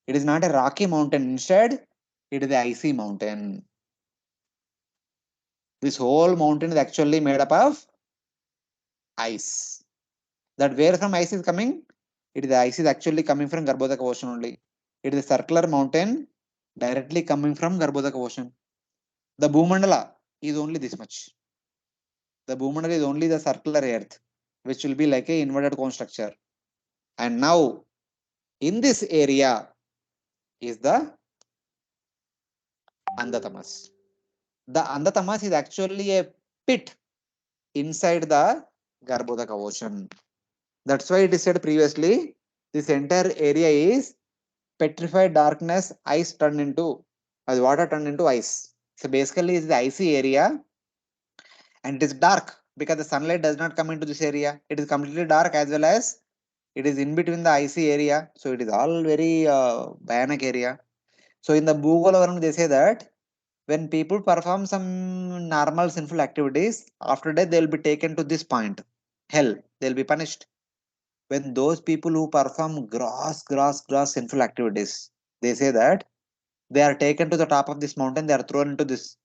It is not a rocky mountain. Instead, it is the icy mountain. This whole mountain is actually made up of ice. That where from ice is coming? It is the ice is actually coming from Garbhodaka ocean only. It is a circular mountain directly coming from Garbhodaka ocean. The Bhumandala is only this much. The Bhumandala is only the circular earth, which will be like a inverted cone structure. And now, in this area is the Andhatamas. The Andhatamas is actually a pit inside the Garbhodaka ocean. That's why it is said previously, this entire area is petrified darkness, ice turned into, as water turned into ice. So basically it's the icy area and it is dark because the sunlight does not come into this area. It is completely dark as well as it is in between the icy area. So it is all very bhyanak area. So in the Bhugola, they say that when people perform some normal sinful activities, after that they will be taken to this point, hell, they will be punished. When those people who perform gross sinful activities, they say that they are taken to the top of this mountain, they are thrown into this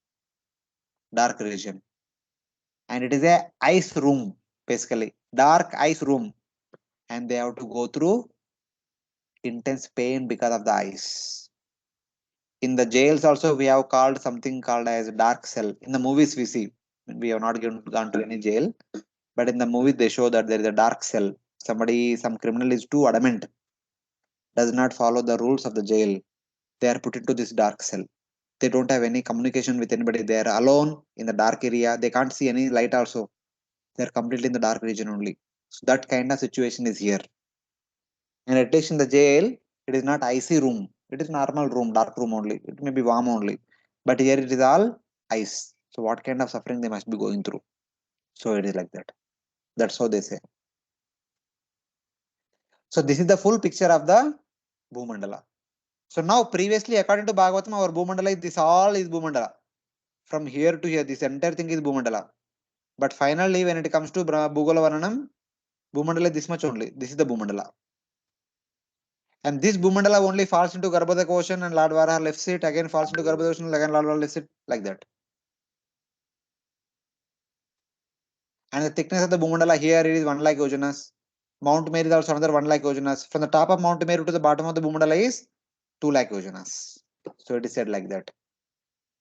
dark region. And it is a ice room, basically, dark ice room. And they have to go through intense pain because of the ice. In the jails also, we have called something called as dark cell. In the movies we see, we have not gone to any jail, but in the movies they show that there is a dark cell. Some criminal is too adamant, does not follow the rules of the jail. They are put into this dark cell. They don't have any communication with anybody. They are alone in the dark area. They can't see any light also. They are completely in the dark region only. So that kind of situation is here. And at least in the jail, it is not icy room. It is normal room, dark room only. It may be warm only. But here it is all ice. So what kind of suffering they must be going through? So it is like that. That's how they say. So this is the full picture of the Bhumandala. So now previously, according to Bhagavatam, our Bhumandala is this all is Bhumandala. From here to here, this entire thing is Bhumandala. But finally, when it comes to Bhugola Varnanam, Bhumandala is this much only. This is the Bhumandala. And this Bhumandala only falls into Garbhodaka ocean and Lord Varaha lifts it, again falls into Garbhodaka ocean, again Lord Varaha lifts it, like that. And the thickness of the Bhumandala here is 1 lakh yojanas. Mount Meru is also another 1 lakh yojanas. From the top of Mount Meru to the bottom of the Bhumandala is 2 lakh yojanas. So it is said like that.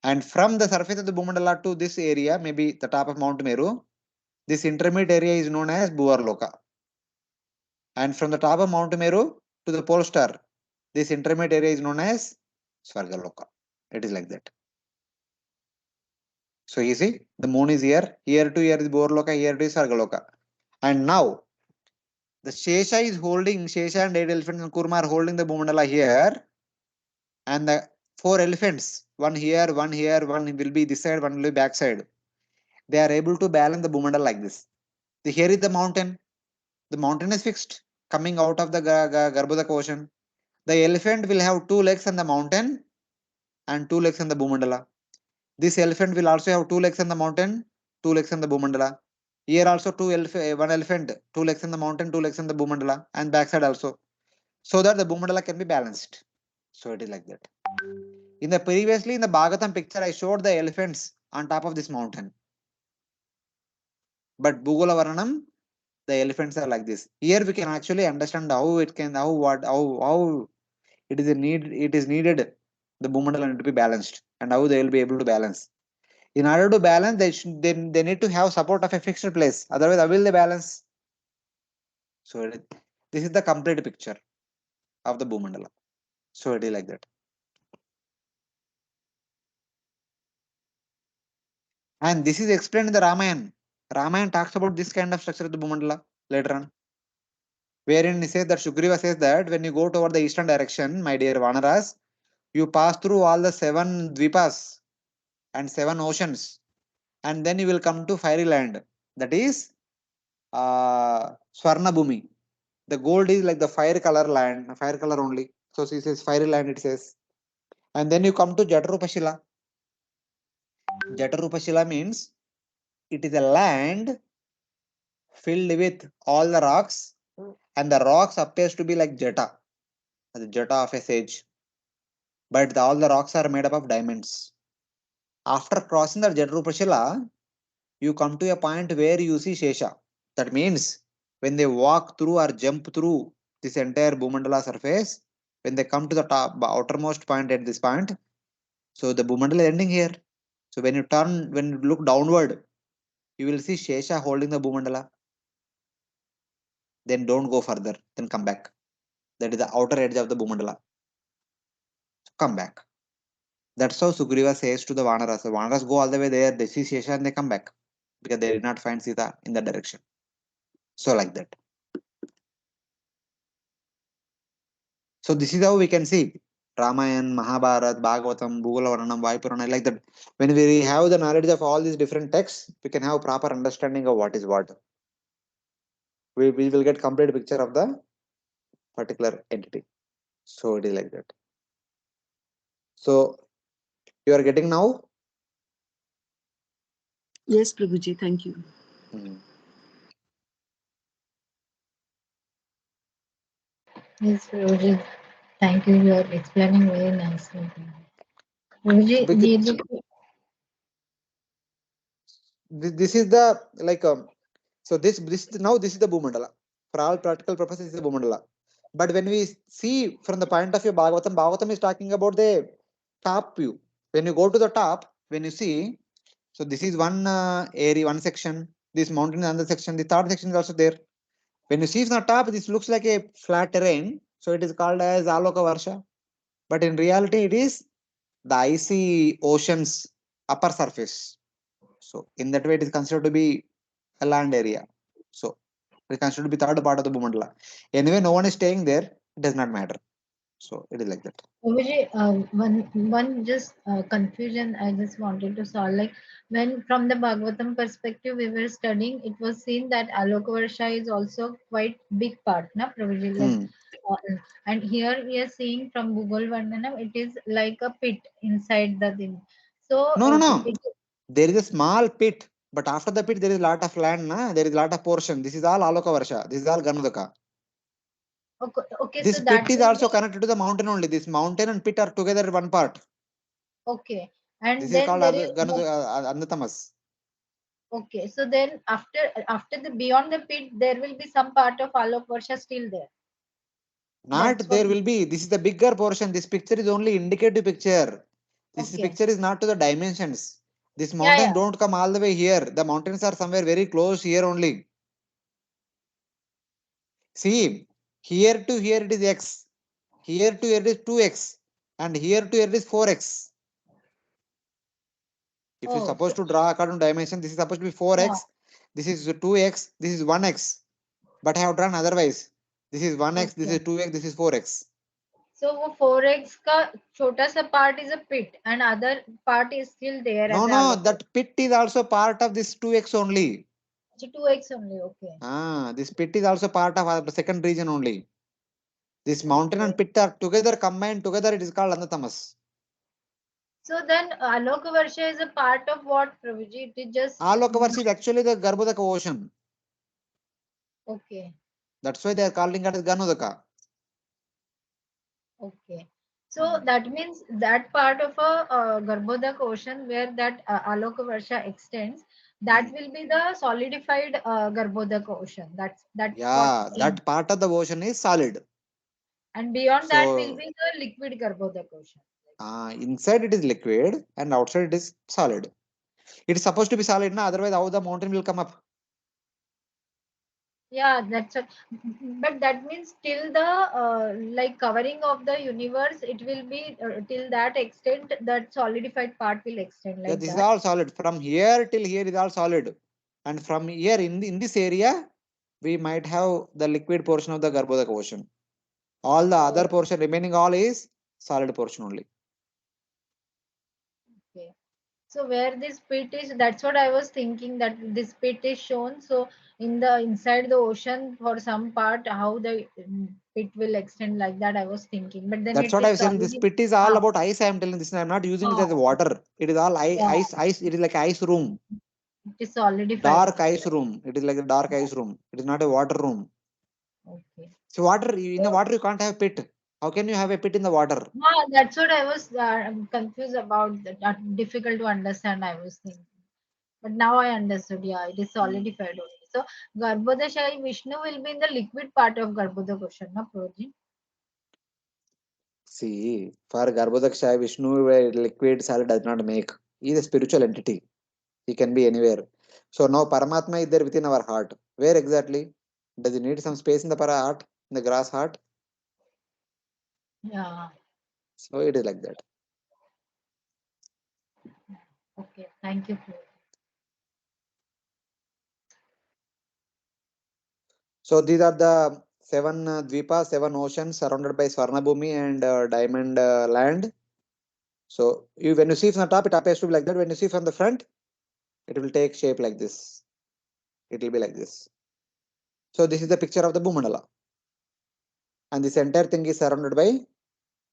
And from the surface of the Bhumandala to this area, maybe the top of Mount Meru, this intermediate area is known as Bhuvarloka. And from the top of Mount Meru to the pole star, this intermediate area is known as Svargaloka. It is like that. So you see, the moon is here to here is Bhuvarloka, here to is Svargaloka. And now, the Shesha is holding, Shesha and 8 elephants and Kurma are holding the Bhumandala here. And the 4 elephants, one here, one will be this side, one will be back side. They are able to balance the Bhumandala like this. Here is the mountain. The mountain is fixed, coming out of the Garbhodaka ocean. The elephant will have 2 legs on the mountain and 2 legs on the Bhumandala. This elephant will also have 2 legs on the mountain, 2 legs on the Bhumandala. Here also one elephant, 2 legs on the mountain, 2 legs on the Bhumandala, and backside also. So that the Bhumandala can be balanced. So it is like that. In the Bhagavatam picture, I showed the elephants on top of this mountain. But Bhugola Varnanam, the elephants are like this. Here we can actually understand how it is needed the Bhumandala to be balanced and how they will be able to balance. In order to balance, they need to have support of a fixed place. Otherwise, how will they balance? So this is the complete picture of the Bhumandala. So it is like that. And this is explained in the Ramayana. Ramayana talks about this kind of structure of the Bhumandala later on. Wherein he says that Sugriva says that when you go toward the eastern direction, my dear Vanaras, you pass through all the 7 dvipas and 7 oceans. and then you will come to fiery land. That is Swarna Bhumi. The gold is like the fire color land, fire color only. So it says fiery land, it says. And then you come to Jatarupashila. Jatarupashila means it is a land filled with all the rocks, and the rocks appears to be like jata, the jata of a sage. But all the rocks are made up of diamonds. After crossing the Jatarupashila, you come to a point where you see Shesha. That means when they walk through or jump through this entire Bhumandala surface, when they come to the top, outermost point at this point, so the Bhumandala is ending here. So when you look downward, you will see Shesha holding the Bhumandala. Then don't go further, then come back. That is the outer edge of the Bhumandala. So come back. That's how Sugriva says to the Vanaras. The Vanaras go all the way there, they see Shesha and they come back because they did not find Sita in that direction. So like that. So this is how we can see Ramayana, Mahabharata, Bhagavatam, Bhugola, Varnanam, Vaipurana, like that. When we have the knowledge of all these different texts, we can have proper understanding of what is what. We will get complete picture of the particular entity. So it is like that. So you are getting now? Yes, Prabhuji, thank you. Yes, Rohit. Thank you. You are explaining very nicely. Rohit, This is the like so this now this is the Bhumandala. For all practical purposes, this is the Bhumandala. But when we see from the point of view Bhagavatam, Bhagavatam is talking about the top view. When you go to the top, when you see, so this is one area, one section. This mountain is another section. The third section is also there. When you see from the top, this looks like a flat terrain. So it is called as Aloka Varsha. But in reality, it is the icy ocean's upper surface. So in that way, it is considered to be a land area. So it is considered to be third part of the Bhumandala. Anyway, no one is staying there. It does not matter. So it is like that. Vijay, one just confusion I just wanted to solve. Like when from the Bhagavatam perspective we were studying, it was seen that Alokavarsha is also quite big part, na Prabhuji? Like, and here we are seeing from Bhugol Varnanam, it is like a pit inside the thing. So No. There is a small pit, but after the pit there is a lot of land. There is a lot of portion. This is all Aloka Varsha. This is all Ganudaka. Okay, this so pit that is also connected to the mountain only. This mountain and pit are together one part. Okay, and this then is called there is Andatamas. Okay, so then after the beyond the pit, there will be some part of Alok Varsha still there. Not That's there will be. This is the bigger portion. This picture is only indicative picture. This picture is not to the dimensions. This mountains don't come all the way here. The mountains are somewhere very close here only. See, here to here it is x. Here to here it is 2x. And here to here it is 4x. If you're supposed to draw according to dimension, this is supposed to be 4x. This is 2x. This is 1x. But I have drawn otherwise. This is 1x. This is 2x. This is 4x. So 4x ka chota sa part is a pit and other part is still there. No, that pit is also part of this 2x only. 2x only, okay. This pit is also part of the second region only. This mountain and pit are together, combined together, it is called Andatamas. So then Aloka Varsha is a part of what, Prabhuji? It is just Aloka Varsha is actually the Garbhodaka ocean. Okay. That's why they are calling it as Ganodaka. Okay. So that means that part of a Garbhodak ocean where that Aloka Varsha extends, that will be the solidified Garbhodak ocean. That's that part of the ocean is solid. And beyond that will be the liquid Garbhodak ocean. Inside it is liquid and outside it is solid. It is supposed to be solid, na? Otherwise how the mountain will come up? Yeah, that's it. But that means till the like covering of the universe, it will be till that extent that solidified part will extend like this that. is all solid. From here till here is all solid. And from here in this area, we might have the liquid portion of the Garbhodaka ocean. All the other portion remaining all is solid portion only. Okay. So where this pit is, that's what I was thinking, that this pit is shown. So in the inside the ocean for some part, how the pit will extend, like that I was thinking. But then That's it what I is was saying. This solid. pit is all Ah, about ice. I am telling this. I am not using it as ah, water. It is all yeah, ice. It is like ice room, it is solidified. dark ice room. It is like a dark ice room. It is not a water room. Okay. So water, in the water you can't have pit. How can you have a pit in the water? Ah, that's what I was confused about. That difficult to understand, I was thinking. But now I understood. Yeah, it is solidified only. So Garbhodashayi Vishnu will be in the liquid part of Garbhoda question, no, Prabhuji? See, for Garbhodaksha, Vishnu, a liquid solid does not make. He is a spiritual entity. He can be anywhere. So now Paramatma is there within our heart. Where exactly? Does he need some space in the para heart, in the grass heart? Yeah. So it is like that. Okay. Thank you, Prabhuji. So these are the seven dvipas, seven oceans surrounded by Swarna Bhumi and diamond land. So when you see from the top, it appears to be like that. When you see from the front, it will take shape like this. It will be like this. So this is the picture of the Bhumandala. And this entire thing is surrounded by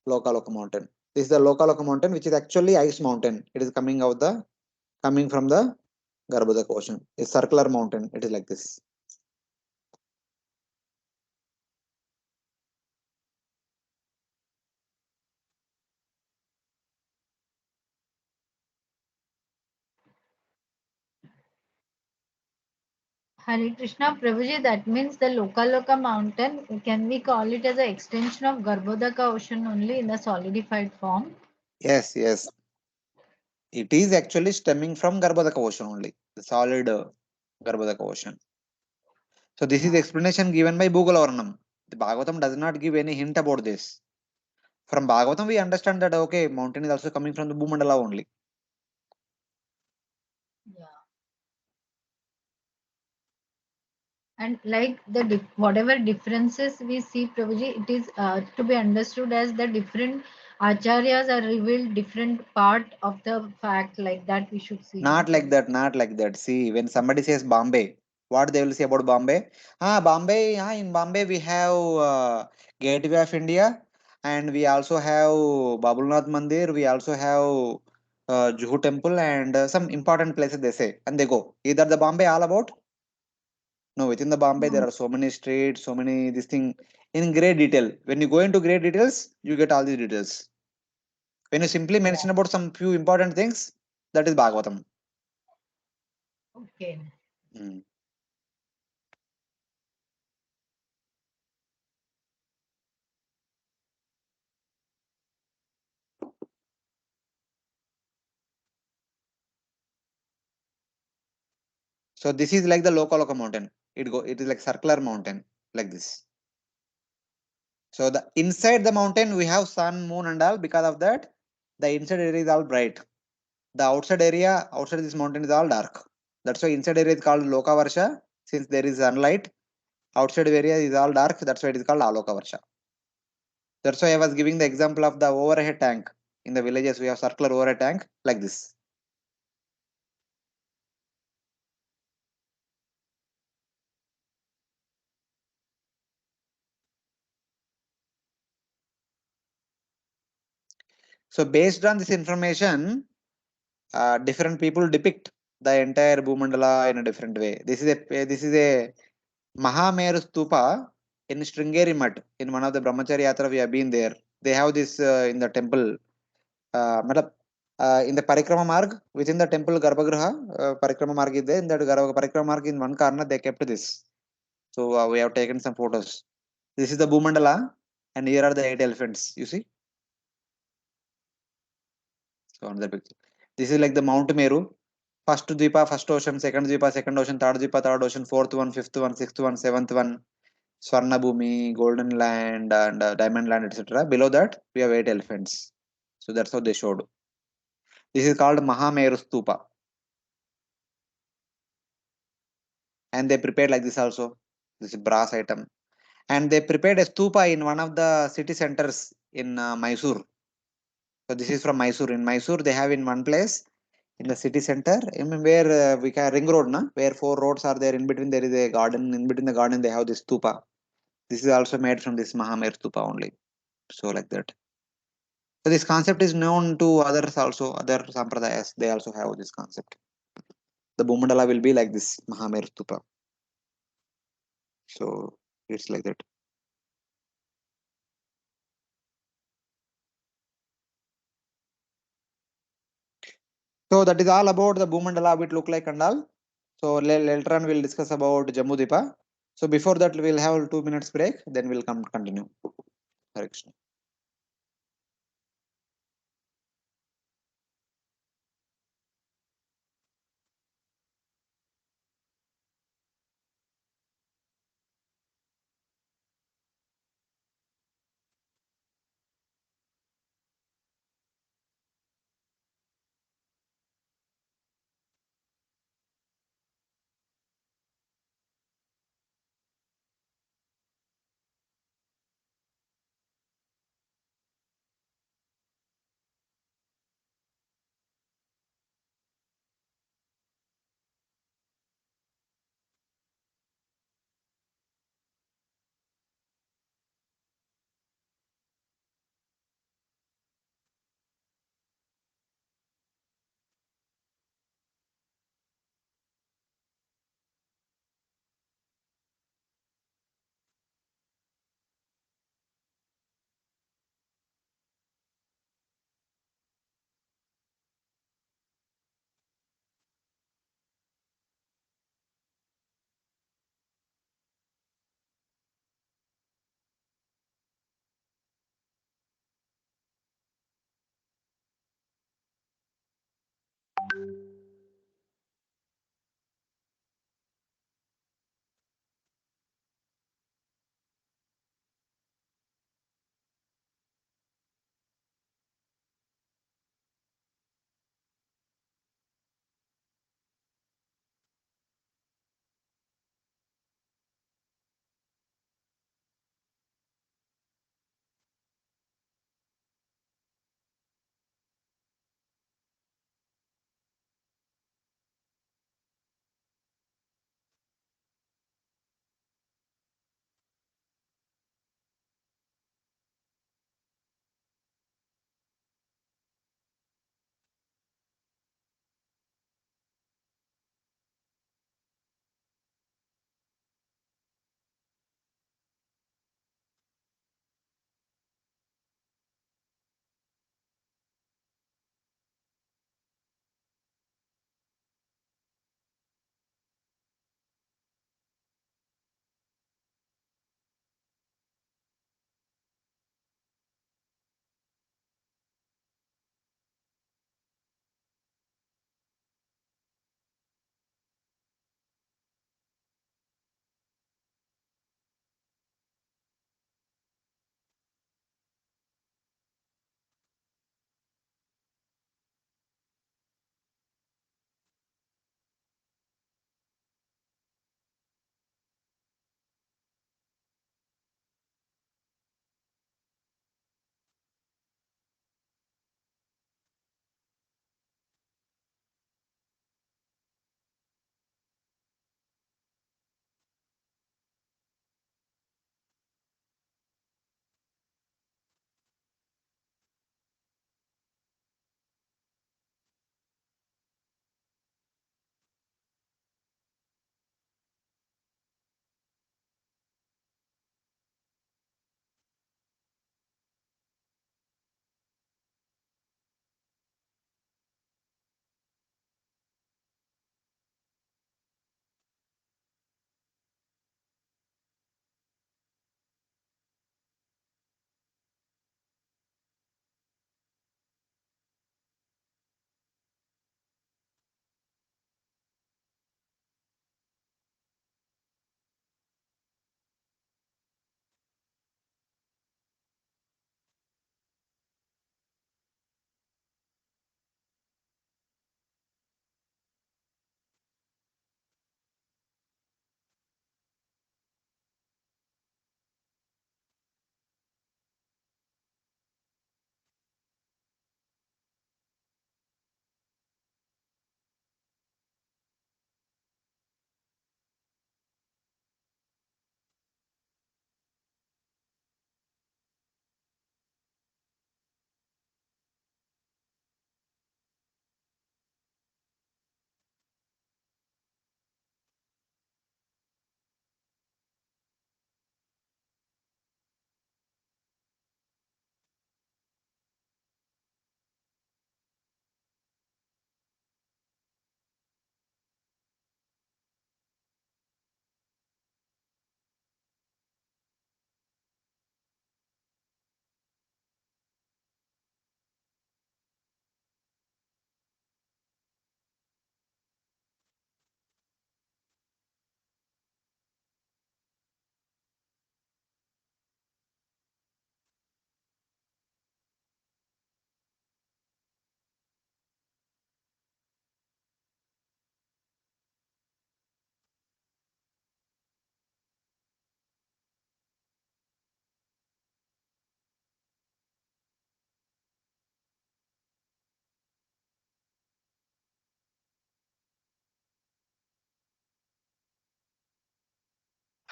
Lokaloka mountain. This is the Lokaloka mountain, which is actually ice mountain. It is coming from the Garbhodak ocean. A circular mountain. It is like this. Hare Krishna, Prabhuji, that means the Lokaloka mountain, can we call it as an extension of Garbhodaka ocean only in the solidified form? Yes, yes. It is actually stemming from Garbhodaka ocean only. The solid Garbhodaka ocean. So this is the explanation given by Bhugola Varnanam. The Bhagavatam does not give any hint about this. From Bhagavatam, we understand that okay, mountain is also coming from the Bhumandala only. Yeah. And like the whatever differences we see, Prabhuji, it is to be understood as the different acharyas are revealed different part of the fact, like that we should see. Not like that, not like that. See, when somebody says Bombay, what they will say about Bombay? Bombay, in Bombay we have Gateway of India, and we also have Babulnath Mandir, we also have Juhu Temple, and some important places they say, and they go. Either the Bombay all about? No, within the Bombay there are so many streets, so many this thing in great detail. When you go into great details, you get all these details. When you simply mention about some few important things, that is Bhagavatam. Okay. Mm. So this is like the Lokaloka mountain. It is like circular mountain like this. So the inside the mountain we have sun, moon and all. Because of that, the inside area is all bright. The outside area outside this mountain is all dark. That's why inside area is called Loka Varsha. Since there is sunlight, outside area is all dark. That's why it is called Aloka Varsha. That's why I was giving the example of the overhead tank. In the villages, we have circular overhead tank like this. So based on this information, different people depict the entire Bhumandala in a different way. This is a Mahameru Stupa in Sringeri Mutt. In one of the Brahmacharya Yatra, we have been there. They have this in the temple. In the Parikrama Marg, within the temple Garbhagriha, Parikrama Marg is there. In that Parikrama Marg, in one corner, they kept this. So we have taken some photos. This is the Bhumandala, and here are the 8 elephants. You see? So on the picture. This is like the Mount Meru. First Dvipa, first ocean, second Dvipa, second ocean, third Dvipa, third ocean, fourth one, fifth one, sixth one, seventh one, Swarna Bhumi, Golden Land, and Diamond Land, etc. Below that, we have 8 elephants. So that's how they showed. This is called Mahameru Stupa. And they prepared like this also. This is brass item. And they prepared a stupa in one of the city centers in Mysore. So this is from Mysore. In Mysore, they have in one place in the city center, I mean, where we can ring road, na, where 4 roads are there. In between there is a garden. In between the garden they have this stupa. This is also made from this Mahamir stupa only. So like that. So this concept is known to others also. Other sampradayas, they also have this concept. The Bhumandala will be like this Mahamir stupa. So it's like that. So that is all about the Bhumandala, how it look like and all. So later on we'll discuss about Jambudipa. So before that we'll have a 2 minutes break. Then we'll come continue. Hare Krishna.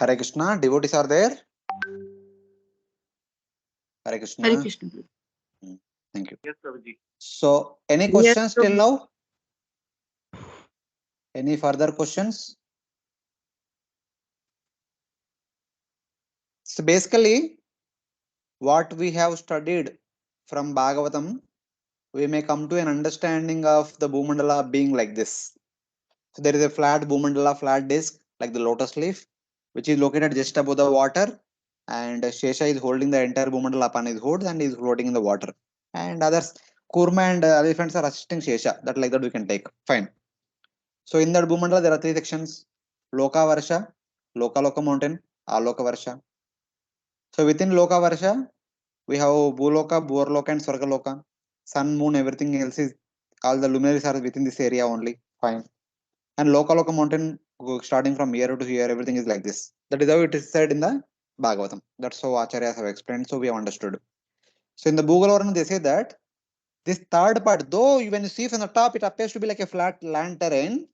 Hare Krishna. Devotees are there? Hare Krishna. Hare Krishna. Thank you. Yes, Prabhuji. So, any Yes, questions till Prabhu. now? Any further questions? So, basically, what we have studied from Bhagavatam, we may come to an understanding of the Bhumandala being like this. So, there is a flat Bhumandala, flat disc, like the lotus leaf, which is located just above the water, and Shesha is holding the entire Bhumandala upon his hood and is floating in the water. And others, Kurma and elephants are assisting Shesha. That like that we can take. Fine. So in that Bhumandala, there are three sections: Loka Varsha, Loka mountain, Aloka Varsha. So within Loka Varsha, we have Bhuloka, Bhurloka, and Swargaloka. Sun, moon, everything else is, all the luminaries are within this area only. Fine. And Loka mountain, starting from here to here, everything is like this. That is how it is said in the Bhagavatam. That's how Acharyas have explained. So we have understood. So in the Bhugola, they say that this third part, though when you see from the top, it appears to be like a flat land terrain,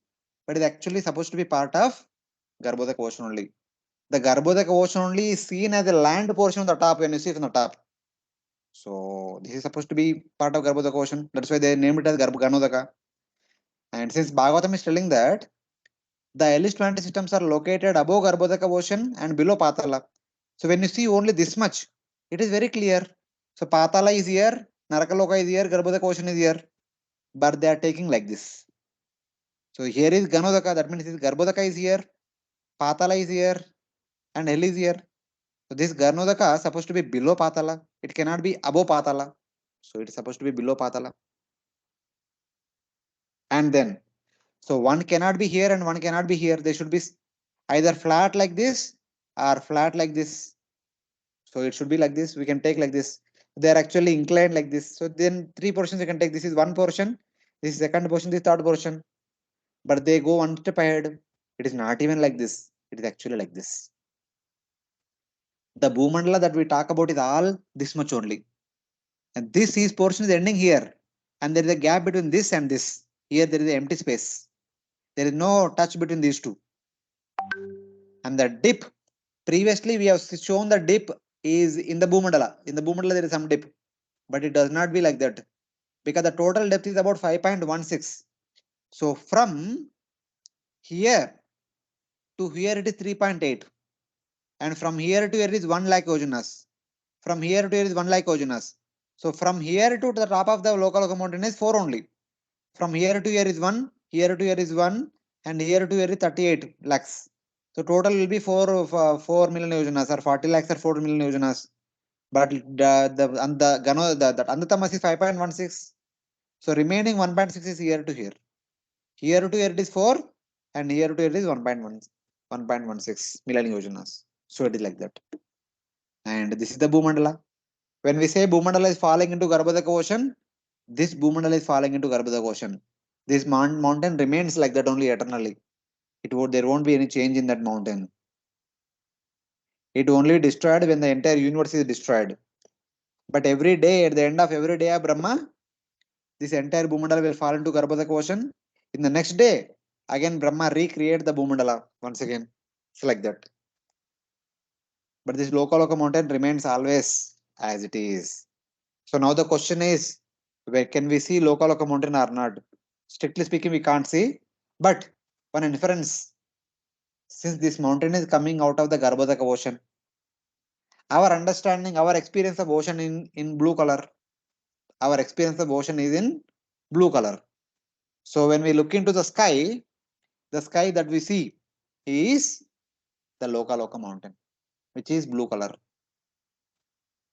but it's actually supposed to be part of Garbhodaka ocean only. The Garbhodaka ocean only is seen as a land portion on the top when you see from the top. So this is supposed to be part of Garbhodaka ocean. That's why they named it as Ganodaka. And since Bhagavatam is telling that the earliest planetary systems are located above Garbhodaka ocean and below Patala. So when you see only this much, it is very clear. So Patala is here, Narakaloka is here, Garbhodaka ocean is here, but they are taking like this. So here is Ganodaka, that means Garbhodaka is here, Patala is here, and hell is here. So this Ganodaka is supposed to be below Patala. It cannot be above Patala. So it is supposed to be below Patala. And then, so one cannot be here and one cannot be here. They should be either flat like this or flat like this. So it should be like this. We can take like this. They are actually inclined like this. So then three portions you can take. This is one portion. This is second portion. This is third portion. But they go one step ahead. It is not even like this. It is actually like this. The Bhumandala that we talk about is all this much only. And this is portion is ending here. And there is a gap between this and this. Here there is an empty space. There is no touch between these two. And the dip, previously we have shown the dip is in the Bhumandala. In the Bhumandala there is some dip. But it does not be like that. Because the total depth is about 5.16. So from here to here it is 3.8. And from here to here is 1 lakh yojanas. From here to here is 1 lakh yojanas. So from here to the top of the local mountain is 4 only. From here to here is 1, here to here is 1, and here to here is 38 lakhs. So total will be 4 million yojanas, or 40 lakhs or 4 million yojanas. But the Andatamas is 5.16. So remaining 1.6 is here to here. Here to here it is 4, and here to here is 1.16 million yojanas. So it is like that. And this is the Bhumandala. When we say Bhumandala is falling into Garbhodaka ocean, this Bhumandala is falling into Garbhodaka ocean. This mountain remains like that only eternally. There won't be any change in that mountain. It only destroyed when the entire universe is destroyed. But every day, at the end of every day of Brahma, this entire Bhumandala will fall into Garbhodaka ocean. In the next day, again Brahma recreate the Bhumandala once again. It's like that. But this Loka mountain remains always as it is. So now the question is, where can we see Loka mountain or not? Strictly speaking, we can't see. But one inference, since this mountain is coming out of the Garbhodaka ocean, our understanding, our experience of ocean in blue color, our experience of ocean is in blue color. So when we look into the sky that we see is the Loka mountain, which is blue color.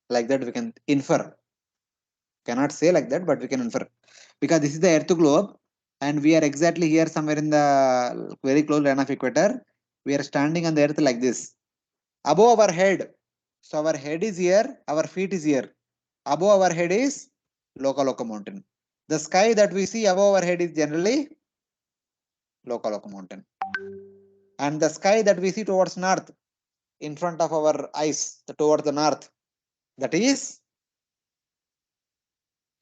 Like that we can infer. Cannot say like that, but we can infer. Because this is the Earth globe, and we are exactly here somewhere in the very close line of equator. We are standing on the Earth like this. Above our head, so our head is here, our feet is here. Above our head is Loka mountain. The sky that we see above our head is generally Loka mountain. And the sky that we see towards north, in front of our eyes, towards the north, that is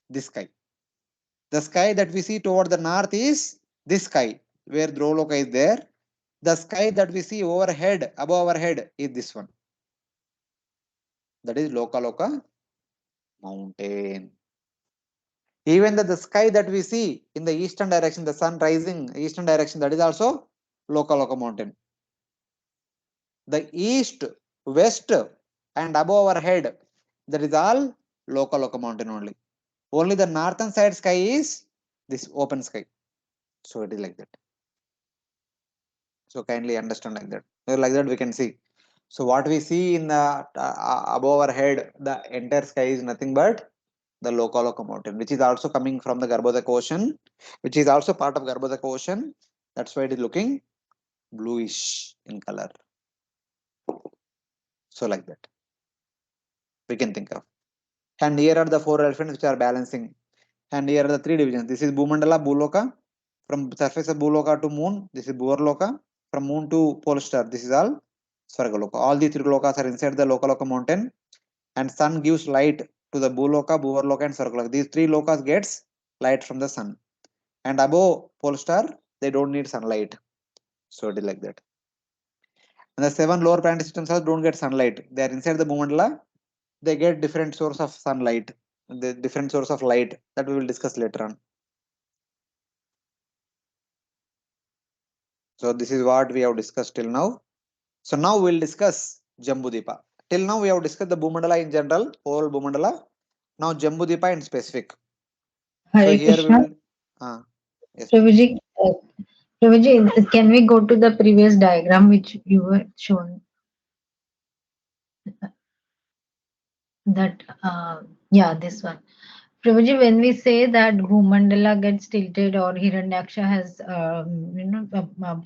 this sky. The sky that we see toward the north is this sky, where Dhruvaloka is there. The sky that we see overhead, above our head, is this one. That is Lokaloka mountain. Even the sky that we see in the eastern direction, the sun rising eastern direction, that is also Lokaloka mountain. The east, west, and above our head, that is all Lokaloka mountain only. Only the northern side sky is this open sky. So it is like that. So kindly understand like that. So like that we can see. So what we see in the above our head, the entire sky is nothing but the Lokaloka mountain, which is also coming from the Garbhodaka ocean, which is also part of Garbhodaka ocean. That's why it is looking bluish in color. So like that we can think of. And here are the 4 elephants which are balancing. And here are the 3 divisions. This is Bhumandala, Bhuloka. From surface of Bhuloka to moon, this is Bhuvarloka. From moon to pole star, this is all Svargaloka. All the 3 lokas are inside the Lokaloka mountain. And sun gives light to the Bhuloka, Bhuvarloka and Svargaloka. These 3 lokas gets light from the sun. And above pole star, they don't need sunlight. So it is like that. And the 7 lower planetary systems also don't get sunlight. They are inside the Bhumandala. They get different source of sunlight, the different source of light that we will discuss later on. So this is what we have discussed till now. So now we'll discuss Jambudipa. Till now we have discussed the Bhumandala in general, whole Bhumandala. Now Jambudipa in specific. So Hare here we Krishna. will. Yes. Prabhuji, Prabhuji, can we go to the previous diagram which you were shown? That, yeah, this one. Prabhuji, when we say that Bhumandala gets tilted or Hiranyaksha has,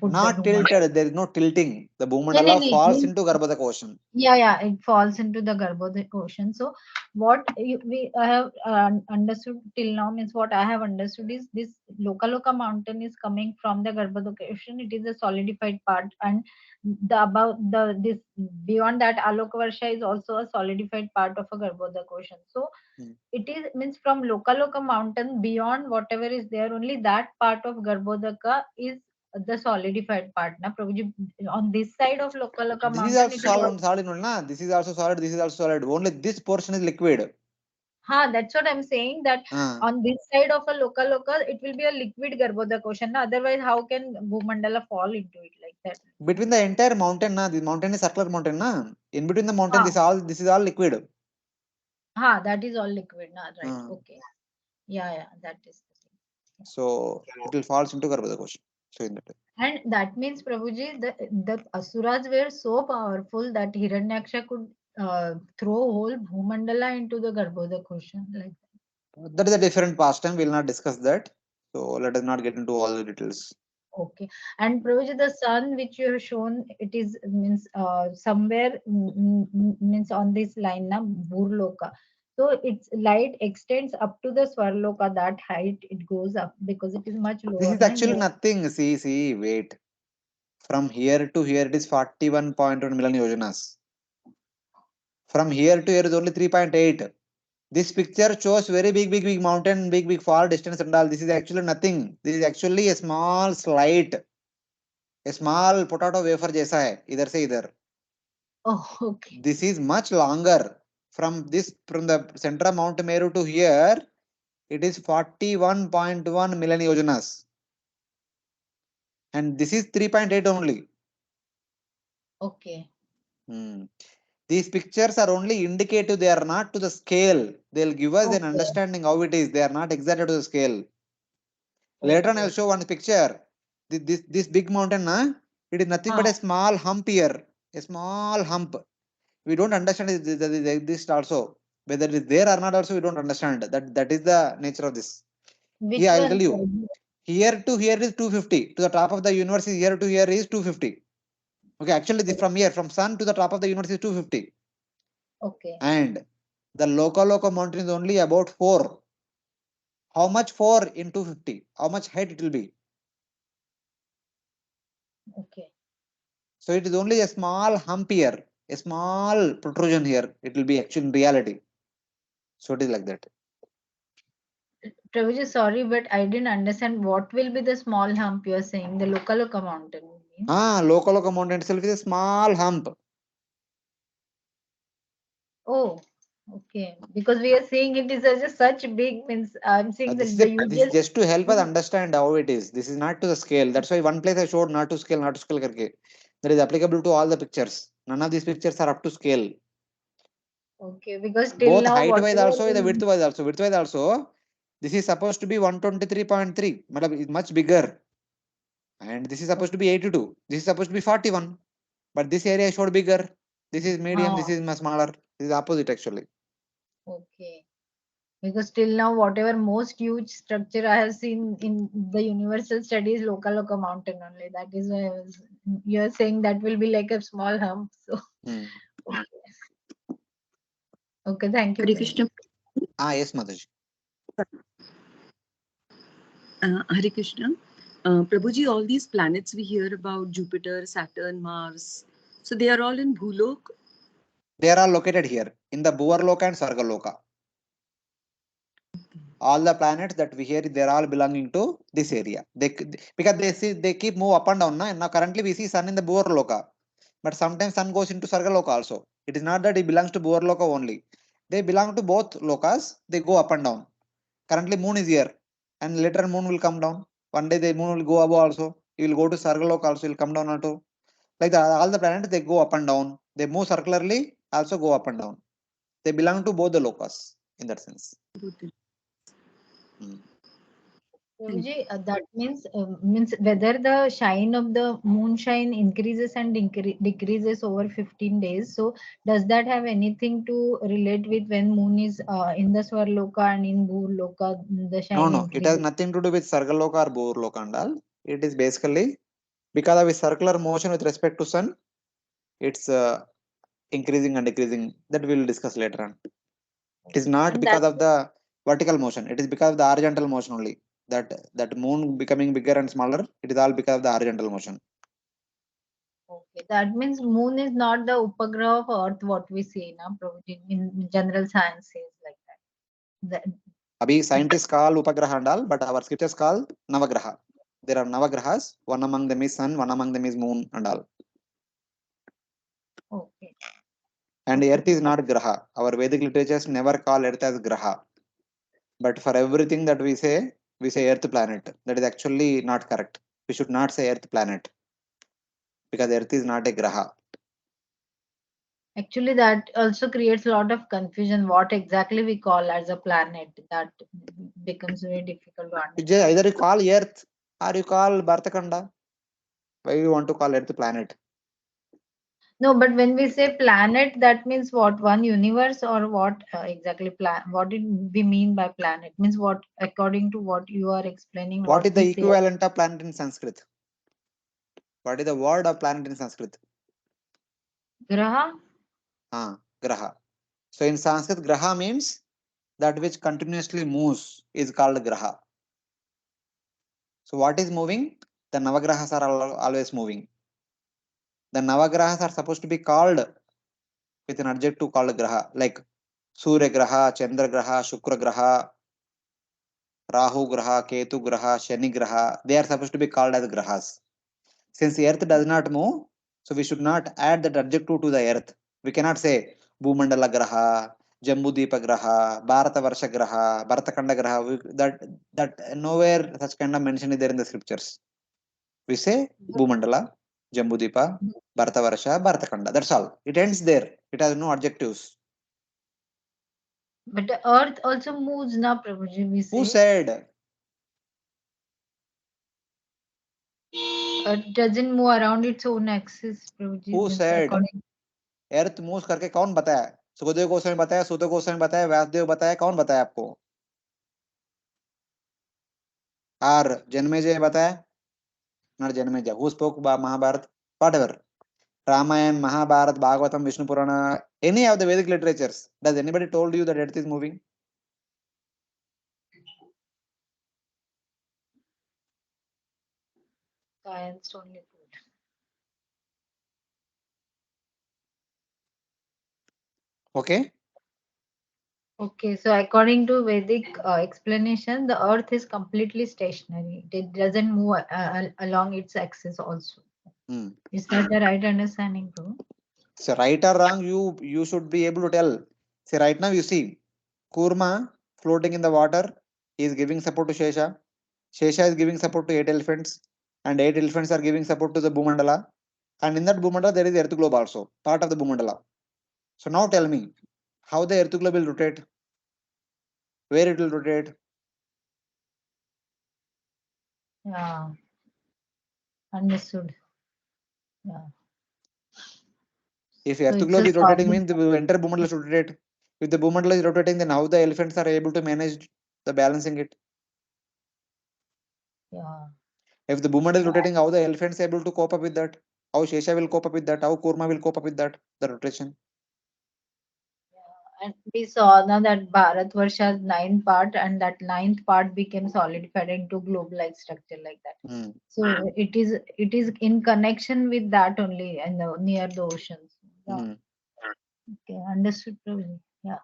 put Not the tilted, there is no tilting. The No, Bhumandala no, falls means, into Garbhodaka ocean. yeah, it falls into the Garbhodaka ocean. So what I have understood till now means what I have understood is this Lokaloka mountain is coming from the Garbhodaka ocean. It is a solidified part, and the above this beyond that Aloka Varsha is also a solidified part of a Garbhodaka ocean. So it is means from Lokaloka mountain beyond whatever is there, only that part of Garbhodaka is the solidified part. Na Prabhuji, on this side of Lokaloka This is mountain, also it is all, solid only, na? This is also solid, this is also solid. Only this portion is liquid. that's what I'm saying, that on this side of a Lokaloka, it will be a liquid Garbhodaka ocean. Na? Otherwise, how can Bhumandala fall into it like that? Between the entire mountain, na, this mountain is circular mountain, na. In between the mountain, this is all liquid. That is all liquid, na, right? Okay. Yeah, that is the thing. So it will falls into Garbhodaka ocean. So in that way. And that means, Prabhuji, the Asuras were so powerful that Hiranyaksha could throw whole Bhumandala into the Garbhodaka ocean. Like that. That is a different pastime. We will not discuss that. So let us not get into all the details. Okay. And Prabhuji, the sun which you have shown, it is means somewhere means on this line, na, Bhurloka. So its light extends up to the Swarloka, that height it goes up because it is much lower. This is actually nothing. See, wait. From here to here, it is 41.1 million yojanas. From here to here is only 3.8. This picture shows very big mountain, big far distance and all. This is actually nothing. This is actually a small slide. A small potato wafer jaisa hai. Idhar se idhar. Oh, okay. This is much longer. From the center of Mount Meru to here, it is 41.1 million yojanas. And this is 3.8 only. Okay. These pictures are only indicative. They are not to the scale. They'll give us an understanding how it is. They are not exactly to the scale. Later on, I will show one picture. This big mountain, it is nothing but a small hump here. A small hump. We don't understand this also. Whether it is there or not also, we don't understand. That is the nature of this. Here, I will tell you. Here to here is 250. To the top of the universe is here to here is 250. Okay, actually from here, from sun to the top of the universe is 250. Okay. And the Lokaloka mountain is only about 4. How much 4 in 250? How much height it will be? Okay. So it is only a small hump here, a small protrusion here. It will be actually in reality. So it is like that. Prabhuji, sorry, but I didn't understand what will be the small hump you are saying, the Lokaloka mountain. mean? Loka mountain itself is a small hump. Oh, okay. Because we are saying it is such big means I'm saying This that is the this is usual. just to help us understand how it is. This is not to the scale. That's why one place I showed not to scale, not to scale karke. That is applicable to all the pictures. None of these pictures are up to scale. Okay, because till Both now height wise whatever also, the width wise also. Width wise also, this is supposed to be 123.3. Matlab it's much bigger. And this is supposed to be 82. This is supposed to be 41. But this area showed bigger. This is medium. This is much smaller. This is opposite actually. Okay. Because till now, whatever most huge structure I have seen in the universal studies, Loka mountain only. That is why you're saying that will be like a small hump. So, okay. Okay, thank you. Hare Prabhu. Krishna. Yes, Mataji. Hare Krishna. Prabhuji, all these planets we hear about, Jupiter, Saturn, Mars, so they are all in Bhulok? They are all located here in the Bhuvarloka and Sargaloka. All the planets that we hear, they are all belonging to this area. Because they keep move up and down. Now currently we see sun in the Bhuvarloka, but sometimes sun goes into Sargaloka also. It is not that it belongs to Bhuvarloka only. They belong to both lokas. They go up and down. Currently moon is here, and later moon will come down. One day the moon will go above also. It will go to Sargaloka also. It will come down also. Like that, all the planets they go up and down. They move circularly, also go up and down. They belong to both the lokas in that sense. Prabhuji, that means whether the shine of the moonshine increases and decreases over 15 days. So does that have anything to relate with when moon is in the Swarloka and in Bhurloka, the shine No. It has increases? nothing to do with Sargaloka or Bhurloka and all. It is basically because of a circular motion with respect to sun. It's increasing and decreasing. That we will discuss later on. It is not And because that of the vertical motion. It is because of the horizontal motion only. That moon becoming bigger and smaller. It is all because of the horizontal motion. okay, that means moon is not the upagraha of Earth, what we say now, Prabhuji, in general science says like that. Abhi scientists call Upagraha and all, but our scriptures call Navagraha. There are Navagrahas. One among them is sun, one among them is moon and all. Okay. And Earth is not Graha. Our Vedic literatures never call Earth as Graha. But for everything that we say Earth planet. That is actually not correct. We should not say Earth planet. Because Earth is not a Graha. Actually, that also creates a lot of confusion. What exactly we call as a planet, that becomes very difficult to understand. Either you call Earth or you call Bhartakanda. Why you want to call Earth planet? No, but when we say planet, that means what? One universe or what exactly? What did we mean by planet? Means what? According to what you are explaining, What is the we say equivalent of planet in Sanskrit? What is the word of planet in Sanskrit? graha. Graha. So in Sanskrit, Graha means that which continuously moves is called Graha. So what is moving? The Navagrahas are always moving. The Navagrahas are supposed to be called with an adjective called Graha, like Surya Graha, Chandra Graha, Shukra Graha, Rahu Graha, Ketu Graha, Shani Graha. They are supposed to be called as Grahas. Since the earth does not move, so we should not add that adjective to the earth. We cannot say Bhumandala Graha, Jambudipa Graha, Bharata Varsha Graha, Bharatakanda Graha. That nowhere such kind of mention is there in the scriptures. We say Bhumandala, Jambudipa, Bharata Varsha, Bharatakanda. That's all. It ends there. It has no adjectives. But the earth also moves now, Prabhuji, we Who say. said? Earth doesn't move around its own axis, Prabhuji. Who Means said? according. Earth move करके कौन बताया? सुखदेव गोस्वामी बताया, सुत गोस्वामी बताया, व्यासदेव बताया, कौन बताया आपको? आर जन्मेजय बताया? not Janmeja. Who spoke about Mahabharata? Whatever. Ramayan, Mahabharata, Bhagavatam, Vishnu Purana, any of the Vedic literatures. Does anybody told you that earth is moving? Science only good. Okay. Okay, so according to Vedic explanation, the earth is completely stationary. It doesn't move along its axis also. Hmm. Is that the right understanding, bro? So right or wrong, you should be able to tell. See, right now you see Kurma floating in the water. He is giving support to Shesha. Shesha is giving support to 8 elephants, and 8 elephants are giving support to the Bhumandala. And in that Bhumandala, there is Earth globe also, part of the Bhumandala. So now tell me, how the Earth globe will rotate? Where it will rotate? Yeah, understood. Yeah. If So Earth it's globe a is rotating, solid. means the entire Bhumandala should rotate. If the Bhumandala is rotating, then how the elephants are able to manage the balancing it? Yeah. If the Bhumandala is rotating, how the elephants are able to cope up with that? How Shesha will cope up with that? How Kurma will cope up with that? The rotation. And we saw now that Bharatvarsha's 9th part, and that 9th part became solidified into globe-like structure like that. Hmm. So it is in connection with that only, and near the oceans. Yeah. Hmm. Okay, understood, Prabhu. Yeah.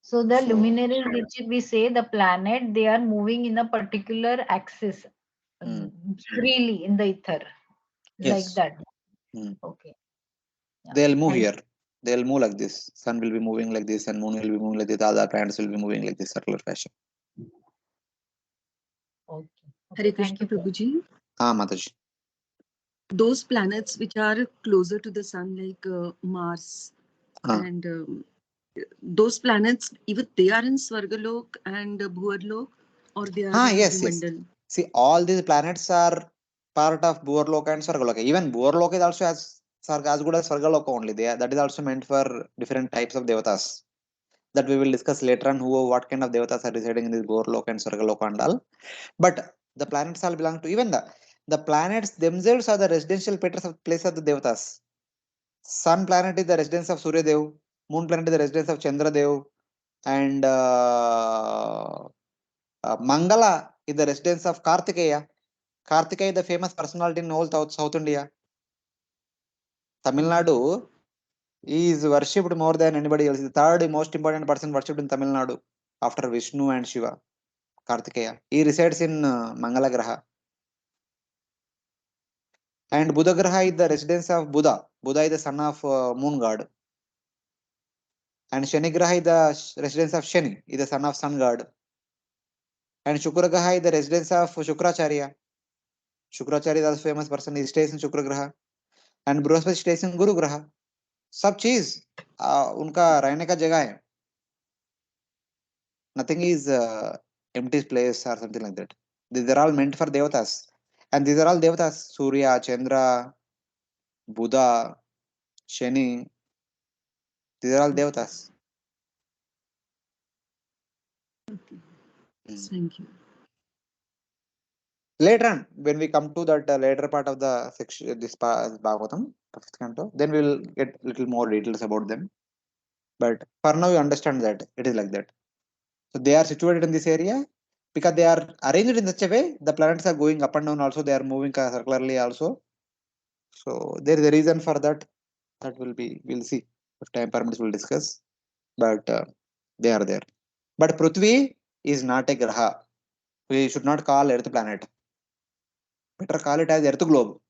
So the So, luminaries, which we say the planet, they are moving in a particular axis hmm. freely in the ether, like Yes. that. Hmm. Okay. Yeah. They'll move Thank here. They'll move like this. Sun will be moving like this, and moon will be moving like this. Other planets will be moving like this circular fashion. Okay. Hare Okay. Thank Krishna you, Prabhu. Prabhuji. Mataji. Those planets which are closer to the sun, like Mars, Ah. and those planets, even they are in Svargalok and Bhuvarlok, or they are in Yes, yes. Bhumandal? See, all these planets are part of Bhuvarloka and Svargaloka. Even Bhuvarloka is also as good as Svargaloka only. That is also meant for different types of devatas. That we will discuss later on what kind of devatas are residing in this Bhuvarloka and Svargaloka and all. But the planets all belong to even the planets themselves are the residential place of the devatas. Sun planet is the residence of Surya Dev. Moon planet is the residence of Chandra Dev. And Mangala is the residence of Kartikeya. Kartikeya is the famous personality in all South India. Tamil Nadu is worshipped more than anybody else. The third most important person worshipped in Tamil Nadu after Vishnu and Shiva. Kartikeya. He resides in Mangala Graha. And Buddha Graha is the residence of Buddha. Buddha is the son of moon god. And Shani Graha is the residence of Shani, is the son of sun god. And Shukra Graha is the residence of Shukracharya. Shukracharya is also famous person. He stays in Shukra Graha. And Brihaspati stays in Guru Graha. सब चीज उनका रहने का जगह है. Nothing is empty place or something like that. These are all meant for devatas. And these are all devatas. Surya, Chandra, Buddha, Shani. These are all devatas. Thank you. Later on, when we come to that later part of the section, this Bhagavatam, fifth canto, then we will get little more details about them. But for now, you understand that it is like that. So they are situated in this area because they are arranged in such a way. The planets are going up and down. Also, they are moving circularly. Also, so there is a reason for that. That will be we'll see. If time permits, we'll discuss. But they are there. But Prithvi is not a graha. We should not call Earth planet. Better call it as Earth globe.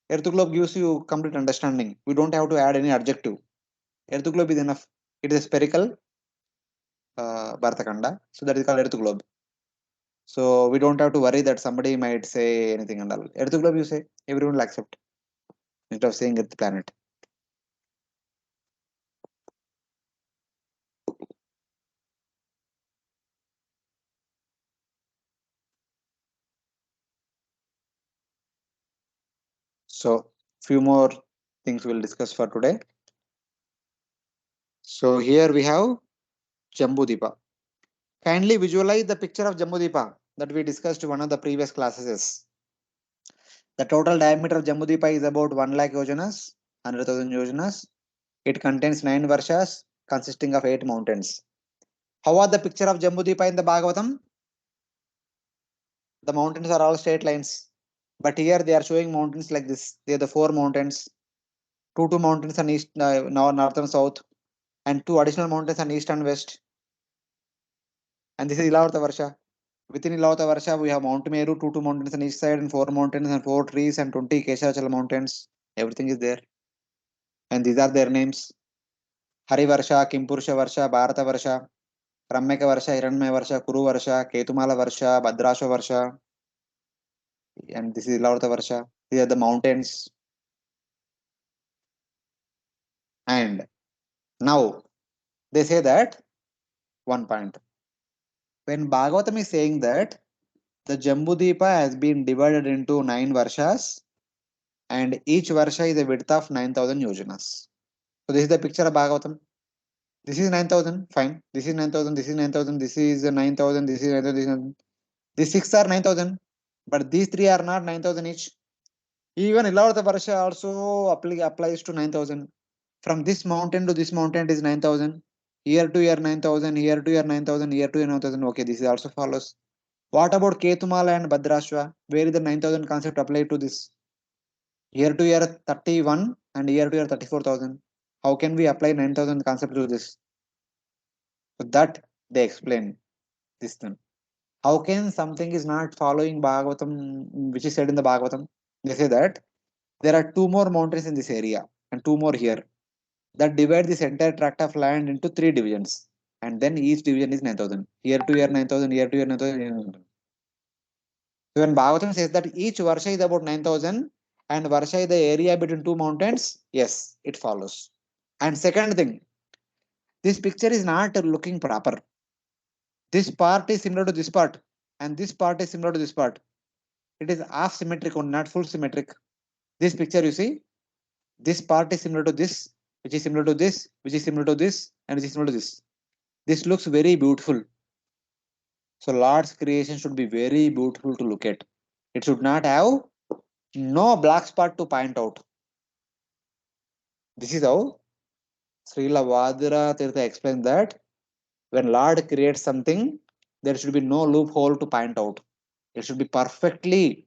Earth globe gives you complete understanding. We don't have to add any adjective. Earth globe is enough. It is a spherical Bhartakanda. So that is called Earth globe. So we don't have to worry that somebody might say anything and all. Earth globe, you say, everyone will accept instead of saying Earth planet. So few more things we'll discuss for today. So here we have Jambudipa. Kindly visualize the picture of Jambudipa that we discussed in one of the previous classes. The total diameter of Jambudipa is about 1 lakh yojanas, 100,000 yojanas. It contains 9 varshas consisting of 8 mountains. How are the picture of Jambudipa in the Bhagavatam? The mountains are all straight lines. But here they are showing mountains like this. They are the 4 mountains. Two mountains on east, north and south. And 2 additional mountains on east and west. And this is Ilavarta Varsha. Within Ilavata Varsha, we have Mount Meru, two mountains on each side, and 4 mountains and 4 trees and 20 Keshachala mountains. Everything is there. And these are their names. Hari Varsha, Kimpurusha Varsha, Bharata Varsha, Ramyaka Varsha, Hiranmaya Varsha, Kuru Varsha, Ketumala Varsha, Bhadrasha Varsha. And this is Ilavata Varsha. These are the mountains. And now they say that one point. When Bhagavatam is saying that the Jambudipa has been divided into 9 Varshas, and each Varsha is a width of 9,000 yojanas. So this is the picture of Bhagavatam. This is 9,000, fine. This is 9,000, this is 9,000, this is 9,000, this is 9,000, this is 9,000. These 6 are 9,000, but these 3 are not 9,000 each. Even Ilavata Varsha also applies to 9,000. From this mountain to this mountain is 9,000. Here to here 9,000, here to here 9,000, here to here 9,000. Okay, this is also follows. What about Ketumala and Bhadrashva? Where is the 9,000 concept applied to this? Here to here 31 and here to here 34,000. How can we apply 9,000 concept to this? So that they explain this thing. How can something is not following Bhagavatam, which is said in the Bhagavatam? They say that there are 2 more mountains in this area and 2 more here that divide this entire tract of land into 3 divisions. And then each division is 9,000. Here to here 9,000, here to here 9,000, here 9,000. So when Bhagavatam says that each Varsha is about 9,000 and Varsha is the area between 2 mountains, yes, it follows. And second thing, this picture is not looking proper. This part is similar to this part and this part is similar to this part. It is half symmetric or not full symmetric. This picture you see, this part is similar to this, which is similar to this, which is similar to this, and which is similar to this. This looks very beautiful. So Lord's creation should be very beautiful to look at. It should not have no black spot to point out. This is how Srila Vadra Tirtha explains that when Lord creates something, there should be no loophole to point out. It should be perfectly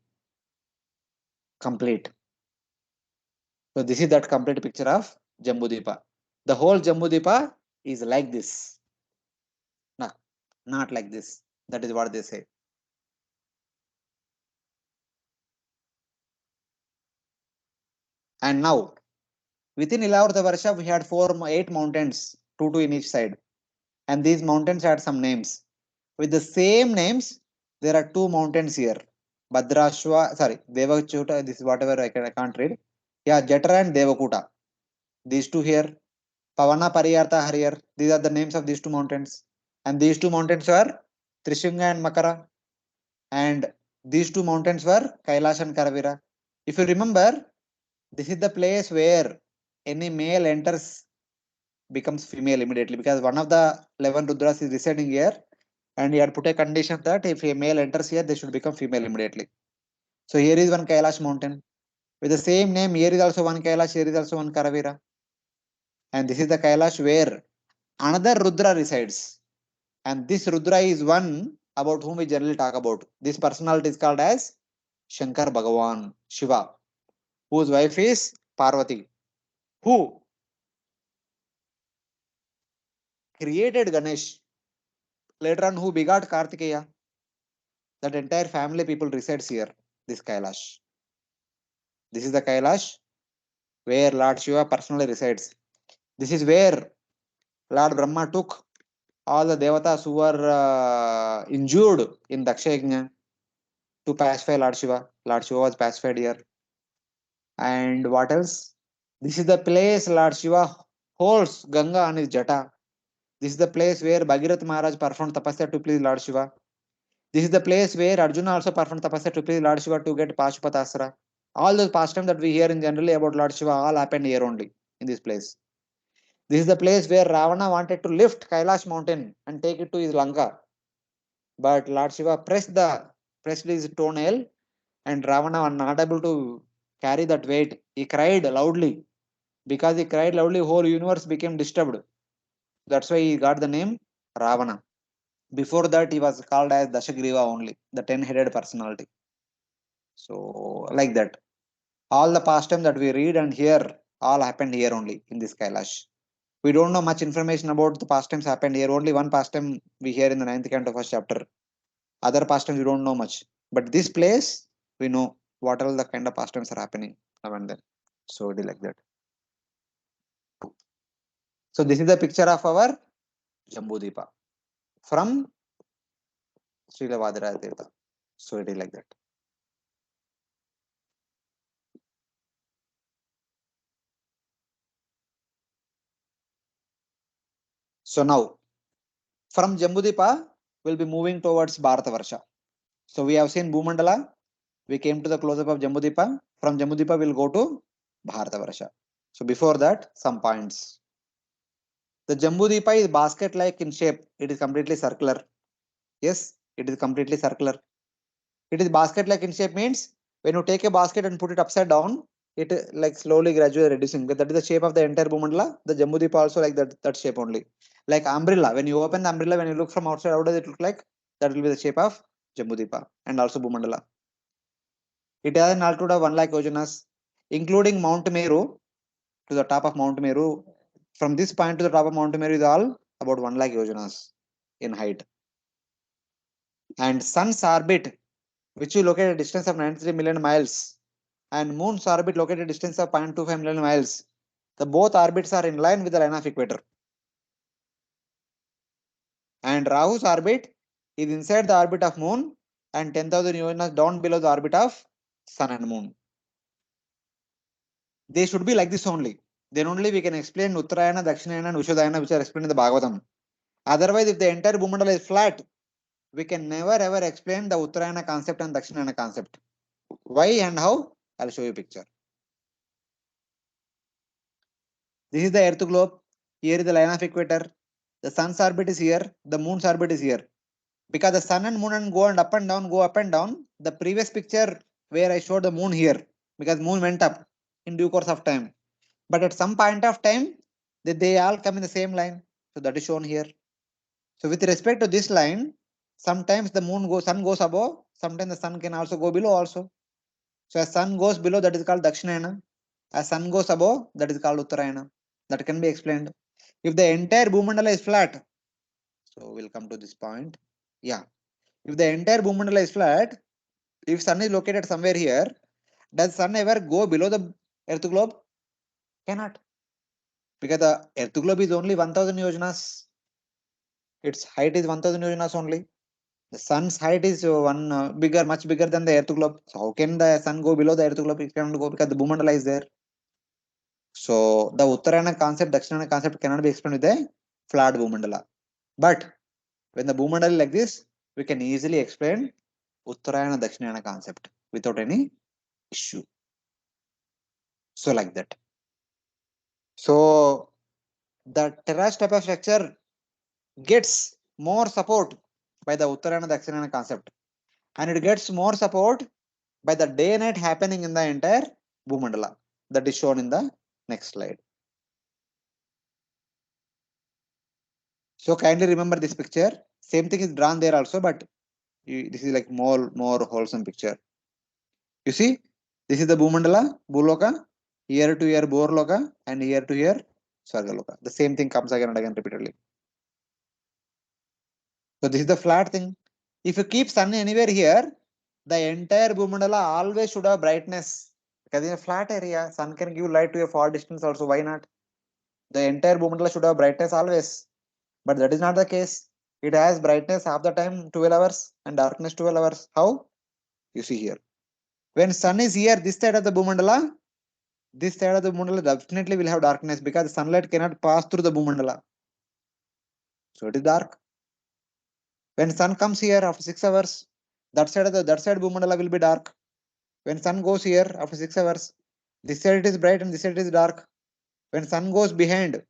complete. So this is that complete picture of Jambudipa. The whole Jambudipa is like this. No, not like this. That is what they say. And now, within Ilavarta Varsha, we had 8 mountains, 2 in each side. And these mountains had some names. With the same names, there are 2 mountains here. Bhadrashva, sorry, Devakuta, this is whatever I can't read. Yeah, Jatra and Devakuta. These 2 here. Pavana Pariyartha Hariyar. These are the names of these 2 mountains. And these 2 mountains were Trishunga and Makara. And these 2 mountains were Kailash and Karavira. If you remember, this is the place where any male enters becomes female immediately, because one of the 11 Rudras is residing here and he had put a condition that if a male enters here, they should become female immediately. So here is one Kailash mountain. With the same name, here is also one Kailash, here is also one Karavira. And this is the Kailash where another Rudra resides. And this Rudra is one about whom we generally talk about. This personality is called as Shankar Bhagavan, Shiva, whose wife is Parvati, who created Ganesh, later on who begot Kartikeya. That entire family people resides here, this Kailash. This is the Kailash where Lord Shiva personally resides. This is where Lord Brahma took all the devatas who were injured in Dakshayajna to pacify Lord Shiva. Lord Shiva was pacified here. And what else? This is the place Lord Shiva holds Ganga on his jata. This is the place where Bhagirath Maharaj performed tapasya to please Lord Shiva. This is the place where Arjuna also performed tapasya to please Lord Shiva to get Pashupatasra. All those pastimes that we hear in generally about Lord Shiva all happened here only, in this place. This is the place where Ravana wanted to lift Kailash mountain and take it to his Lanka. But Lord Shiva pressed his toenail and Ravana was not able to carry that weight. He cried loudly. Because he cried loudly, whole universe became disturbed. That's why he got the name Ravana. Before that, he was called as Dashagriva only, the 10-headed personality. So, like that. All the pastime that we read and hear, all happened here only, in this Kailash. We don't know much information about the pastimes happened here. Only one pastime we hear in the 9th canto, first chapter. Other pastimes we don't know much, but this place we know what all the kind of pastimes are happening now and then. So it is like that. So this is the picture of our Jambudipa from Srila Vadiraj Tirtha. So it is like that. So now from Jambudipa we'll be moving towards Bharatavarsha. So we have seen Bhumandala. We came to the close up of Jambudipa. From Jambudipa we'll go to Bharatavarsha. So before that, some points. The Jambudipa is basket-like in shape. It is completely circular. Yes, it is completely circular. It is basket-like in shape means when you take a basket and put it upside down, it like slowly, gradually reducing. But that is the shape of the entire Bhumandala. The Jambudipa also like that shape only. Like umbrella. When you open the umbrella, when you look from outside, how does it look like? That will be the shape of Jambudipa and also Bhumandala. It has an altitude of 1 lakh yojanas, including Mount Meru to the top of Mount Meru. From this point to the top of Mount Meru is all about 1 lakh yojanas in height. And sun's orbit, which is located at a distance of 93 million miles, and moon's orbit located at a distance of 0.25 million miles. The both orbits are in line with the line of equator. And Rahu's orbit is inside the orbit of moon and 10,000 yojanas down below the orbit of sun and moon. They should be like this only. Then only we can explain Uttarayana, Dakshinayana, and Vishuddhayana, which are explained in the Bhagavatam. Otherwise, if the entire Bhumandala is flat, we can never ever explain the Uttarayana concept and Dakshinayana concept. Why and how? I'll show you a picture. This is the Earth globe. Here is the line of equator. The sun's orbit is here. The moon's orbit is here. Because the sun and moon and go up and down, go up and down. The previous picture where I showed the moon here, because moon went up in due course of time. But at some point of time, they all come in the same line. So that is shown here. So with respect to this line, sometimes the sun goes above, sometimes the sun can also go below also. So as sun goes below, that is called Dakshinayana. As sun goes above, that is called Uttarayana. That can be explained. If the entire Bhumandala is flat, so we'll come to this point. Yeah. If the entire Bhumandala is flat, if sun is located somewhere here, does sun ever go below the Earth globe? Cannot. Because the Earth globe is only 1000 yojanas. Its height is 1000 yojanas only. The sun's height is much bigger than the Earth globe. So how can the sun go below the Earth globe? It cannot go because the Bhumandala is there. So the Uttarayana concept, Dakshinayana concept cannot be explained with a flat Bhumandala. But when the Bhumandala is like this, we can easily explain Uttarayana Dakshinayana concept without any issue. So like that. So the terrace type of structure gets more support by the Uttarayana Dakshinayana concept, and it gets more support by the day and night happening in the entire Bhumandala. That is shown in the next slide. So kindly remember this picture. Same thing is drawn there also, but this is like more wholesome picture. You see, this is the Bhumandala, Bhuloka, here to here Borloka, and here to here Swargaloka. The same thing comes again and again repeatedly. So this is the flat thing. If you keep sun anywhere here, the entire Bhumandala always should have brightness. Because in a flat area, sun can give light to a far distance also. Why not? The entire Bhumandala should have brightness always. But that is not the case. It has brightness half the time 12 hours and darkness 12 hours. How? You see here. When sun is here, this side of the Bhumandala, definitely will have darkness because the sunlight cannot pass through the Bhumandala. So it is dark. When sun comes here after 6 hours, that side Bhumandala will be dark. When sun goes here after 6 hours, this side it is bright and this side it is dark. When sun goes behind,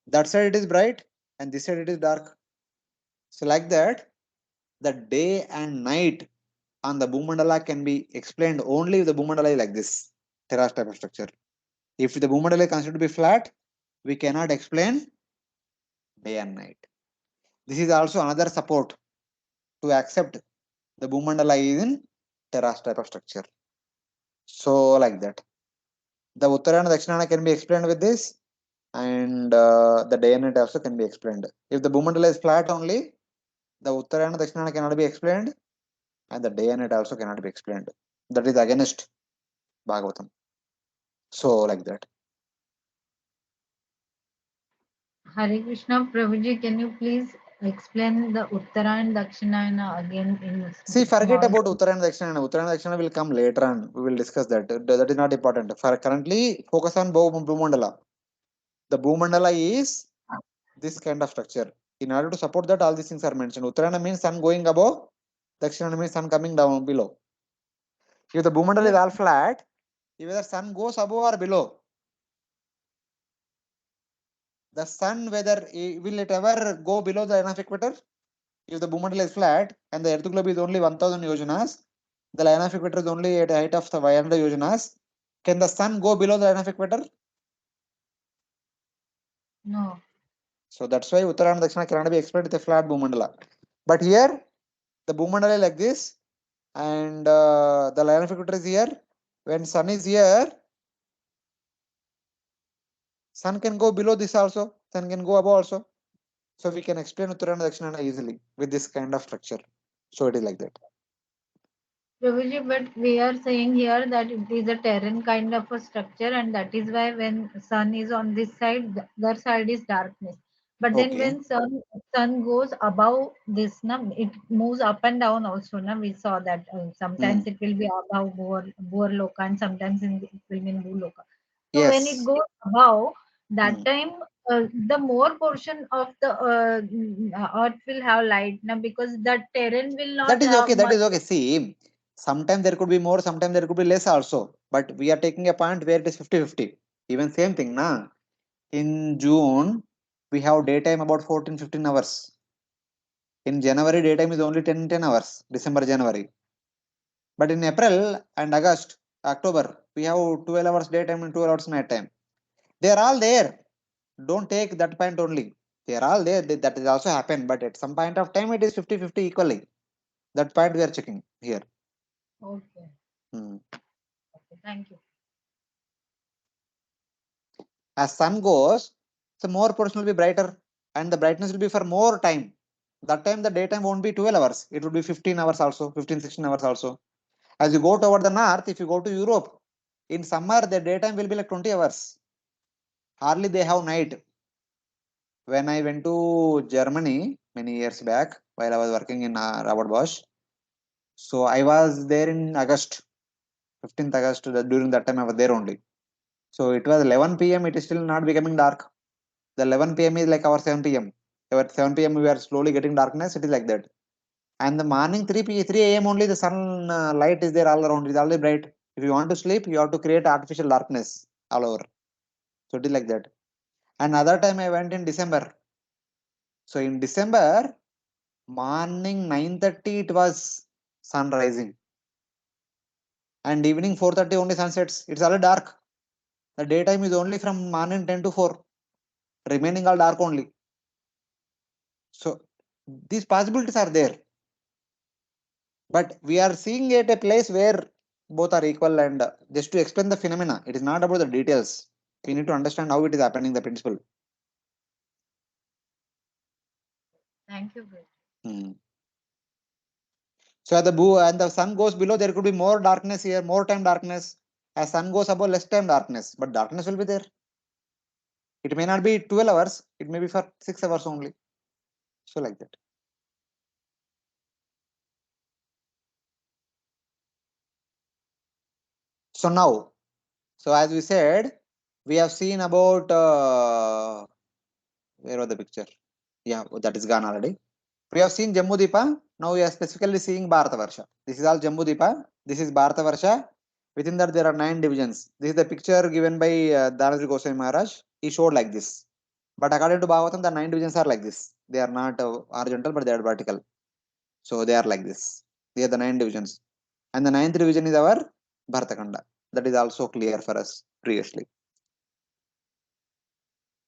that side it is bright and this side it is dark. So like that, the day and night on the Bhumandala can be explained only if the Bhumandala is like this terrace type of structure. If the Bhumandala is considered to be flat, we cannot explain day and night. This is also another support to accept the Bhumandala is in terrace type of structure. So like that. The Uttarayana Dakshinayana can be explained with this, and the day and night also can be explained. If the Bhumandala is flat only, the Uttarayana Dakshinayana cannot be explained. and the day and night also cannot be explained. That is against Bhagavatam. So like that. Hare Krishna, Prabhuji, can you please explain the Uttara and Dakshinayana again in See, forget small? about Uttara and Dakshina. Uttara and Dakshina will come later on. We will discuss that. That is not important. For currently, focus on Bhumandala. The Bhumandala is this kind of structure. In order to support that, all these things are mentioned. Uttarana means sun going above, Dakshina means sun coming down below. If the Bhumandala is all flat, either sun goes above or below. The sun, whether will it ever go below the line of equator? If the Bhumandala is flat and the earth globe is only 1000 yojanas, the line of equator is only at a height of 500 yojanas, can the sun go below the line of equator? No. So that's why Uttara and Dakshina cannot be explained with a flat Bhumandala. But here, the Bhumandala is like this, and the line of equator is here. When sun is here, sun can go below this also, sun can go above also. So we can explain Uttara and Dakshina easily with this kind of structure. So it is like that. Prabhuji, but we are saying here that it is a terrain kind of a structure, and that is why when sun is on this side, the other side is darkness. But then Okay. when sun goes above this, it moves up and down also. We saw that sometimes it will be above Bhuloka and sometimes it will be in Bhuloka. So when it Yes. goes above, that time the more portion of the earth will have light now, because that terrain will not That is have okay. That much. is okay. See, sometimes there could be more, sometimes there could be less also. But we are taking a point where it is 50-50. Even same thing, na? In June, we have daytime about 14-15 hours. In January, daytime is only 10 hours. December, January. But in April and August, October, we have 12 hours daytime and 12 hours night time. They are all there. Don't take that point only. They are all there. That is also happen. But at some point of time, it is 50-50 equally. That point we are checking here. Okay. Hmm. Okay, thank you. As sun goes, so more portion will be brighter and the brightness will be for more time. That time the daytime won't be 12 hours. It would be 15 hours also, 15-16 hours also. As you go toward the north, if you go to Europe, in summer the daytime will be like 20 hours. Hardly they have night. When I went to Germany many years back while I was working in Robert Bosch, so I was there in August, 15th August. During that time I was there only. So it was 11 p.m. It is still not becoming dark. The 11 p.m. is like our 7 p.m. At 7 p.m. we are slowly getting darkness. It is like that. And the morning 3 a.m. only the sun light is there all around. It is already bright. If you want to sleep, you have to create artificial darkness all over. So it is like that. And other time I went in December. So in December, morning 9:30 it was sun rising. And evening 4:30 only sun sets. It's already dark. The daytime is only from morning 10 to 4. Remaining all dark only. So these possibilities are there. But we are seeing at a place where both are equal, and just to explain the phenomena, it is not about the details. We need to understand how it is happening, the principle. Thank you, Bruce. So at the sun goes below, there could be more darkness here, more time darkness. As sun goes above, less time darkness, but darkness will be there. It may not be 12 hours, it may be for 6 hours only. So like that. So now, so as we said, we have seen about where was the picture? Yeah, that is gone already. We have seen Jambudipa. Now we are specifically seeing Bharatavarsha. This is all Jambudipa. This is Bharatavarsha. Within that there are 9 divisions. This is the picture given by Dhanasri Goswami Maharaj. He showed like this. But according to Bhagavatam, the 9 divisions are like this. They are not horizontal, but they are vertical. So they are like this. They are the 9 divisions. And the 9th division is our Bharatakanda. That is also clear for us previously.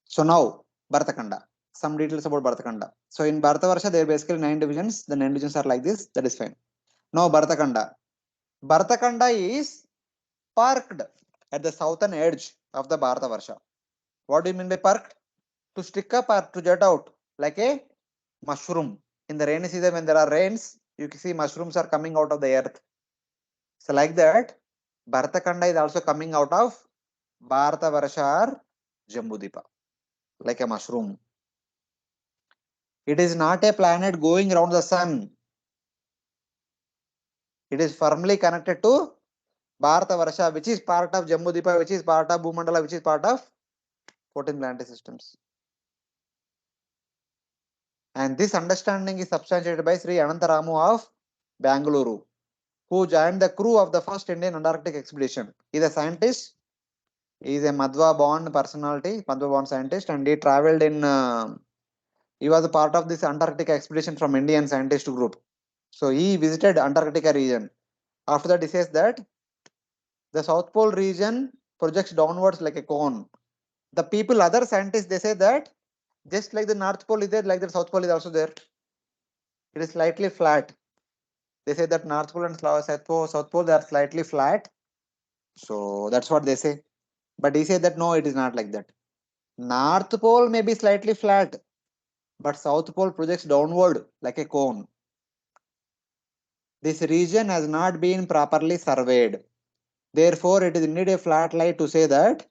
So now, Bharatakanda. Some details about Bharatakanda. So in Bharatavarsha, there are basically 9 divisions. The 9 divisions are like this. That is fine. Now Bharatakanda. Bharatakanda is parked at the southern edge of the Bharatavarsha. What do you mean by parked? To stick up or to jut out like a mushroom. In the rainy season, when there are rains, you can see mushrooms are coming out of the earth. So like that, Bharatkhanda is also coming out of Bharatavarsha or Jambudvipa, like a mushroom. It is not a planet going around the sun. It is firmly connected to Bharatavarsha, which is part of Jambudvipa, which is part of Bhumandala, which is part of 14 planetary systems. And this understanding is substantiated by Sri Anantaramu of Bangalore, who joined the crew of the first Indian Antarctic expedition. He is a scientist. He is a Madhva born personality, Madhva born scientist, and he traveled in. He was a part of this Antarctic expedition from Indian scientist group. So he visited Antarctica region. After that, he says that the South Pole region projects downwards like a cone. The people, other scientists, they say that just like the North Pole is there, like the South Pole is also there. It is slightly flat. They say that North Pole and South Pole, they are slightly flat. So that's what they say. But he said that no, it is not like that. North Pole may be slightly flat, but South Pole projects downward like a cone. This region has not been properly surveyed. Therefore, it is indeed a flat lie to say that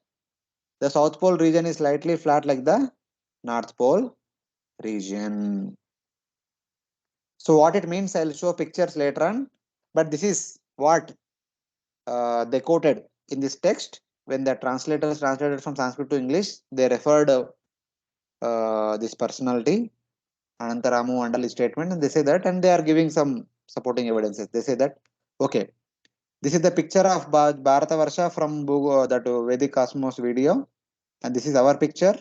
the South Pole region is slightly flat like the North Pole region. So what it means, I'll show pictures later on. But this is what they quoted in this text. When the translators translated from Sanskrit to English, they referred this personality, Anantaramu Mandali statement, and they say that, and they are giving some supporting evidences. They say that, okay, this is the picture of Bharatavarsha from that Vedic Cosmos video, and this is our picture,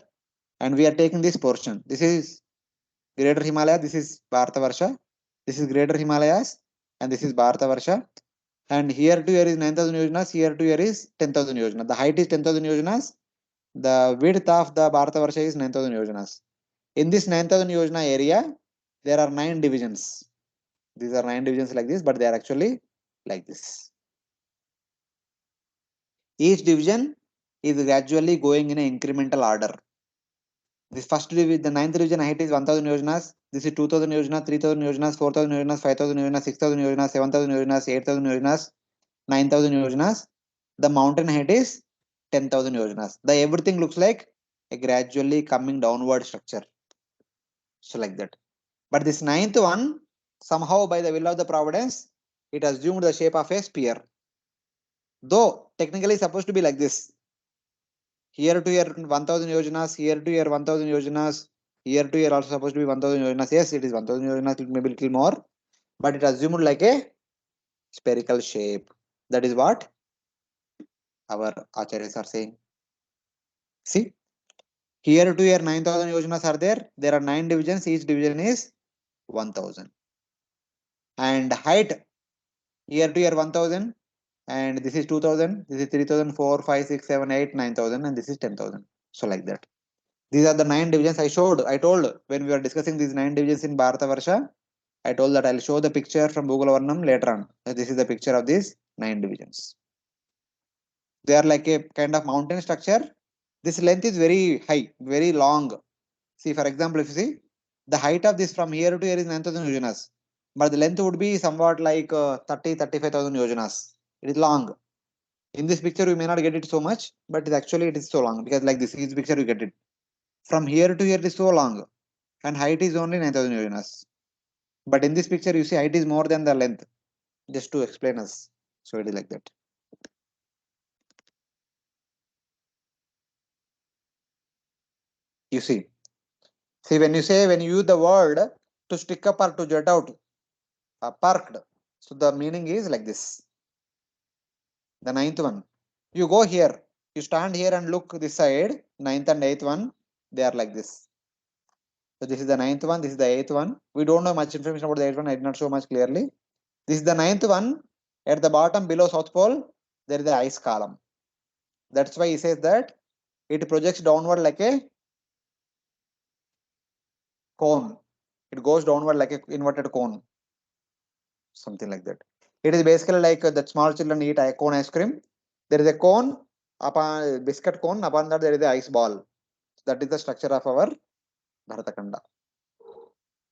and we are taking this portion. This is Greater Himalaya, this is Bharatavarsha, this is Greater Himalayas, and this is Bharatavarsha. And here to here is 9,000 yojanas, here to here is 10,000 yojanas. The height is 10,000 yojanas, the width of the Bharatavarsha is 9,000 yojanas. In this 9,000 yojana area, there are 9 divisions. These are 9 divisions like this, but they are actually like this. Each division is gradually going in an incremental order. This first division, the 9th division height is 1,000 yojanas. This is 2,000 yojanas, 3,000 yojanas, 4,000 yojanas, 5,000 yojanas, 6,000 yojanas, 7,000 yojanas, 8,000 yojanas, 9,000 yojanas. The mountain height is 10,000 yojanas. The everything looks like a gradually coming downward structure. So like that. But this 9th one, somehow by the will of the providence, it assumed the shape of a spear. Though technically supposed to be like this. Here to here 1,000 yojanas, here to here 1,000 yojanas, here to here also supposed to be 1,000 yojanas. Yes, it is 1,000 yojanas, maybe a little more, but it assumed like a spherical shape. That is what our acharyas are saying. See, here to here 9,000 yojanas are there. There are 9 divisions. Each division is 1,000. And height here to here 1,000. And this is 2,000. This is 3,000, 4, 5, 6, 7, 8, 9,000. And this is 10,000. So like that. These are the 9 divisions I told when we were discussing these 9 divisions in Bharatavarsha. I told that I'll show the picture from Bhugola Varnanam later on. This is the picture of these 9 divisions. They are like a kind of mountain structure. This length is very high, very long. See, for example, if you see, the height of this from here to here is 9,000 yojanas. But the length would be somewhat like 35,000 yojanas. It is long. In this picture, we may not get it so much, but it is so long because like this picture, you get it. From here to here is so long, and height is only 9,000 yojanas. But in this picture, you see height is more than the length. Just to explain us, so it is like that. You see, when you use the word to stick up or to jut out, parked. So the meaning is like this. The 9th one, you go here, you stand here and look this side. 9th and 8th one, they are like this. So this is the 9th one, this is the 8th one. We don't know much information about the 8th one. I did not show much clearly. This is the 9th one. At the bottom below South Pole, there is the ice column. That's why he says that it projects downward like a cone. It goes downward like an inverted cone. Something like that. It is basically like that small children eat a cone ice cream. There is a cone, upon biscuit cone, upon that there is the ice ball. That is the structure of our Bharatkhanda.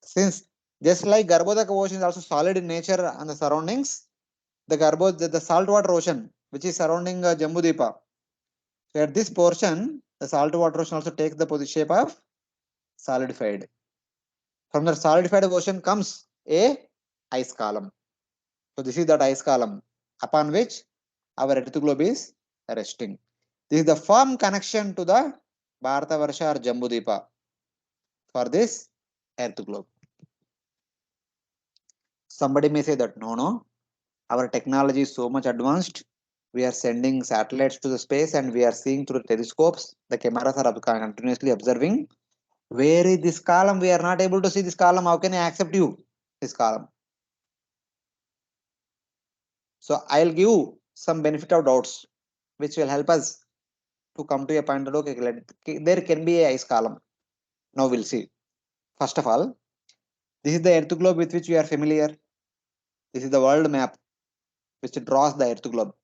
Since Just like Garbhodaka ocean is also solid in nature and the surroundings, the saltwater ocean, which is surrounding Jambudvipa. So at this portion, the saltwater ocean also takes the shape of solidified. From the solidified ocean comes a ice column. So this is that ice column upon which our earth globe is resting. This is the firm connection to the Bharatavarsha or Jambudvipa for this earth globe. Somebody may say that no, our technology is so much advanced. We are sending satellites to the space and we are seeing through telescopes. The cameras are continuously observing. Where is this column? We are not able to see this column. How can I accept you? This column. So I'll give some benefit of doubts, which will help us to come to a point that okay, there can be a ice column. Now we'll see. First of all, this is the earth globe with which we are familiar. This is the world map which draws the earth globe.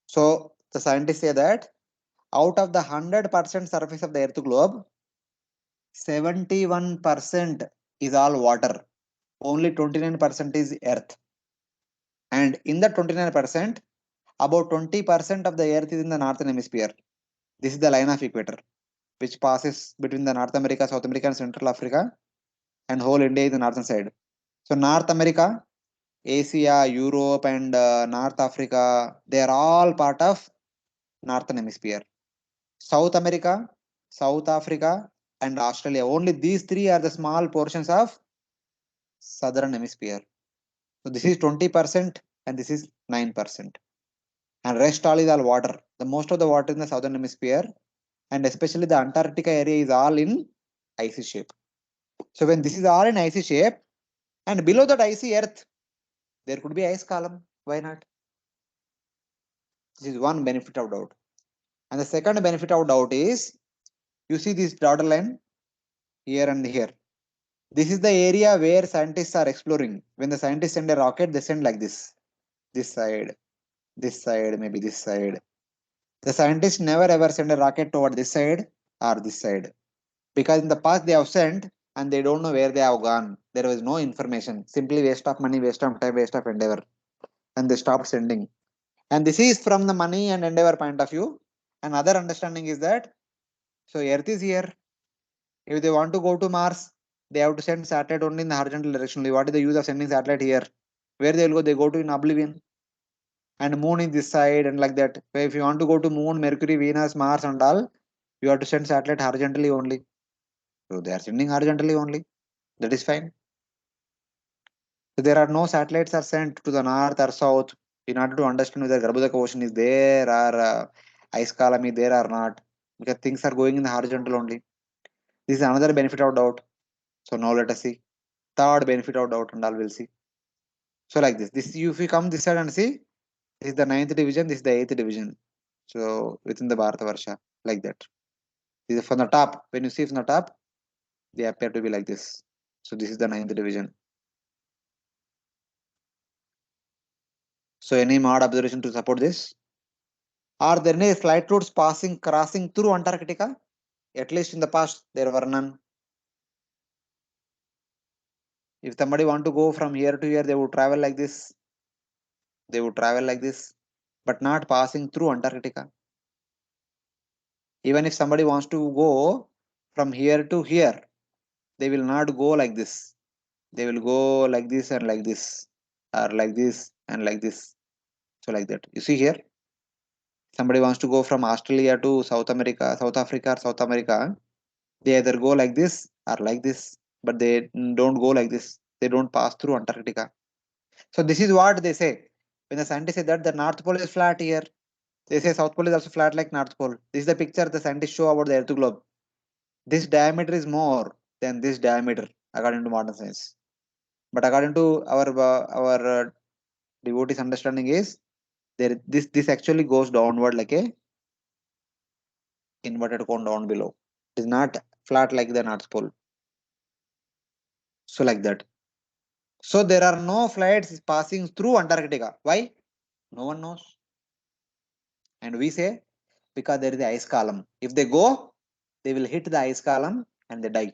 So the scientists say that out of the 100% surface of the earth globe, 71% is all water. Only 29% is earth. And in the 29%, about 20% of the earth is in the northern hemisphere. This is the line of equator, which passes between the North America, South America, and Central Africa, and whole India is the northern side. So North America, Asia, Europe, and North Africa, they are all part of northern hemisphere. South America, South Africa, and Australia. Only these three are the small portions of southern hemisphere. So this is 20% and this is 9%. And rest all is all water. The most of the water in the southern hemisphere, and especially the Antarctica area is all in icy shape. So when this is all in icy shape, and below that icy earth, there could be ice column. Why not? This is one benefit of doubt. And the second benefit of doubt is, you see this dotted line here and here. This is the area where scientists are exploring. When the scientists send a rocket, they send like this side, maybe this side. The scientists never ever send a rocket toward this side or this side, because in the past they have sent and they don't know where they have gone. There was no information. Simply waste of money, waste of time, waste of endeavor, and they stopped sending. And this is from the money and endeavor point of view. Another understanding is that so Earth is here. If they want to go to Mars, they have to send satellite only in the horizontal direction. What is the use of sending satellite here? Where they will go? They go to in oblivion. And moon is this side and like that. So if you want to go to moon, Mercury, Venus, Mars and all, you have to send satellite horizontally only. So they are sending horizontally only. That is fine. So there are no satellites are sent to the north or south in order to understand whether Garbhodaka ocean is there or ice column is there or not. Because things are going in the horizontal only. This is another benefit of doubt. So now let us see. Third benefit of doubt and all we'll see. So like this. This if you come this side and see, this is the 9th division, this is the 8th division. So within the Bharatavarsha, like that. This is from the top. When you see from the top, they appear to be like this. So this is the 9th division. So any mod observation to support this? Are there any flight routes crossing through Antarctica? At least in the past, there were none. If somebody want to go from here to here, they would travel like this. They would travel like this, but not passing through Antarctica. Even if somebody wants to go from here to here, they will not go like this. They will go like this and like this, or like this and like this. So like that. You see here, somebody wants to go from Australia to South America, South Africa, or South America. They either go like this or like this, but they don't go like this. They don't pass through Antarctica. So this is what they say. When the scientists say that the North Pole is flat here, they say South Pole is also flat like North Pole. This is the picture the scientists show about the Earth globe. This diameter is more than this diameter according to modern science. But according to our devotees' understanding is there this actually goes downward like a inverted cone down below. It is not flat like the North Pole. So like that. So there are no flights passing through Antarctica. Why? No one knows. And we say because there is the ice column. If they go, they will hit the ice column and they die.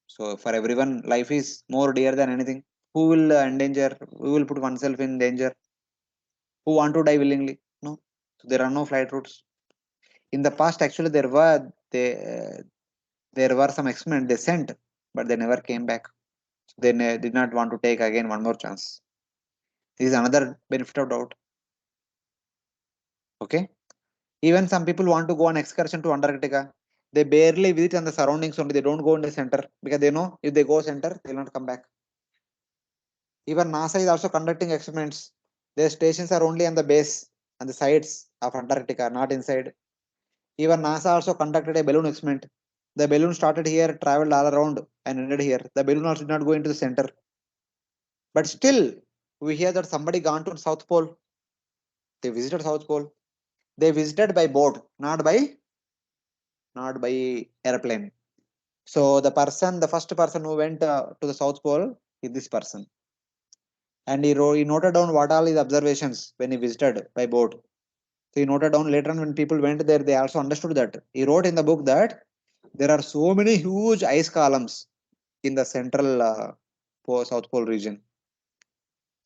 So for everyone, life is more dear than anything. Who will endanger? Who will put oneself in danger? Who want to die willingly? No. So there are no flight routes. In the past, actually, there were some experiments they sent, but they never came back. So they did not want to take again one more chance. This is another benefit of doubt. Okay. Even some people want to go on excursion to Antarctica. They barely visit on the surroundings only. They don't go in the center because they know if they go center, they will not come back. Even NASA is also conducting experiments. Their stations are only on the base, on the sides of Antarctica, not inside. Even NASA also conducted a balloon experiment. The balloon started here, traveled all around, and ended here. The balloon also did not go into the center. But still, we hear that somebody gone to South Pole. They visited South Pole. They visited by boat, not by airplane. So the first person who went to the South Pole is this person, and he noted down what all his observations when he visited by boat. So he noted down later on when people went there, they also understood that. He wrote in the book that there are so many huge ice columns in the central South Pole region.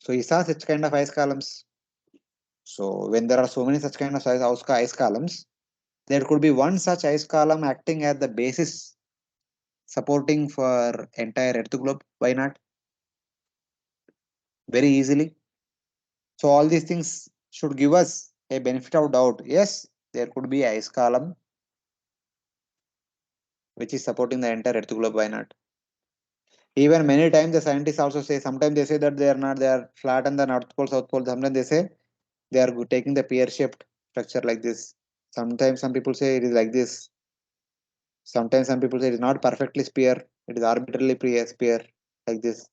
So he saw such kind of ice columns. So when there are so many such kind of ice columns, there could be one such ice column acting as the basis supporting for entire Earth globe. Why not? Very easily. So all these things should give us a benefit of doubt. Yes, there could be ice column which is supporting the entire Earth globe. Why not? Even many times the scientists also say, sometimes they say that they are not, they are flat on the North Pole, South Pole. Sometimes they say they are taking the pear-shaped structure like this. Sometimes some people say it is like this. Sometimes some people say it is not perfectly sphere, it is arbitrarily sphere like this.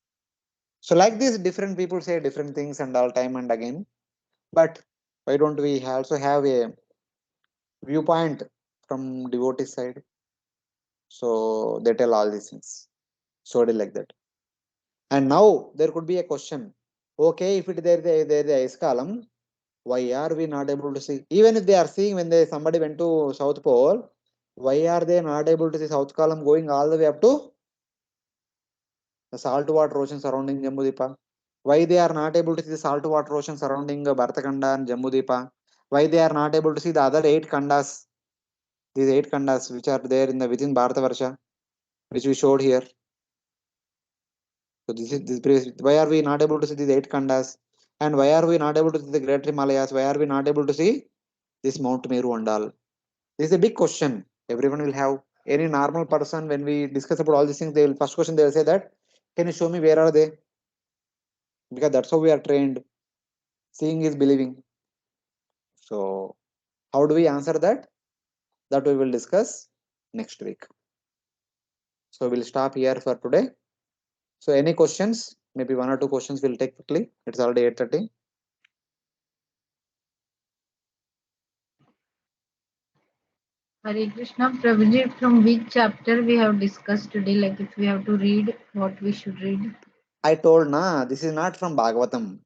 So like this, different people say different things and all time and again. But why don't we also have a viewpoint from devotee side? So they tell all these things. So it is like that. And now there could be a question. Okay, if it there is a ice column, why are we not able to see? Even if they are seeing when somebody went to South Pole, why are they not able to see South column going all the way up to the saltwater ocean surrounding Jambudipa? Why they are not able to see the saltwater ocean surrounding Bharatakanda and Jambudipa? Why they are not able to see the other 8 kandas? These 8 kandas which are there in the within Bharatavarsha, which we showed here. So why are we not able to see these 8 kandas? And why are we not able to see the Great Himalayas? Why are we not able to see this Mount Meru and all? This is a big question. Everyone will have. Any normal person, when we discuss about all these things, they will first question they will say that, can you show me where are they? Because that's how we are trained. Seeing is believing. So how do we answer that? That we will discuss next week. So we'll stop here for today. So any questions? Maybe 1 or 2 questions we'll take quickly. It's already 8:30. Hare Krishna, Prabhuji, from which chapter we have discussed today? Like if we have to read, what we should read? I told this is not from Bhagavatam.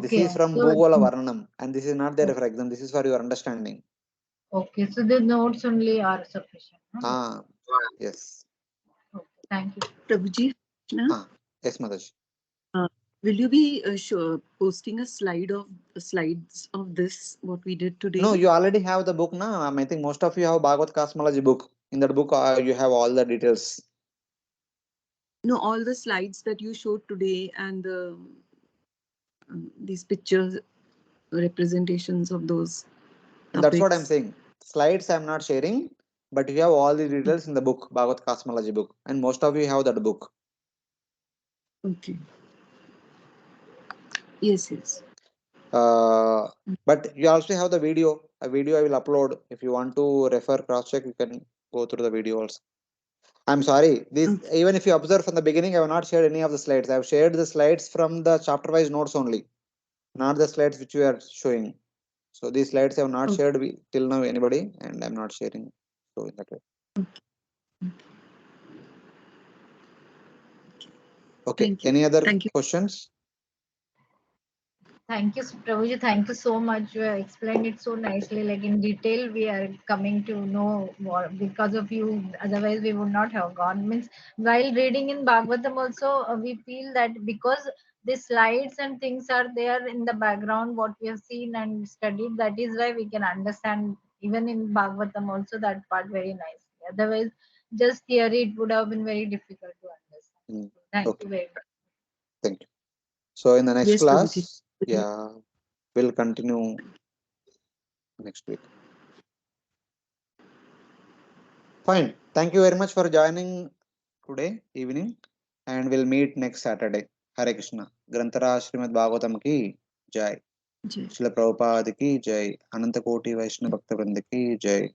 This Okay, is from so Bhugola Varnanam, and this is not there for exam. This is for your understanding. okay, so the notes only are sufficient. Huh? Yes. Okay, thank you. Prabhuji, Yes, Mataji. will you be posting a slides of this, what we did today? No, you already have the book now. I think most of you have Bhagavad Cosmology book. In that book, you have all the details. No, all the slides that you showed today and these pictures, representations of those And that's what I'm topics. saying. Slides I'm not sharing, but you have all the details in the book, Bhagavad Cosmology book. And most of you have that book. Okay. Yes, yes. But you also have the video. A video I will upload. If you want to refer, cross-check, you can go through the video also. I'm sorry. Even if you observe from the beginning, I have not shared any of the slides. I have shared the slides from the chapter-wise notes only, not the slides which you are showing. So these slides I have not shared till now anybody, and I'm not sharing. So in that way. Okay. Any other questions? Thank you, Prabhuji. Thank you so much. You have explained it so nicely, like in detail. We are coming to know more because of you. Otherwise, we would not have gone. Means while reading in Bhagavatam, also we feel that because the slides and things are there in the background, what we have seen and studied, that is why we can understand even in Bhagavatam also that part very nicely. Otherwise, just theory it would have been very difficult to understand. Thank Okay. you very much. Thank you. So in the next Yes, class, Prabhuji. yeah, we'll continue next week. Fine. Thank you very much for joining today evening, and we'll meet next Saturday. Hare Krishna. Grantara Srimad Bhagavatam ki jai. Jai. Srila Prabhupada ki jai. Ananta Koti Vaishnava Bhakta Vrinda ki jai.